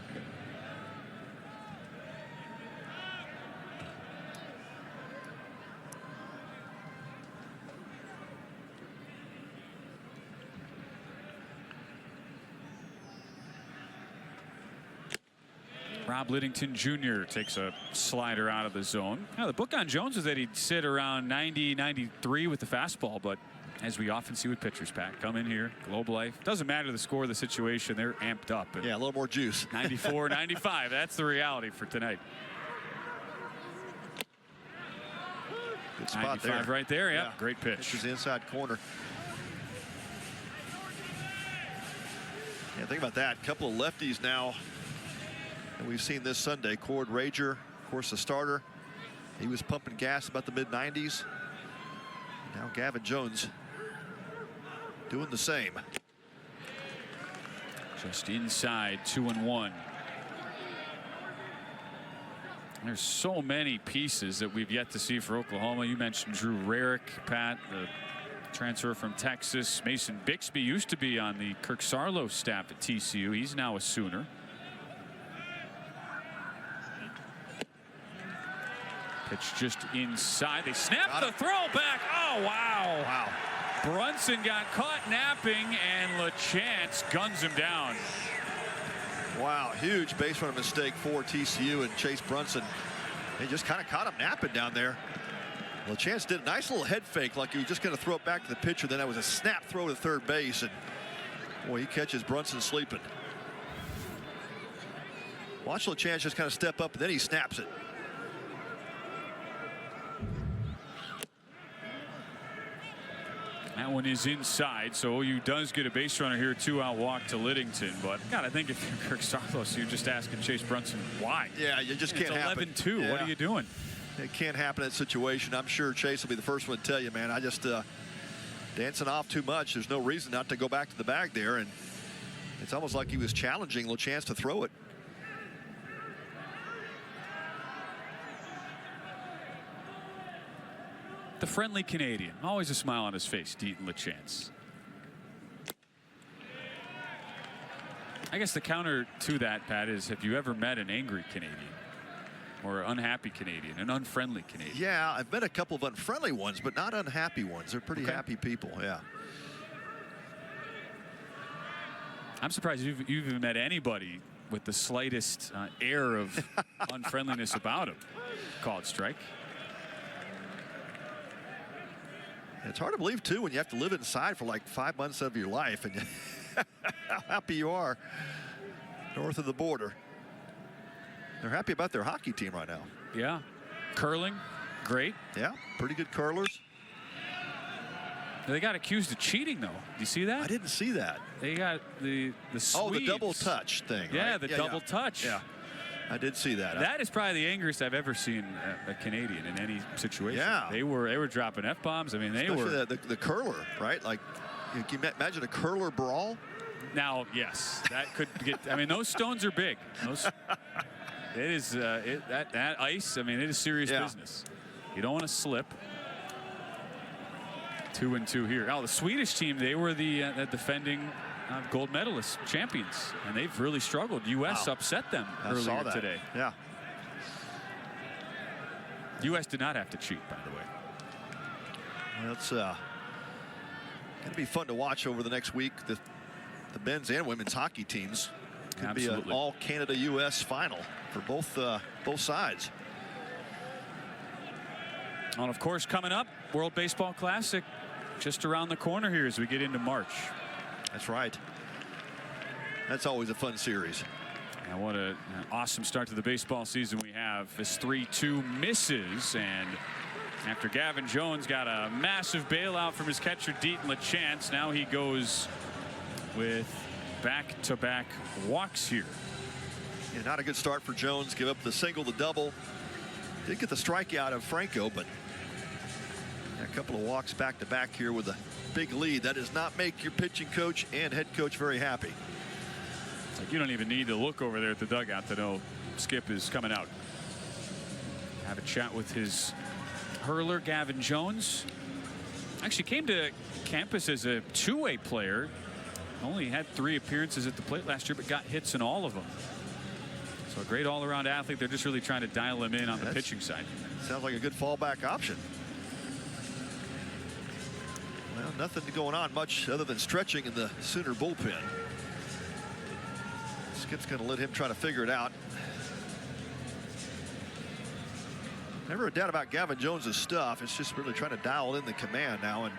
Rob Liddington Jr. takes a slider out of the zone. Now, the book on Jones is that he'd sit around 90, 93 with the fastball, but as we often see with pitchers, Pat, come in here, Globe Life. Doesn't matter the score of the situation, they're amped up. Yeah, a little more juice. 94, 95, that's the reality for tonight. Good spot there. Right there, yeah. Great pitch. Pitches the inside corner. Yeah, think about that. A couple of lefties now that we've seen this Sunday. Cord Rager, of course, the starter. He was pumping gas about the mid-90s. Now Gavin Jones doing the same. Just inside, 2-1. There's so many pieces that we've yet to see for Oklahoma. You mentioned Drew Rarick, Pat, the transfer from Texas. Mason Bixby used to be on the Kirk Sarlo staff at TCU. He's now a Sooner. Pitch just inside. They snap the throw back. Oh, wow. Wow. Brunson got caught napping, and LaChance guns him down. Wow, huge base running mistake for TCU and Chase Brunson. They just kind of caught him napping down there. LaChance did a nice little head fake like he was just going to throw it back to the pitcher. Then that was a snap throw to third base, and boy, he catches Brunson sleeping. Watch LaChance just kind of step up, and then he snaps it. That one is inside, so OU does get a base runner here, 2-out walk to Liddington. But God, I think if you're Kirk Sarlos, you're just asking Chase Brunson why. Yeah, you just can't happen. It's 11-2. Yeah. What are you doing? It can't happen in that situation. I'm sure Chase will be the first one to tell you, man. I just dancing off too much. There's no reason not to go back to the bag there, and it's almost like he was challenging LaChance to throw it. The friendly Canadian, always a smile on his face, Deaton LaChance. I guess the counter to that, Pat, is have you ever met an angry Canadian or an unhappy Canadian, an unfriendly Canadian? Yeah, I've met a couple of unfriendly ones, but not unhappy ones. They're pretty happy people, yeah. I'm surprised you've even met anybody with the slightest air of unfriendliness about him. Called strike. It's hard to believe, too, when you have to live inside for like 5 months of your life and how happy you are north of the border. They're happy about their hockey team right now. Yeah. Curling, great. Yeah, pretty good curlers. They got accused of cheating, though. Do you see that? I didn't see that. They got the Swedes. Oh, the double touch thing. Yeah, right? the double touch. Yeah, I did see that. That is probably the angriest I've ever seen a Canadian in any situation. Yeah. They were dropping F-bombs. I mean, they especially were. The curler, right? Like, can you imagine a curler brawl? Now, yes, that could get. I mean, those stones are big. It is that ice. I mean, it is serious business. You don't want to slip. 2-2 here. Oh, the Swedish team, they were the defending gold medalist champions, and they've really struggled. U.S. upset them earlier today. Yeah. U.S. did not have to cheat, by the way. Well, it's going to be fun to watch over the next week. The men's and women's hockey teams. Could be an all-Canada U.S. final for both sides. And of course, coming up, World Baseball Classic just around the corner here as we get into March. That's right. That's always a fun series. And what an awesome start to the baseball season we have. This 3-2 misses, and after Gavin Jones got a massive bailout from his catcher Deaton LaChance, now he goes with back-to-back walks here. Yeah, not a good start for Jones. Give up the single, the double. Did get the strikeout of Franco, but a couple of walks back-to-back here with a big lead. That does not make your pitching coach and head coach very happy. It's like you don't even need to look over there at the dugout to know Skip is coming out. Have a chat with his hurler, Gavin Jones. Actually came to campus as a two-way player. Only had 3 appearances at the plate last year, but got hits in all of them. So a great all-around athlete. They're just really trying to dial him in on the pitching side. Sounds like a good fallback option. Well, nothing going on much other than stretching in the Sooner bullpen. Skip's going to let him try to figure it out. Never a doubt about Gavin Jones's stuff. It's just really trying to dial in the command now. And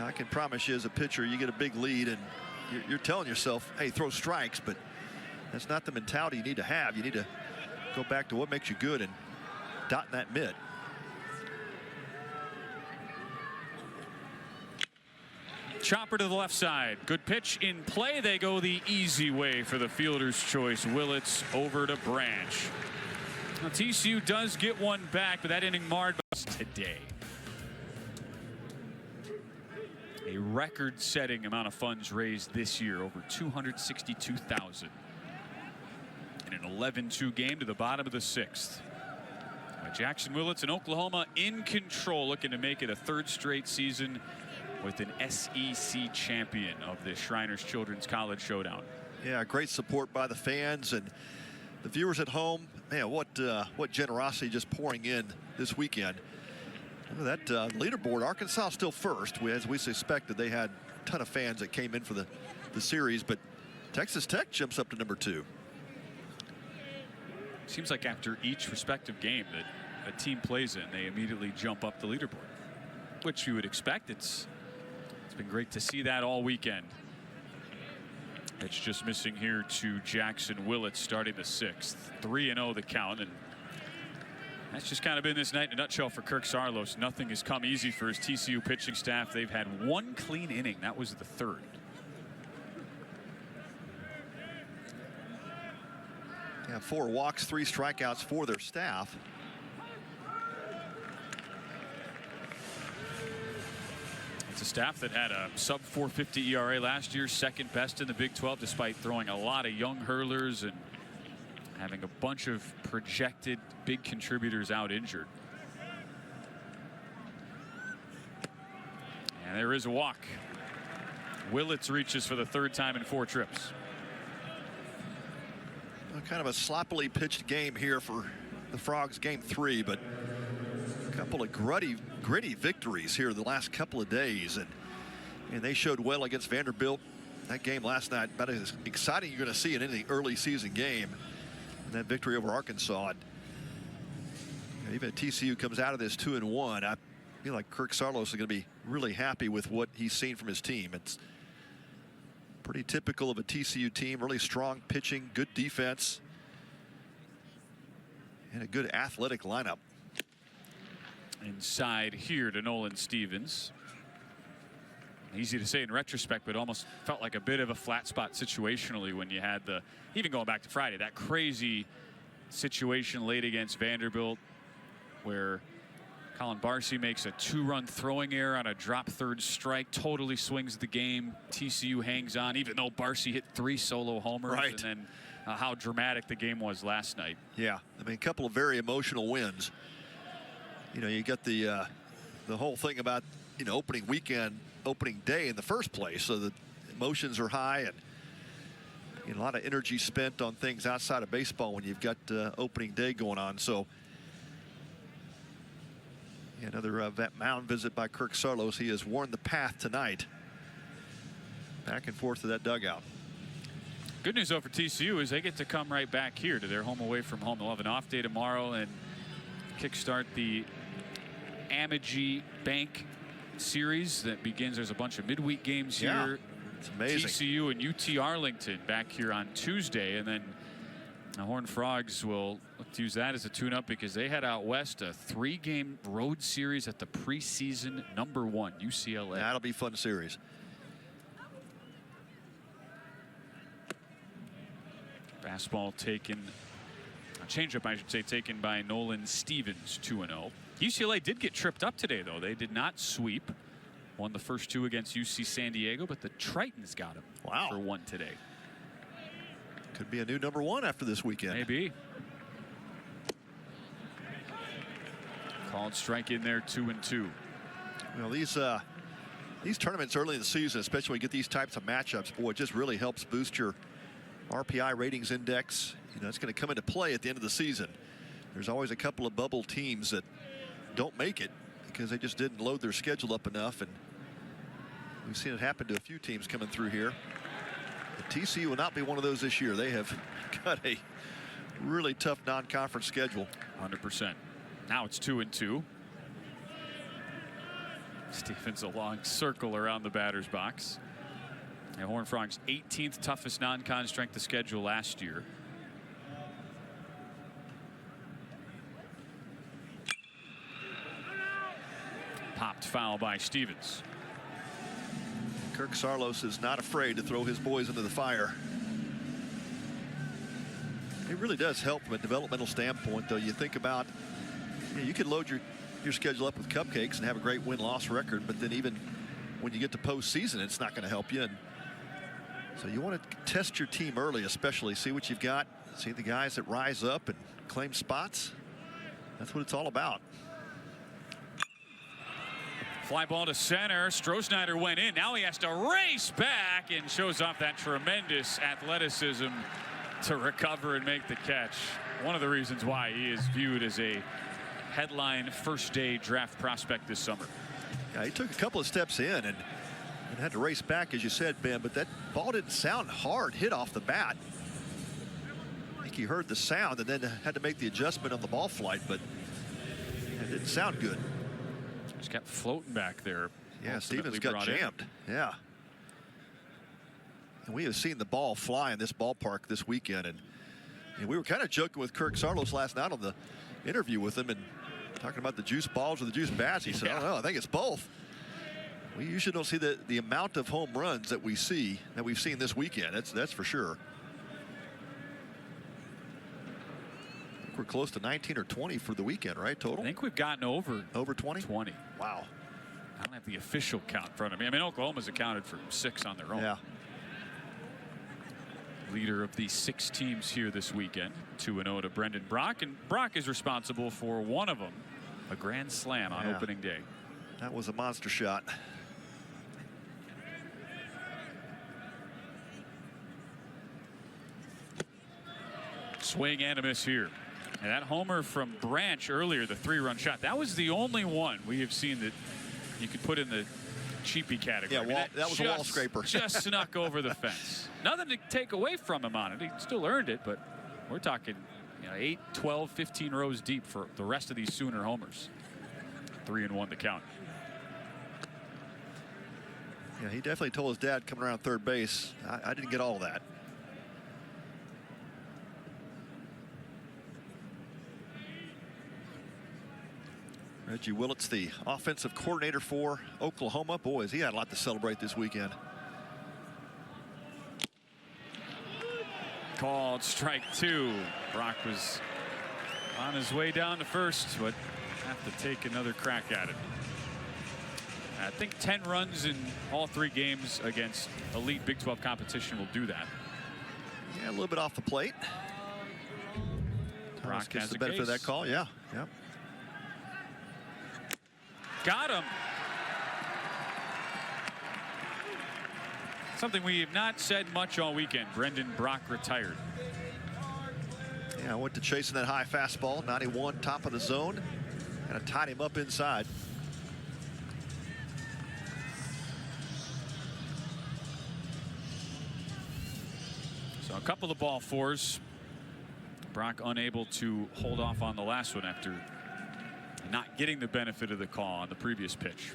I can promise you, as a pitcher, you get a big lead and you're telling yourself, hey, throw strikes, but that's not the mentality you need to have. You need to go back to what makes you good and dot in that mid. Chopper to the left side. Good pitch in play. They go the easy way for the fielder's choice. Willits over to Branch. Now, TCU does get one back, but that inning marred today. A record-setting amount of funds raised this year, over $262,000. In an 11-2 game to the bottom of the 6th. Jackson Willits in Oklahoma in control, looking to make it a 3rd straight season with an SEC champion of the Shriners Children's College Showdown. Yeah, great support by the fans and the viewers at home. Man, what generosity just pouring in this weekend. Look at that leaderboard. Arkansas still first. As we suspected, they had a ton of fans that came in for the series, but Texas Tech jumps up to number 2. Seems like after each respective game that a team plays in, they immediately jump up the leaderboard, which you would expect. It's been great to see that all weekend. It's just missing here to Jackson Willits starting the 6th. 3-0 the count, and that's just kind of been this night in a nutshell for Kirk Saarloos. Nothing has come easy for his TCU pitching staff. They've had 1 clean inning. That was the 3rd. Yeah, 4 walks, 3 strikeouts for their staff. It's a staff that had a sub 4.50 ERA last year, 2nd best in the Big 12, despite throwing a lot of young hurlers and having a bunch of projected big contributors out injured. And there is a walk. Willits reaches for the 3rd time in 4 trips. Kind of a sloppily pitched game here for the Frogs, game 3, but a couple of gritty victories here the last couple of days, and they showed well against Vanderbilt. That game last night, about as exciting you're going to see in any early season game. And that victory over Arkansas. And even if TCU comes out of this 2-1, I feel like Kirk Saarloos is going to be really happy with what he's seen from his team. It's pretty typical of a TCU team, really strong pitching, good defense, and a good athletic lineup. Inside here to Nolan Stevens. Easy to say in retrospect, but almost felt like a bit of a flat spot situationally when you had even going back to Friday, that crazy situation late against Vanderbilt where Colin Barcy makes a 2-run throwing error on a drop 3rd strike, totally swings the game. TCU hangs on, even though Barcy hit 3 solo homers. Right. And then how dramatic the game was last night. Yeah, I mean, a couple of very emotional wins. You know, you got the whole thing about, opening weekend, opening day in the first place, so the emotions are high and a lot of energy spent on things outside of baseball when you've got opening day going on. So another mound visit by Kirk Saarloos. He has worn the path tonight. Back and forth to that dugout. Good news though for TCU is they get to come right back here to their home away from home. They'll have an off day tomorrow and kickstart the Amagi Bank series that begins. There's a bunch of midweek games here. It's amazing. TCU and UT Arlington back here on Tuesday, and then the Horned Frogs will look to use that as a tune-up because they head out west, a 3-game road series at the preseason #1 UCLA. That'll be a fun series. Fastball taken, a changeup I should say, taken by Nolan Stevens, 2-0. UCLA did get tripped up today though. They did not sweep. Won the first 2 against UC San Diego, but the Tritons got him for 1 today. Could be a new #1 after this weekend. Maybe. Called strike in there, 2-2. Well, these tournaments early in the season, especially when you get these types of matchups, boy, it just really helps boost your RPI ratings index. It's going to come into play at the end of the season. There's always a couple of bubble teams that don't make it because they just didn't load their schedule up enough, and we've seen it happen to a few teams coming through here. But TCU will not be one of those this year. They have got a really tough non-conference schedule. 100%. Now it's 2-2. Stevens a long circle around the batter's box. And Horned Frogs 18th toughest non-con strength of schedule last year. Popped foul by Stevens. Kirk Saarloos is not afraid to throw his boys into the fire. It really does help from a developmental standpoint, though. You think about, you could load your schedule up with cupcakes and have a great win-loss record, but then even when you get to postseason, it's not going to help you. And so you want to test your team early, especially see what you've got, see the guys that rise up and claim spots. That's what it's all about. Fly ball to center. Strohsnyder went in. Now he has to race back and shows off that tremendous athleticism to recover and make the catch. One of the reasons why he is viewed as a headline first-day draft prospect this summer. Yeah, he took a couple of steps in and had to race back, as you said, Ben, but that ball didn't sound hard hit off the bat. I think he heard the sound and then had to make the adjustment on the ball flight, but it didn't sound good. Just kept floating back there. Yeah, Stevens got jammed. Yeah. And we have seen the ball fly in this ballpark this weekend, and we were kind of joking with Kirk Saarloos last night on the interview with him and talking about the juice balls or the juice bats. He said, I don't know, I think it's both. We usually don't see the amount of home runs that we've seen this weekend. That's for sure. I think we're close to 19 or 20 for the weekend, right, total? I think we've gotten over 20? 20. Wow. I don't have the official count in front of me. I mean, Oklahoma's accounted for 6 on their own. Yeah. Leader of the 6 teams here this weekend, 2-0 to Brendan Brock, and Brock is responsible for one of them, a grand slam on opening day. That was a monster shot. Swing and a miss here. And that homer from Branch earlier, the 3-run shot, that was the only one we have seen that you could put in the cheapy category. Yeah, I mean, that was a wall scraper. Just snuck over the fence. Nothing to take away from him on it. He still earned it, but we're talking 8, 12, 15 rows deep for the rest of these Sooner homers. 3-1 to count. Yeah, he definitely told his dad coming around third base, I didn't get all of that. Reggie Willett's the offensive coordinator for Oklahoma. Boys, he had a lot to celebrate this weekend. Called strike 2. Brock was on his way down to first, but have to take another crack at it. I think 10 runs in all 3 games against elite Big 12 competition will do that. Yeah, a little bit off the plate. Brock gets has the a benefit of case. that call. Yeah. Got him. Something we have not said much all weekend. Brendan Brock retired. Yeah, I went to chasing that high fastball, 91, top of the zone, and I tied him up inside. So a couple of ball 4s. Brock unable to hold off on the last one after not getting the benefit of the call on the previous pitch.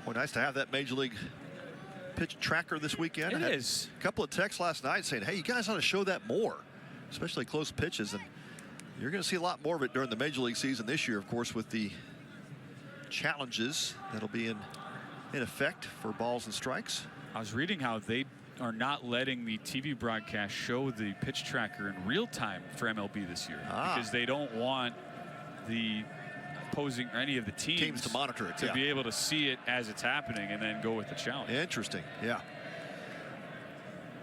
Well, nice to have that Major League pitch tracker this weekend. It I had is. a couple of texts last night saying, hey, you guys ought to show that more, especially close pitches. And you're going to see a lot more of it during the Major League season this year, of course, with the challenges that'll be in effect for balls and strikes. I was reading how they are not letting the TV broadcast show the pitch tracker in real time for MLB this year because they don't want the opposing or any of the teams to monitor it, to be able to see it as it's happening and then go with the challenge. Interesting. Yeah.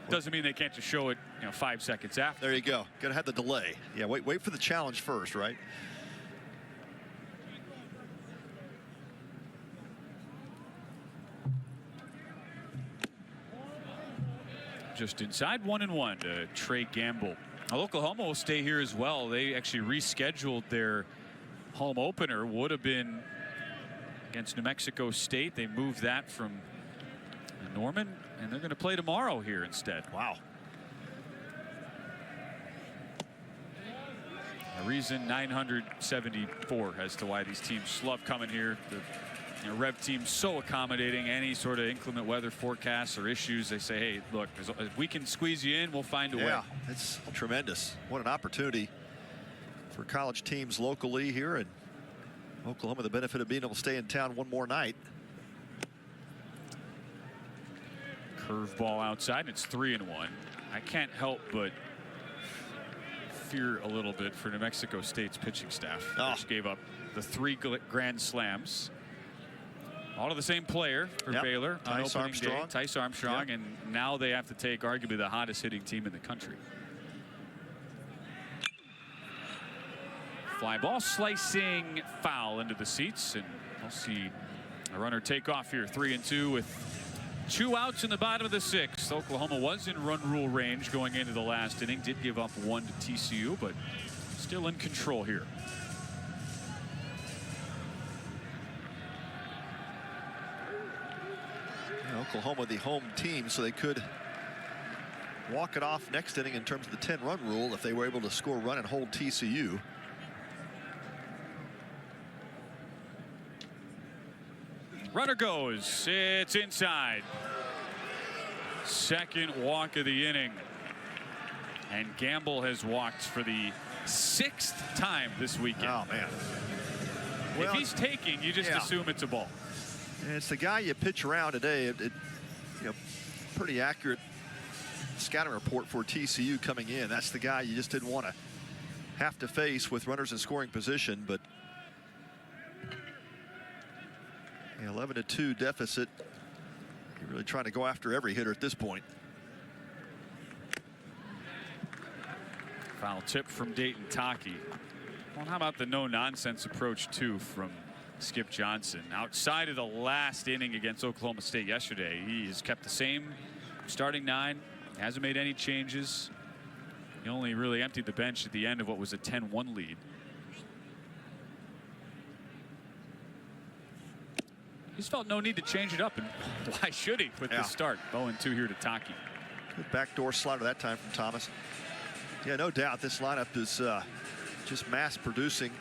Doesn't mean they can't just show it 5 seconds after. There you go. Got to have the delay. Yeah, wait for the challenge first, right? Just inside 1-1 to Trey Gamble. Now, Oklahoma will stay here as well. They actually rescheduled their home opener. Would have been against New Mexico State. They moved that from Norman, and they're going to play tomorrow here instead. Wow. A reason 974 as to why these teams love coming here. The Rev team's so accommodating. Any sort of inclement weather forecasts or issues, they say, hey, look, if we can squeeze you in, we'll find a way. Yeah, it's tremendous. What an opportunity for college teams locally here in Oklahoma, the benefit of being able to stay in town one more night. Curveball outside, and it's 3-1. I can't help but fear a little bit for New Mexico State's pitching staff. Which gave up the 3 grand slams. All of the same player for Yep. Baylor on Tice opening day. Armstrong. Tice Armstrong, Yep. and now they have to take arguably the hottest hitting team in the country. Fly ball slicing foul into the seats, and we'll see a runner take off here. 3-2 with 2 outs in the bottom of the 6th. Oklahoma was in run rule range going into the last inning. Did give up 1 to TCU, but still in control here. Oklahoma, the home team, so they could walk it off next inning in terms of the 10-run rule if they were able to score a run and hold TCU. Runner goes. It's inside. Second walk of the inning. And Gamble has walked for the 6th time this weekend. Oh, man. If he's taking, you just assume it's a ball. And it's the guy you pitch around today. You know, pretty accurate scouting report for TCU coming in. That's the guy you just didn't want to have to face with runners in scoring position. But 11-2 deficit. You're really trying to go after every hitter at this point. Foul tip from Dayton Taki. Well, how about the no-nonsense approach, too, from Skip Johnson? Outside of the last inning against Oklahoma State yesterday, he has kept the same starting 9, hasn't made any changes. He only really emptied the bench at the end of what was a 10-1 lead. He's felt no need to change it up, and why should he with this start? 0-2 here to Taki. Good backdoor slider that time from Thomas. Yeah, no doubt this lineup is just mass producing.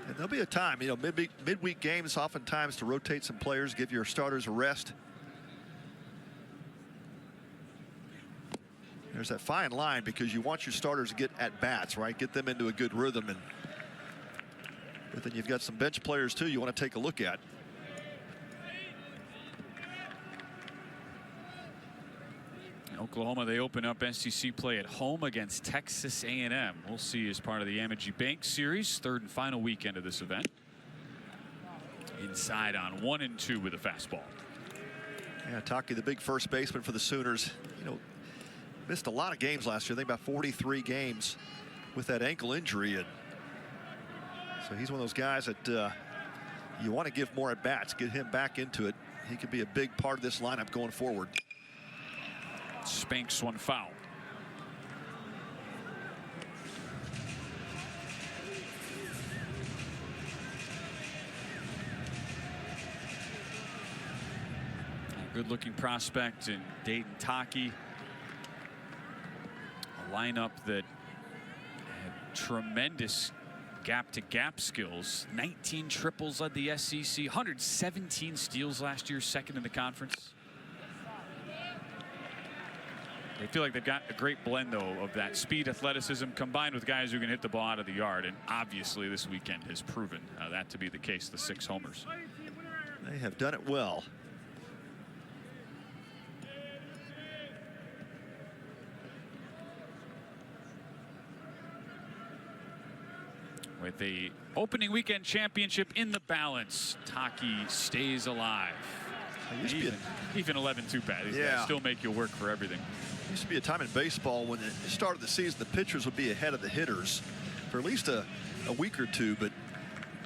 And there'll be a time, you know, midweek games oftentimes to rotate some players, give your starters a rest. There's that fine line because you want your starters to get at bats, right? Get them into a good rhythm. But then you've got some bench players too you want to take a look at. Oklahoma, they open up SEC play at home against Texas A&M. We'll see as part of the Amegy Bank Series, 3rd and final weekend of this event. Inside on 1-2 with a fastball. Yeah, Taki, the big first baseman for the Sooners, you know, missed a lot of games last year. I think about 43 games with that ankle injury. And so he's one of those guys that you want to give more at bats, get him back into it. He could be a big part of this lineup going forward. Spanks one foul. Good looking prospect in Dayton Taki. A lineup that had tremendous gap-to-gap skills. 19 triples led the SEC. 117 steals last year, 2nd in the conference. They feel like they've got a great blend, though, of that speed, athleticism, combined with guys who can hit the ball out of the yard. And obviously this weekend has proven that to be the case, the 6 homers. They have done it well. With the opening weekend championship in the balance, Taki stays alive. Even 11-2 Pat. These guys still make you work for everything. Used to be a time in baseball when at the start of the season, the pitchers would be ahead of the hitters for at least a week or two, but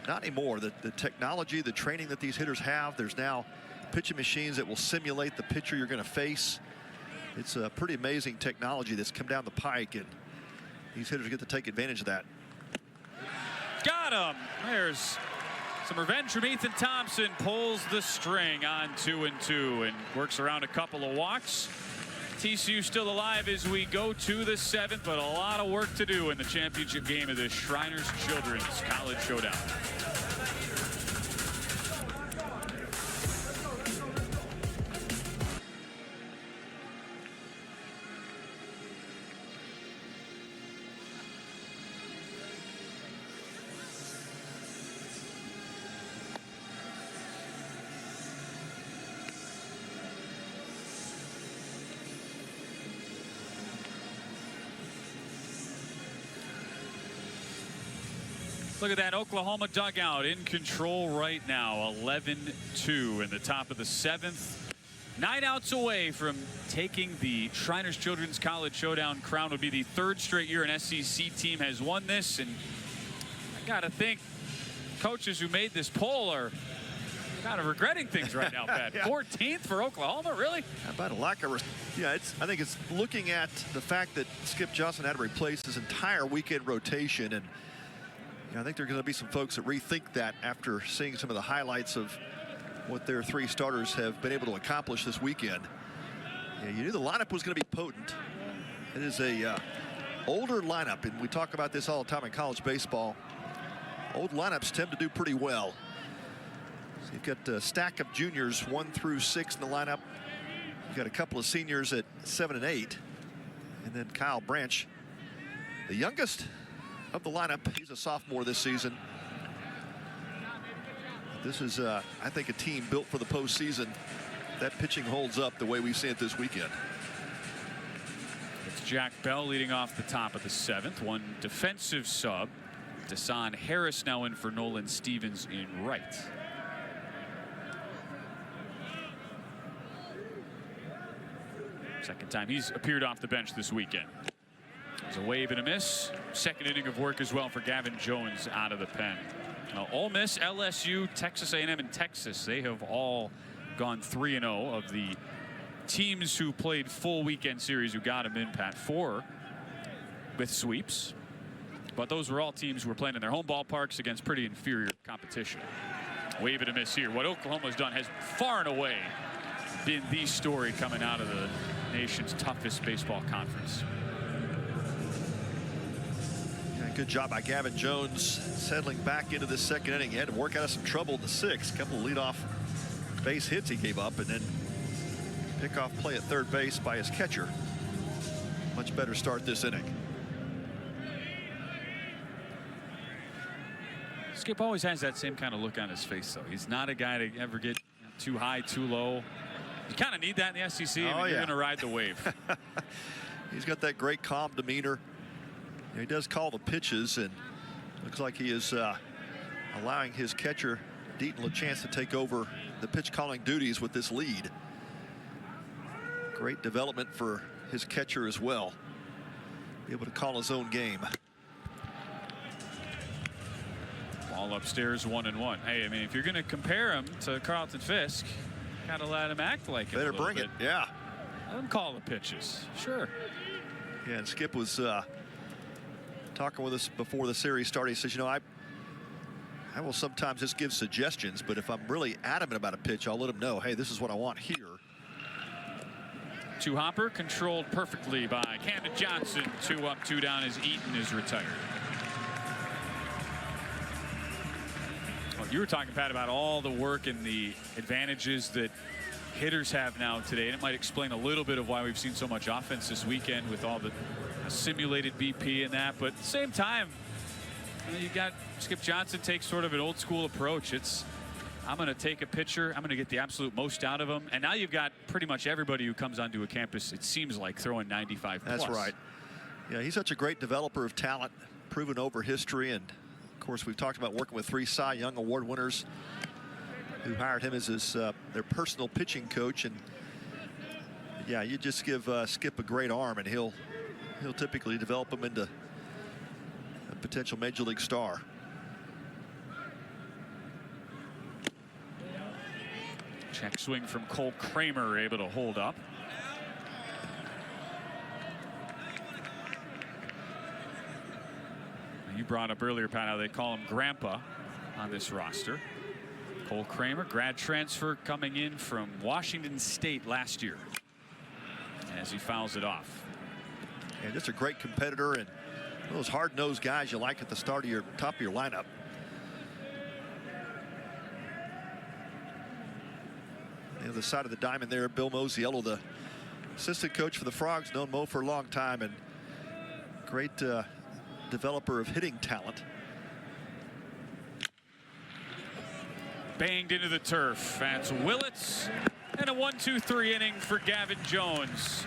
not anymore. The technology, the training that these hitters have, there's now pitching machines that will simulate the pitcher you're going to face. It's a pretty amazing technology that's come down the pike, and these hitters get to take advantage of that. Got him. There's some revenge from Ethan Thompson. Pulls the string on 2-2 and works around a couple of walks. TCU still alive as we go to the 7th, but a lot of work to do in the championship game of the Shriners Children's College Showdown. Look at that Oklahoma dugout in control right now. 11-2 in the top of the 7th. 9 outs away from taking the Shriners Children's College Showdown crown. Would be the 3rd straight year an SEC team has won this, and I gotta think coaches who made this poll are kind of regretting things right now, Pat. Yeah. 14th for Oklahoma, really? How about a lack of I think it's looking at the fact that Skip Johnson had to replace his entire weekend rotation, and I think there are going to be some folks that rethink that after seeing some of the highlights of what their 3 starters have been able to accomplish this weekend. Yeah, you knew the lineup was going to be potent. It is a older lineup, and we talk about this all the time in college baseball. Old lineups tend to do pretty well. So you've got a stack of juniors 1 through 6 in the lineup. You've got a couple of seniors at 7 and 8, and then Kyle Branch, the youngest of the lineup. He's a sophomore this season. This is, I think, a team built for the postseason. That pitching holds up the way we've seen it this weekend. It's Jack Bell leading off the top of the 7th. 1 defensive sub. Desan Harris now in for Nolan Stevens in right. Second time he's appeared off the bench this weekend. There's a wave and a miss. 2nd inning of work as well for Gavin Jones out of the pen. Now, Ole Miss, LSU, Texas A&M, and Texas, they have all gone 3-0 of the teams who played full weekend series who got them in, Pat. 4 with sweeps. But those were all teams who were playing in their home ballparks against pretty inferior competition. Wave and a miss here. What Oklahoma's done has far and away been the story coming out of the nation's toughest baseball conference. Good job by Gavin Jones settling back into the 2nd inning. He had to work out of some trouble in the 6th. A couple of leadoff base hits he gave up, and then pickoff play at 3rd base by his catcher. Much better start this inning. Skip always has that same kind of look on his face, though. He's not a guy to ever get too high, too low. You kind of need that in the SEC. You're going to ride the wave. He's got that great calm demeanor. He does call the pitches, and looks like he is allowing his catcher Deaton a chance to take over the pitch calling duties with this lead. Great development for his catcher as well. Be able to call his own game. Ball upstairs, 1-1. Hey, I mean, if you're going to compare him to Carlton Fisk, gotta let him act like it. Better bring it. Yeah. Let him call the pitches. Sure. Yeah, and Skip was talking with us before the series started. He says, I will sometimes just give suggestions, but if I'm really adamant about a pitch, I'll let him know, hey, this is what I want here. 2 hopper controlled perfectly by Camden Johnson. 2 up, 2 down as Eaton is retired. Well, you were talking, Pat, about all the work and the advantages that hitters have now today, and it might explain a little bit of why we've seen so much offense this weekend with all the simulated BP and that. But at the same time, you got Skip Johnson takes sort of an old school approach. It's, I'm going to take a pitcher, I'm going to get the absolute most out of him. And now you've got pretty much everybody who comes onto a campus, it seems like, throwing 95 plus. That's right. Yeah, he's such a great developer of talent, proven over history. And of course, we've talked about working with 3 Cy Young Award winners who hired him as his their personal pitching coach. And yeah, you just give Skip a great arm, and he'll typically develop him into a potential major league star. Check swing from Cole Kramer, able to hold up. You brought up earlier, Pat, how they call him Grandpa on this roster. Cole Kramer, grad transfer coming in from Washington State last year, as he fouls it off. And just a great competitor, and those hard-nosed guys you like at the start of your top of your lineup. The other side of the diamond there, Bill Mosiello, the assistant coach for the Frogs, known Mo for a long time, and great developer of hitting talent. Banged into the turf. That's Willits, and a 1-2-3 inning for Gavin Jones.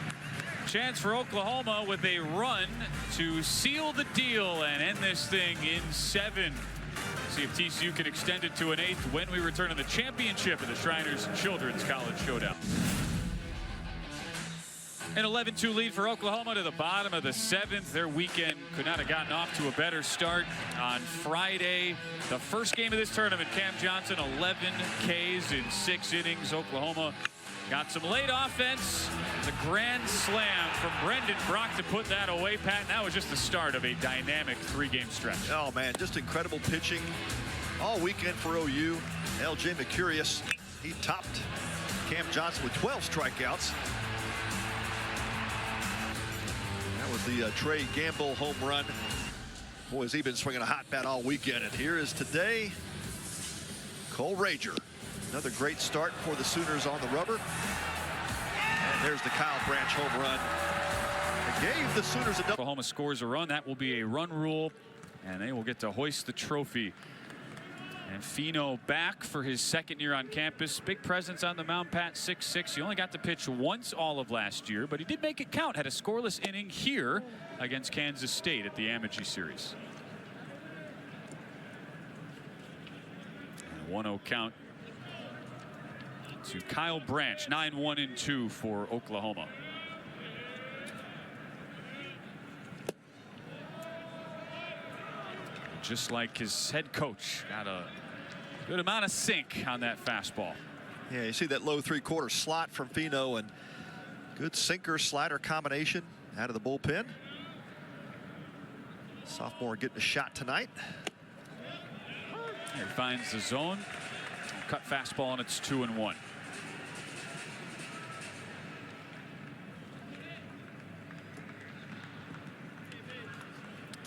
Chance for Oklahoma with a run to seal the deal and end this thing in 7. See if TCU can extend it to an 8th when we return to the championship of the Shriners Children's College Showdown. An 11-2 lead for Oklahoma to the bottom of the 7th. Their weekend could not have gotten off to a better start on Friday. The first game of this tournament, Cam Johnson, 11 Ks in 6 innings. Oklahoma got some late offense. The grand slam from Brendan Brock to put that away, Pat. And that was just the start of a dynamic 3-game stretch. Oh, man, just incredible pitching all weekend for OU. L.J. Mercurius, he topped Cam Johnson with 12 strikeouts. That was the Trey Gamble home run. Boy, has he been swinging a hot bat all weekend. And here is today, Cole Rager. Another great start for the Sooners on the rubber. And there's the Kyle Branch home run. It gave the Sooners a double. Oklahoma scores a run. That will be a run rule, and they will get to hoist the trophy. And Fino back for his 2nd year on campus. Big presence on the mound, Pat, 6'6". He only got to pitch once all of last year, but he did make it count. Had a scoreless inning here against Kansas State at the Amagi Series. And a 1-0 count to Kyle Branch. 9-1-2 for Oklahoma. Just like his head coach, got a good amount of sink on that fastball. Yeah, you see that low 3/4 slot from Fino, and good sinker slider combination out of the bullpen. Sophomore getting a shot tonight. He finds the zone, cut fastball, and it's 2-1.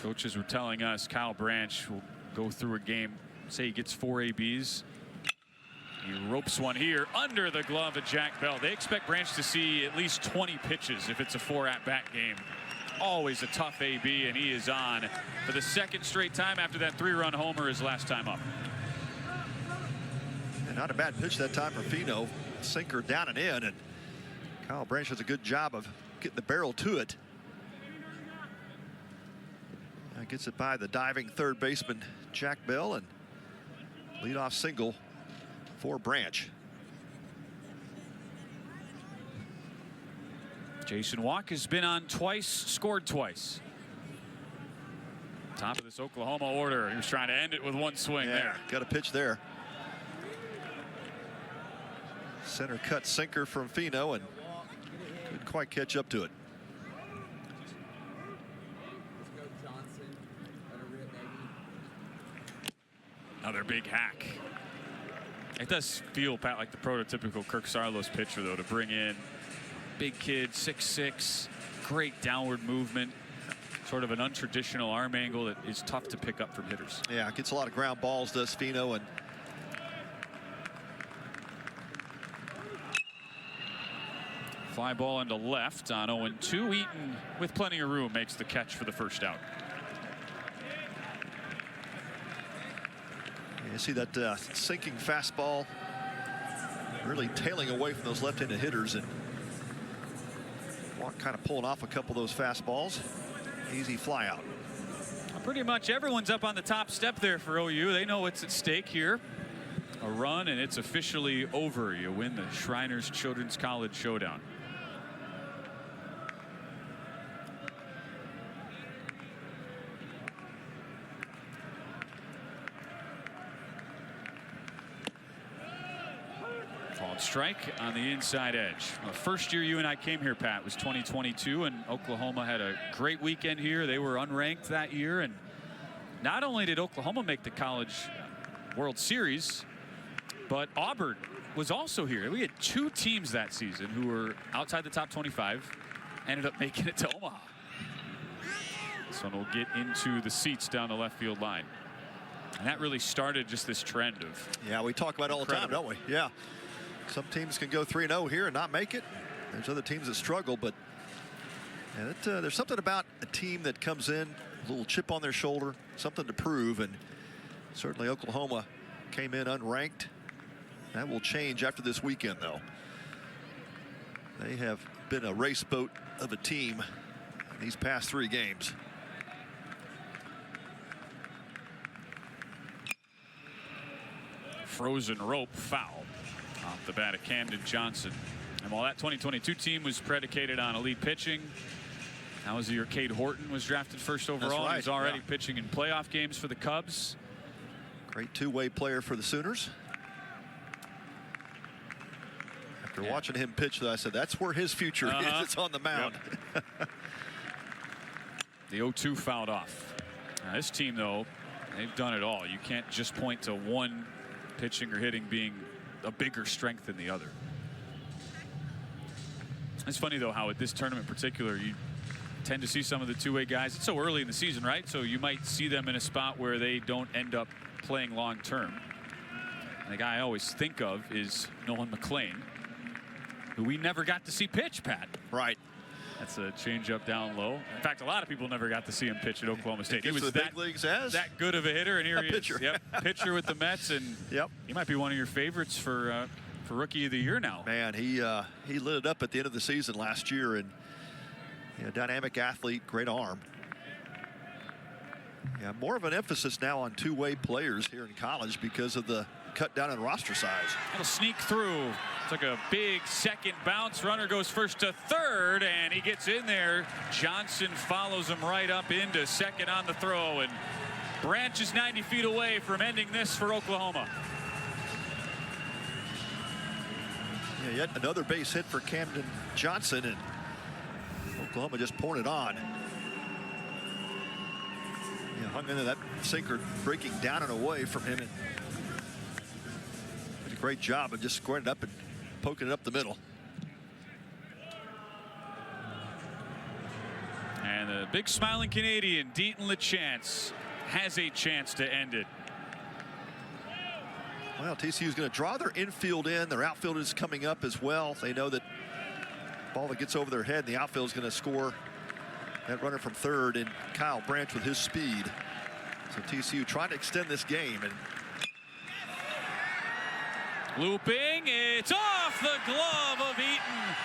Coaches were telling us Kyle Branch will go through a game, say he gets 4 ABs. He ropes one here under the glove of Jack Bell. They expect Branch to see at least 20 pitches if it's a 4 at-bat game. Always a tough AB, and he is on for the 2nd straight time after that 3-run homer his last time up. And not a bad pitch that time for Fino. Sinker down and in, and Kyle Branch does a good job of getting the barrel to it. Gets it by the diving 3rd baseman Jack Bell, and leadoff single for Branch. Jason Walk has been on twice, scored twice. Top of this Oklahoma order. He was trying to end it with one swing there. Got a pitch there. Center cut sinker from Fino, and couldn't quite catch up to it. Another big hack. It does feel, Pat, like the prototypical Kirk Saarloos pitcher, though, to bring in big kid, 6'6", great downward movement, sort of an untraditional arm angle that is tough to pick up from hitters. Yeah, gets a lot of ground balls, does Fino, and fly ball into left on 0-2. Eaton, with plenty of room, makes the catch for the 1st out. You see that sinking fastball really tailing away from those left-handed hitters, and Walk kind of pulling off a couple of those fastballs. Easy fly out. Pretty much everyone's up on the top step there for OU. They know what's at stake here. A run, and it's officially over. You win the Shriners Children's College Showdown. Called strike on the inside edge. The first year you and I came here, Pat, was 2022, and Oklahoma had a great weekend here. They were unranked that year, and not only did Oklahoma make the College World Series, but Auburn was also here. We had 2 teams that season who were outside the top 25, ended up making it to Omaha. This one will get into the seats down the left field line. And that really started just this trend of. Yeah, we talk about it all the time, don't we? Yeah. Some teams can go 3-0 here and not make it. There's other teams that struggle, but and there's something about a team that comes in, a little chip on their shoulder, something to prove, and certainly Oklahoma came in unranked. That will change after this weekend, though. They have been a race boat of a team in these past 3 games. frozen rope foul off the bat of Camden Johnson. And while that 2022 team was predicated on elite pitching, that was the year Cade Horton was drafted first overall. Right. He's already pitching in playoff games for the Cubs. Great two-way player for the Sooners. After watching him pitch, I said that's where his future is. It's on the mound. Yep. The 0-2 fouled off. This team, though, they've done it all. You can't just point to one pitching or hitting being a bigger strength than the other. It's funny, though, how at this tournament in particular, you tend to see some of the two-way guys. It's so early in the season, right? So you might see them in a spot where they don't end up playing long term. And the guy I always think of is Nolan McLean, who we never got to see pitch, Pat. Right. That's a changeup down low. In fact, a lot of people never got to see him pitch at Oklahoma State. He was the big leagues as that good of a hitter, and here he pitcher. is. Yep, pitcher with the Mets, and he might be one of your favorites for Rookie of the Year now. Man, he lit it up at the end of the season last year, and dynamic athlete, great arm. Yeah, more of an emphasis now on two-way players here in college because of the cut down in roster size. It'll sneak through. Took a big second bounce. Runner goes first to third, and he gets in there. Johnson follows him right up into second on the throw, and Branch is 90 feet away from ending this for Oklahoma. Yeah, yet another base hit for Camden Johnson, and Oklahoma just pouring it on. Hung into that sinker, breaking down and away from him, and did a great job of just squaring it up and poking it up the middle. And the big smiling Canadian, Deaton LeChance, has a chance to end it. Well, TCU is going to draw their infield in. Their outfield is coming up as well. They know that ball that gets over their head, the outfield is going to score. That runner from third, and Kyle Branch with his speed. So TCU trying to extend this game. And looping, it's off the glove of Eaton.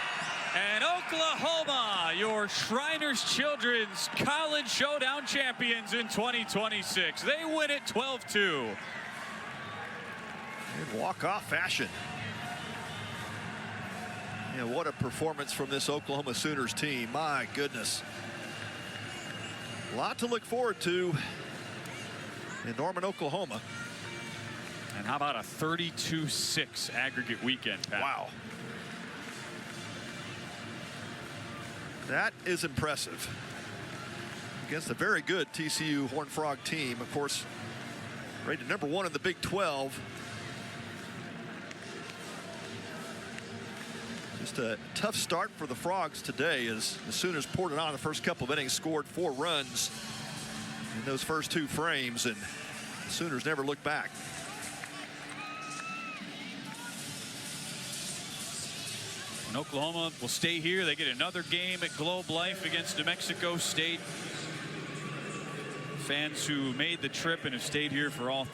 And Oklahoma, your Shriners Children's College Showdown champions in 2026. They win it 12-2. in walk-off fashion. Yeah, what a performance from this Oklahoma Sooners team. My goodness. A lot to look forward to in Norman, Oklahoma. And how about a 32-6 aggregate weekend, Pat? Wow. That is impressive. Against a very good TCU Horned Frog team. Of course, rated #1 in the Big 12. Just a tough start for the Frogs today as the Sooners poured it on in the first couple of innings, scored 4 runs in those first 2 frames, and the Sooners never looked back. And Oklahoma will stay here. They get another game at Globe Life against New Mexico State. Fans who made the trip and have stayed here for all 3